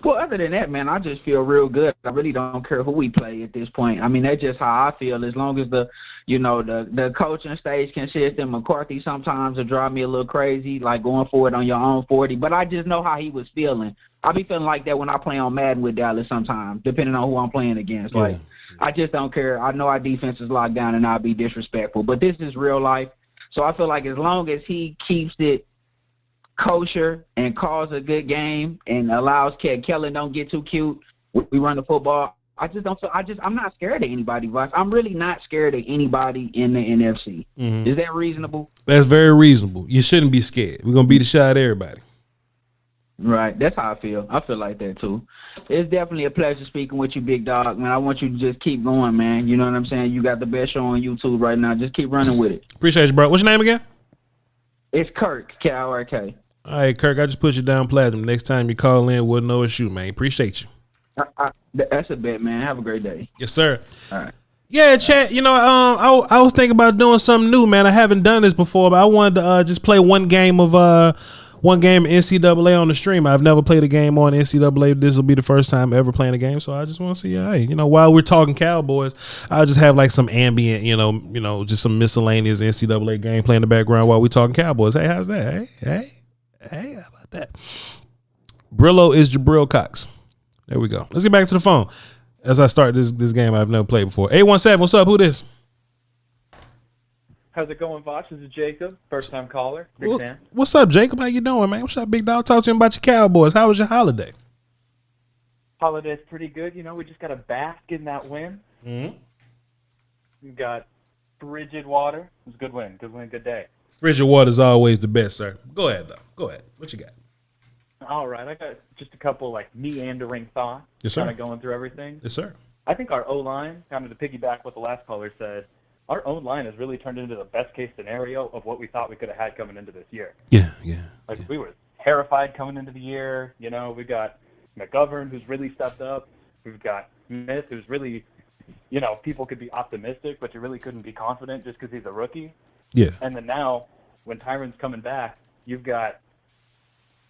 Well, other than that, man, I just feel real good. I really don't care who we play at this point. I mean, that's just how I feel. As long as the coaching stays consistent, McCarthy sometimes will drive me a little crazy, like going for it on your own 40. But I just know how he was feeling. I be feeling like that when I play on Madden with Dallas sometimes, depending on who I'm playing against. Yeah. Like, I just don't care. I know our defense is locked down, and I'll be disrespectful. But this is real life. So I feel like as long as he keeps it kosher and calls a good game and allows Kellen don't get too cute, we run the football. I'm not scared of anybody, Voch. I'm really not scared of anybody in the NFC. Is that reasonable? That's very reasonable. You shouldn't be scared. We're gonna beat the shit out of everybody. Right. That's how I feel. I feel like that too. It's definitely a pleasure speaking with you, big dog, man. I want you to just keep going, man. You know what I'm saying? You got the best show on YouTube right now. Just keep running with it. Appreciate you, bro. What's your name again? It's Kirk, K-I-R-K. All right, Kirk, I just put you down platinum. Next time you call in, we'll know it's you, man. Appreciate you. That's a bet, man. Have a great day. Yes, sir. All right. Yeah, chat. You know, I was thinking about doing something new, man. I haven't done this before, but I wanted to just play one game of NCAA on the stream. I've never played a game on NCAA. This will be the first time ever playing a game, so I just want to see, hey, you know, while we're talking Cowboys, I'll just have like some ambient, you know, just some miscellaneous NCAA gameplay in the background while we're talking Cowboys. Hey, how's that? Hey, how about that? Brillo is Jabril Cox. There we go. Let's get back to the phone as I start this game I've never played before. 817, what's up? Who this? How's it going, Voch? This is Jacob, first-time caller. Big fan. What's up, Jacob? How you doing, man? What's up, big dog? Talk to him about your Cowboys. How was your holiday? Holiday's pretty good. You know, we just got to bask in that win. Mm-hmm. We got frigid water. It was a good win. Good win, good day. Frigid water is always the best, sir. Go ahead, though. Go ahead. What you got? All right. I got just a couple, like, meandering thoughts. Yes, sir. Kind of going through everything. Yes, sir. I think our O-line, kind of to piggyback what the last caller said, our own line has really turned into the best-case scenario of what we thought we could have had coming into this year. Yeah. Like, we were terrified coming into the year. You know, we got McGovern, who's really stepped up. We've got Smith, who's really, people could be optimistic, but you really couldn't be confident just because he's a rookie. Yeah. And then now, when Tyron's coming back, you're going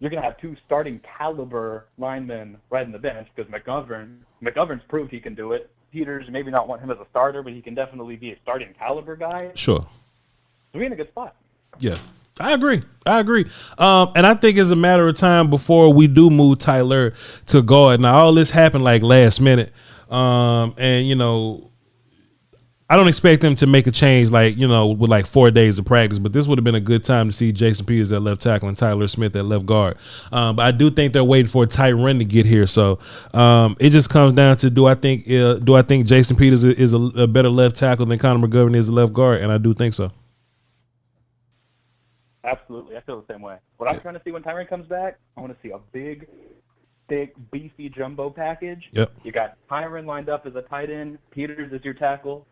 to have 2 starting caliber linemen right in the bench because McGovern's proved he can do it. Peters, maybe not want him as a starter, but he can definitely be a starting caliber guy. Sure. So we're in a good spot. Yeah. I agree. And I think it's a matter of time before we do move Tyler to guard. Now, all this happened like last minute. And, I don't expect them to make a change with like 4 days of practice, but this would have been a good time to see Jason Peters at left tackle and Tyler Smith at left guard. But I do think they're waiting for Tyron to get here. So it just comes down to do I think Jason Peters is a better left tackle than Connor McGovern is a left guard, and I do think so. Absolutely. I feel the same way. What I'm trying to see when Tyron comes back, I want to see a big, thick, beefy jumbo package. Yep. You got Tyron lined up as a tight end, Peters as your tackle,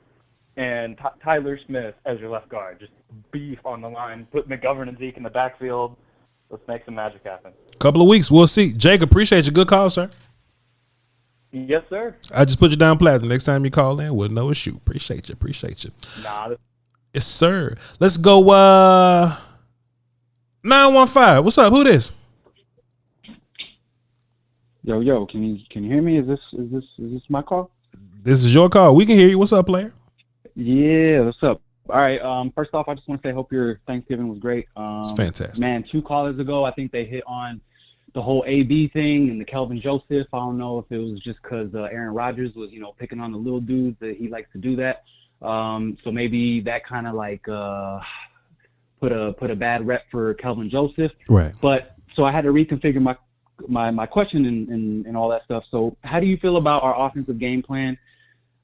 and Tyler Smith as your left guard. Just beef on the line. Put McGovern and Zeke in the backfield. Let's make some magic happen. Couple of weeks, we'll see. Jake, appreciate your good call, sir. Yes, sir. I just put you down platinum. Next time you call in, we'll know it's you. Appreciate you. Nah. Yes, sir. Let's go 915. What's up? Who this? Yo, can you hear me? Is this my call? This is your call. We can hear you. What's up, player? Yeah, what's up? All right. First off, I just want to say, hope your Thanksgiving was great. It's fantastic. Man, 2 callers ago, I think they hit on the whole AB thing and the Kelvin Joseph. I don't know if it was just because Aaron Rodgers was, picking on the little dudes that he likes to do that. So maybe that kind of like put a bad rep for Kelvin Joseph. Right. But so I had to reconfigure my question and all that stuff. So how do you feel about our offensive game plan?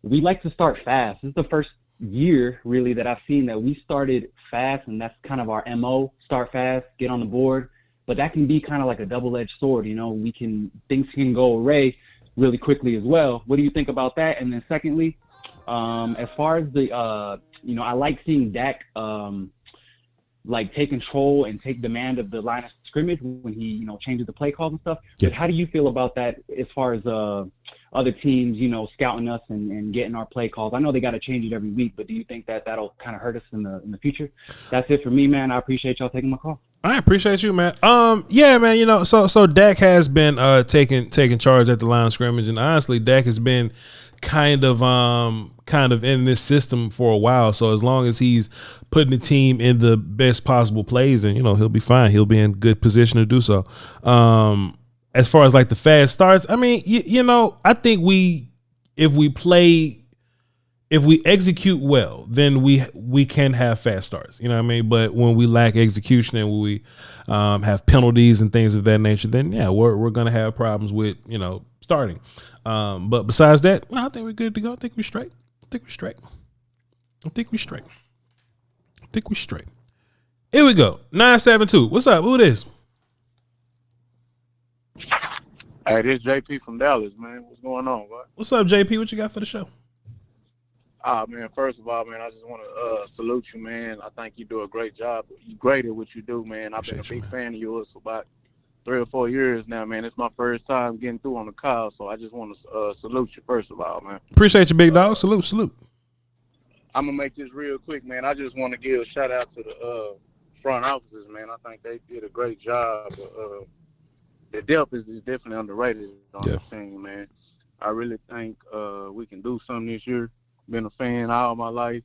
We like to start fast. This is the first year really that I've seen that we started fast, and that's kind of our MO, start fast, get on the board. But that can be kind of like a double-edged sword. Things can go awry really quickly as well. What do you think about that? And then secondly, as far as the I like seeing Dak take control and take demand of the line of scrimmage when he changes the play calls and stuff. Yeah. But how do you feel about that as far as other teams scouting us and getting our play calls? I know they got to change it every week, but do you think that that'll kind of hurt us in the future? That's it for me, man. I appreciate y'all taking my call. I appreciate you, man. Yeah, man. So Dak has been taking charge at the line of scrimmage, and honestly, Dak has been kind of in this system for a while. So as long as he's putting the team in the best possible plays, and he'll be fine. He'll be in good position to do so. As far as like the fast starts, I mean, I think if we execute well, then we can have fast starts. You know what I mean? But when we lack execution and we have penalties and things of that nature, then yeah, we're gonna have problems with starting. But besides that, I think we're good to go. I think we're straight. Here we go. 972. What's up? Who this? Hey, this is JP from Dallas, man. What's going on, bud? What's up, JP? What you got for the show? Man, first of all, man, I just want to salute you, man. I think you do a great job. You're great at what you do, man. I've been a big fan of yours for about 3 or 4 years now, man. It's my first time getting through on the call, so I just want to salute you, first of all, man. Appreciate you, big dog. Salute. I'm going to make this real quick, man. I just want to give a shout-out to the front offices, man. I think they did a great job. The depth is definitely underrated on the team, man. I really think we can do something this year. Been a fan all my life.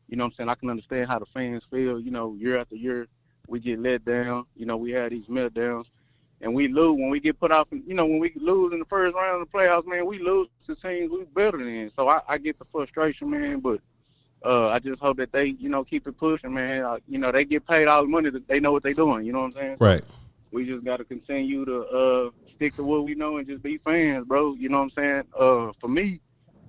You know what I'm saying? I can understand how the fans feel. Year after year, we get let down. We have these meltdowns. And we lose when we get put off. When we lose in the first round of the playoffs, man, we lose to teams we better than. So I get the frustration, man. But I just hope that they, keep it pushing, man. They get paid all the money that they know what they're doing. You know what I'm saying? Right. We just got to continue to stick to what we know and just be fans, bro. You know what I'm saying? For me,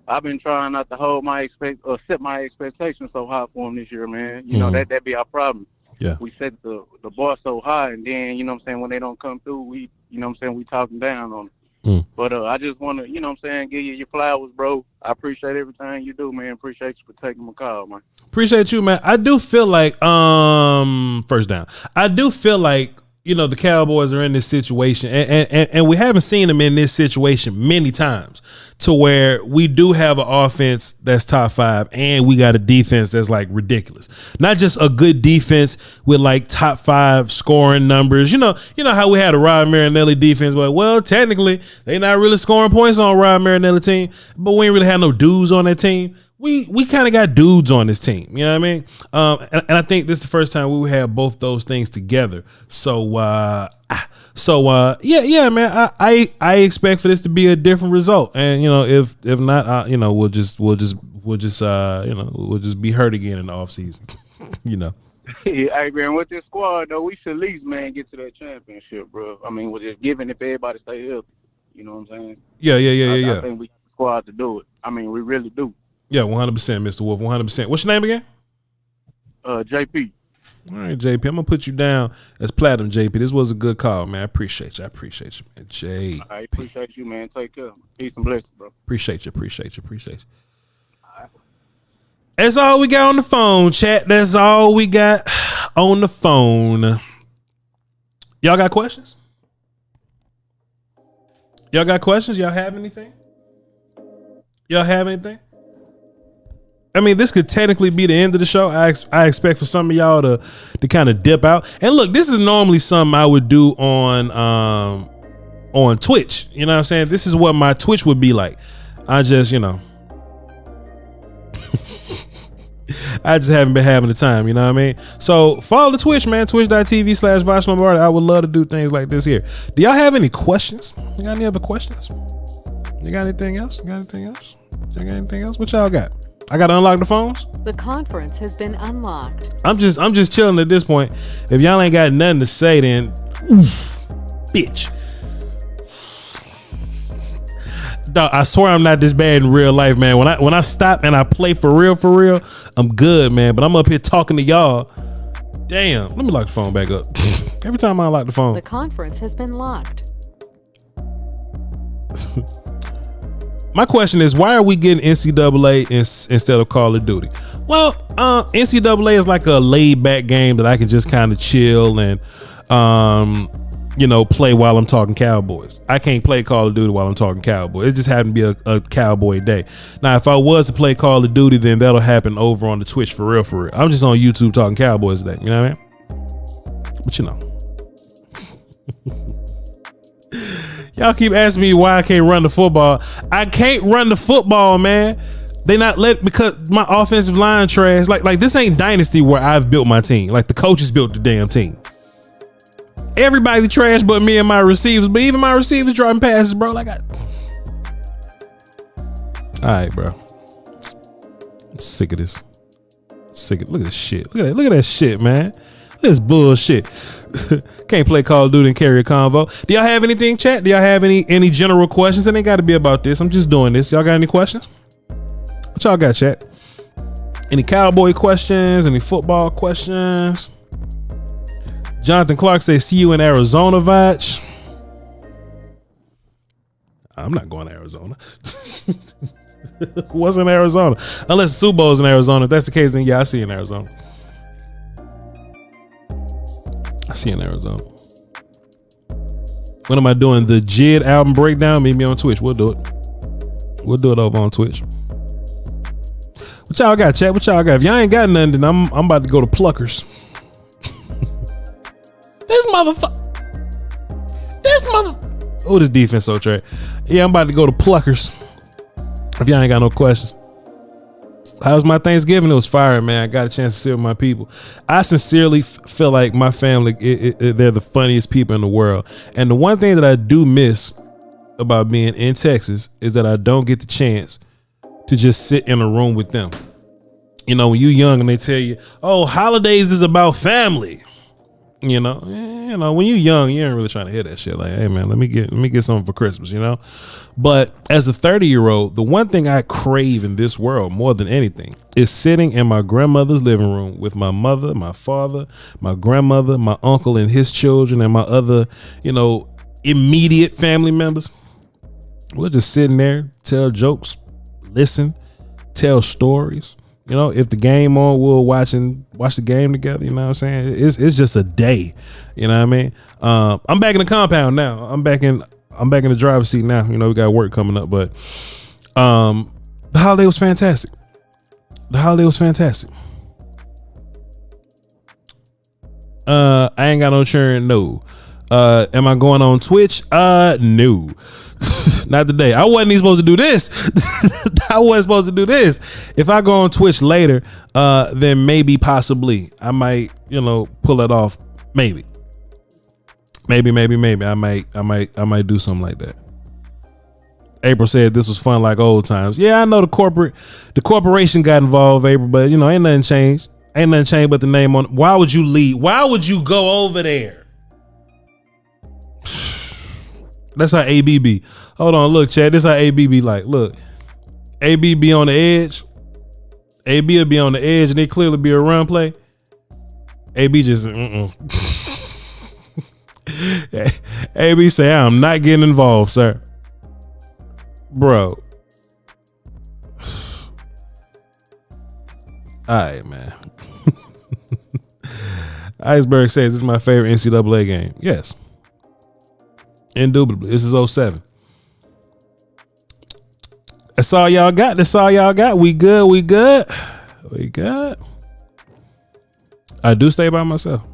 I've been trying not to set my expectations so high for them this year, man. That'd be our problem. Yeah. We set the bar so high, and then, when they don't come through, we talk them down on them. But I just want to, give you your flowers, bro. I appreciate everything you do, man. Appreciate you for taking my call, man. Appreciate you, man. I do feel like, first down, I do feel like the Cowboys are in this situation, and we haven't seen them in this situation many times, to where we do have an offense that's top 5 and we got a defense that's like ridiculous. Not just a good defense with like top 5 scoring numbers. You know how we had a Rod Marinelli defense, but well, technically they not really scoring points on Rod Marinelli team, but we ain't really had no dudes on that team. We kind of got dudes on this team, you know what I mean? And I think this is the first time we would have both those things together. So man, I expect for this to be a different result. And if not, we'll just be hurt again in the offseason. Hey man, with this squad though, we should at least get to that championship, bro. I mean, we're just giving if everybody stay healthy. You know what I'm saying? Yeah. I think we got the squad to do it. I mean, we really do. Yeah, 100%, Mr. Wolf, 100%. What's your name again? JP. All right, JP. I'm going to put you down as Platinum, JP. This was a good call, man. I appreciate you, man. JP. I appreciate you, man. Take care. Peace and blessings, bro. Appreciate you. That's all we got on the phone, chat. That's all we got on the phone. Y'all got questions? Y'all have anything? I mean, this could technically be the end of the show. I expect for some of y'all to kind of dip out. And look, this is normally something I would do on Twitch. You know what I'm saying? This is what my Twitch would be like. I just haven't been having the time, you know what I mean? So follow the Twitch, man. Twitch.tv/Voch Lombardi. I would love to do things like this here. Do y'all have any questions? You got any other questions? You got anything else? What y'all got? I gotta unlock the phones. The conference has been unlocked. I'm just chilling at this point. If y'all ain't got nothing to say, then bitch. Dog, I swear I'm not this bad in real life, man. When I stop and I play for real, I'm good, man. But I'm up here talking to y'all. Damn. Let me lock the phone back up. Every time I unlock the phone. The conference has been locked. My question is, why are we getting NCAA instead of Call of Duty? Well, NCAA is like a laid back game that I can just kind of chill and, play while I'm talking Cowboys. I can't play Call of Duty while I'm talking Cowboys. It just happened to be a Cowboy day. Now, if I was to play Call of Duty, then that'll happen over on the Twitch for real. I'm just on YouTube talking Cowboys today. You know what I mean? But y'all keep asking me why I can't run the football. I can't run the football, man. They not because my offensive line trash. Like this ain't Dynasty where I've built my team. Like the coaches built the damn team. Everybody trash but me and my receivers. But even my receivers dropping passes, bro. All right, bro. I'm sick of this. Look at this shit. Look at that shit, man. This bullshit. Can't play Call of Duty and carry a convo. Do y'all have anything, chat? Do y'all have any general questions? It ain't got to be about this. I'm just doing this. Y'all got any questions? What y'all got, chat? Any Cowboy questions? Any football questions? Jonathan Clark says, see you in Arizona, Voch. I'm not going to Arizona. What's in Arizona? Unless the Super Bowl's in Arizona. If that's the case, then yeah, I see you in Arizona. When am I doing the JID album breakdown? Meet me on Twitch. We'll do it. We'll do it over on Twitch. What y'all got, chat? What y'all got? If y'all ain't got nothing, then I'm about to go to Pluckers. This Oh, this defense so trash. Yeah, I'm about to go to Pluckers. If y'all ain't got no questions. How's my Thanksgiving? It was fire, man. I got a chance to sit with my people. I sincerely feel like my family, they're the funniest people in the world. And the one thing that I do miss about being in Texas is that I don't get the chance to just sit in a room with them. You know, when you're young and they tell you, oh, holidays is about family. You know, when you're young, you ain't really trying to hear that shit. Like, hey man, let me get something for Christmas, you know? But as a 30-year-old, the one thing I crave in this world more than anything is sitting in my grandmother's living room with my mother, my father, my grandmother, my uncle and his children, and my other, immediate family members. We're just sitting there, tell jokes, listen, tell stories, You know, if the game on, we'll watch the game together. You know what I'm saying? It's just a day. You know what I mean? I'm back in the compound now. I'm back in the driver's seat now. You know, we got work coming up, but the holiday was fantastic. I ain't got no churn. No. Am I going on Twitch? No. Not today. I wasn't even supposed to do this. I wasn't supposed to do this. If I go on Twitch later, then maybe possibly I might, pull it off. Maybe. I might do something like that. April said this was fun like old times. Yeah, I know the corporation got involved, April, but ain't nothing changed. Ain't nothing changed but the name on. Why would you leave? Why would you go over there? That's how AB be. Hold on, look, Chad. This how AB be like. Look, AB be on the edge. AB will be on the edge, and it clearly be a run play. AB just AB say, I'm not getting involved, sir. Bro. All right, man. Iceberg says this is my favorite NCAA game. Yes. Indubitably. This is 07. That's all y'all got. We good. I do stay by myself.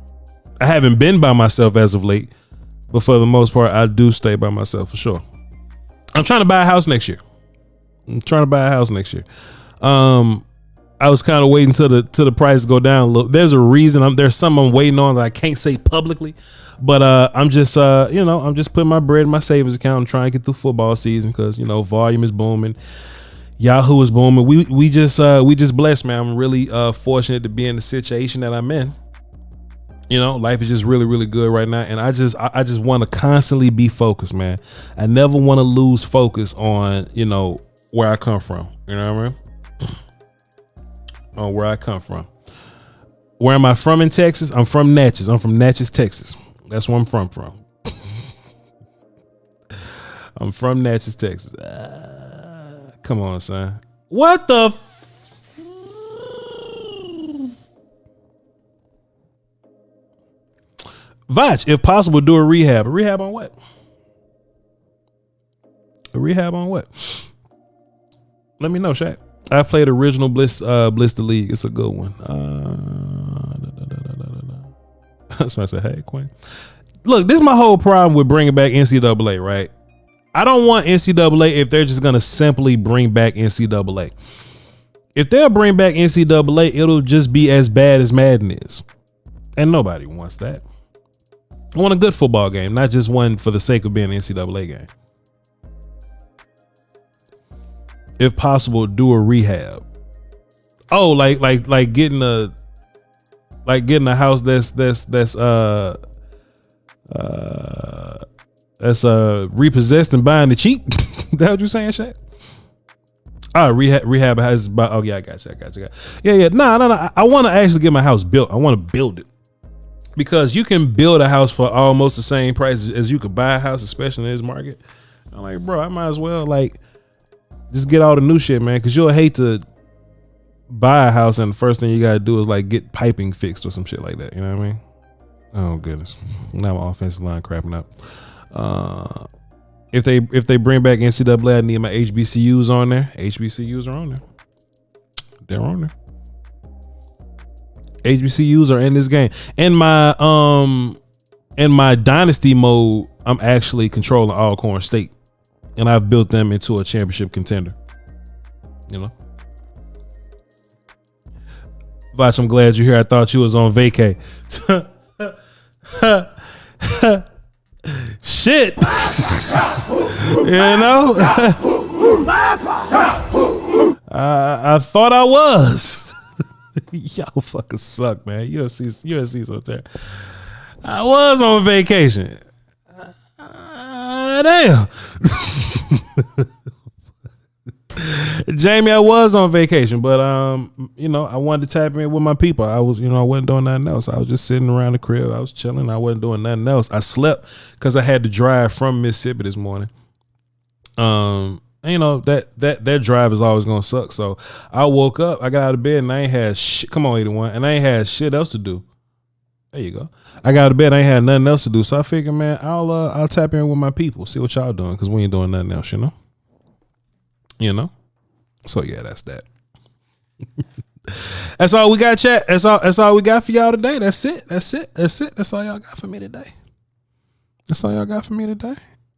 I haven't been by myself as of late, but for the most part, I do stay by myself for sure. I'm trying to buy a house next year. I was kind of waiting till the price go down a little. There's a reason. There's something I'm waiting on that I can't say publicly, but I'm just I'm just putting my bread in my savings account and trying to get through football season because volume is booming, Yahoo is booming. We just blessed, man. I'm really fortunate to be in the situation that I'm in. Life is just really, really good right now, and I just want to constantly be focused, man. I never want to lose focus on where I come from. You know what I mean? On where I come from. Where am I from in Texas? I'm from Natchez. I'm from Natchez, Texas. That's where I'm from. I'm from Natchez, Texas. Come on, son. What the Voch, if possible, do a rehab. A rehab on what? Let me know, Shaq. I played original Blister League. It's a good one. So I said, hey, Quinn. Look, this is my whole problem with bringing back NCAA, right? I don't want NCAA if they're just going to simply bring back NCAA. If they'll bring back NCAA, it'll just be as bad as Madden is. And nobody wants that. I want a good football game, not just one for the sake of being an NCAA game. If possible, do a rehab. Oh, like getting a house that's repossessed and buying the cheap. That what you saying, Shaq? Rehab has. Oh yeah, I got you. Yeah. No. I want to actually get my house built. I want to build it because you can build a house for almost the same price as you could buy a house, especially in this market. I'm like, bro, I might as well just get all the new shit, man, because you'll hate to buy a house and the first thing you got to do is get piping fixed or some shit like that. You know what I mean? Oh, goodness. Now my offensive line crapping up. If they bring back NCAA, I need my HBCUs on there. HBCUs are on there. They're on there. HBCUs are in this game. In my dynasty mode, I'm actually controlling Alcorn State. And I've built them into a championship contender. Voch, I'm glad you're here. I thought you was on vacay. Shit. I thought I was. Y'all fucking suck, man. UFC so terrible. I was on vacation. Damn. Jamie, I was on vacation, but I wanted to tap in with my people. I was, I wasn't doing nothing else. I was just sitting around the crib. I was chilling. I wasn't doing nothing else. I slept because I had to drive from Mississippi this morning. you know, that drive is always gonna suck. So I woke up, I got out of bed, and I ain't had shit. Come on, 81, and I ain't had shit else to do. There you go. I got out of bed, I ain't had nothing else to do. So I figured, man, I'll tap in with my people, see what y'all doing, because we ain't doing nothing else, you know. So yeah, that's that. That's all we got, chat. That's all we got for y'all today. That's it. That's all y'all got for me today.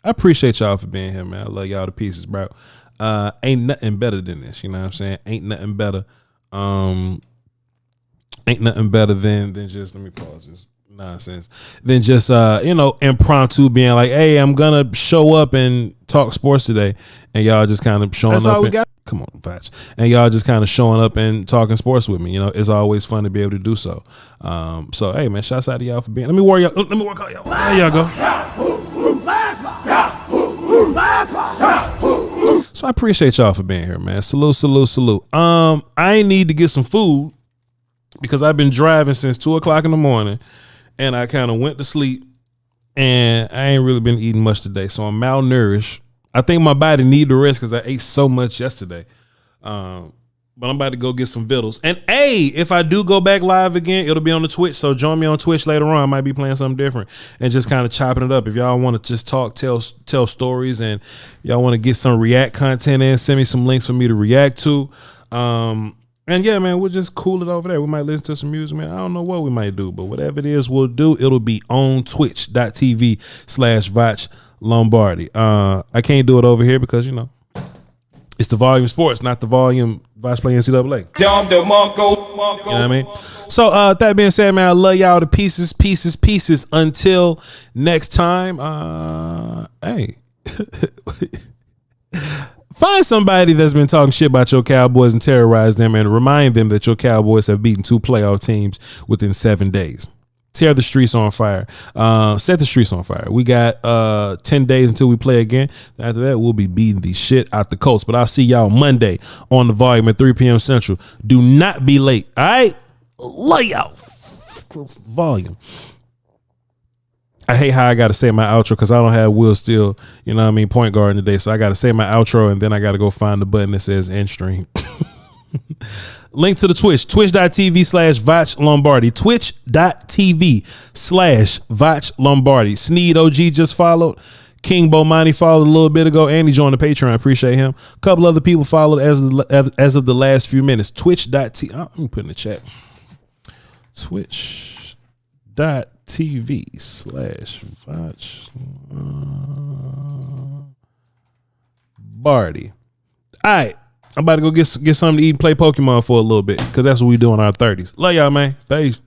I appreciate y'all for being here, man. I love y'all to pieces, bro. Ain't nothing better than this. You know what I'm saying? Ain't nothing better. Ain't nothing better than just, let me pause this nonsense. Than just impromptu being like, hey, I'm gonna show up and talk sports today, and y'all just kind of showing up. That's all we got. Come on, Voch. And y'all just kind of showing up and talking sports with me. You know, it's always fun to be able to do so. So hey, man, shouts out to y'all for being. Let me work out y'all. There y'all go. So I appreciate y'all for being here, man. Salute. I ain't need to get some food because I've been driving since 2:00 in the morning, and I kind of went to sleep, and I ain't really been eating much today, so I'm malnourished. I think my body need the rest because I ate so much yesterday. But I'm about to go get some vittles. And hey, if I do go back live again, it'll be on the Twitch. So join me on Twitch later on. I might be playing something different and just kind of chopping it up. If y'all want to just talk, tell stories, and y'all want to get some react content in, send me some links for me to react to. And yeah, man, we'll just cool it over there. We might listen to some music, man. I don't know what we might do, but whatever it is we'll do, it'll be on twitch.tv/Voch Lombardi. I can't do it over here because, you know, it's the volume sports, not the volume Voch play NCAA. You know what I mean? So that being said, man, I love y'all to pieces. Until next time, hey. Find somebody that's been talking shit about your Cowboys and terrorize them and remind them that your Cowboys have beaten 2 playoff teams within 7 days. Tear the streets on fire. Set the streets on fire. We got 10 days until we play again. After that, we'll be beating the shit out the Colts. But I'll see y'all Monday on the volume at 3 p.m. Central. Do not be late. All right? Lay out. Volume. I hate how I got to say my outro because I don't have Will Steele, you know what I mean, point guard today. So I got to say my outro, and then I got to go find the button that says end stream. Link to the Twitch, twitch.tv/Voch Lombardi, twitch.tv/Voch Lombardi. Sneed OG just followed. King Bomani followed a little bit ago, and he joined the Patreon. I appreciate him. A couple other people followed as of the last few minutes. Twitch.tv. Let me put in the chat. Twitch.tv/Voch Lombardi. All right. I'm about to go get something to eat and play Pokemon for a little bit because that's what we do in our 30s. Love y'all, man. Peace.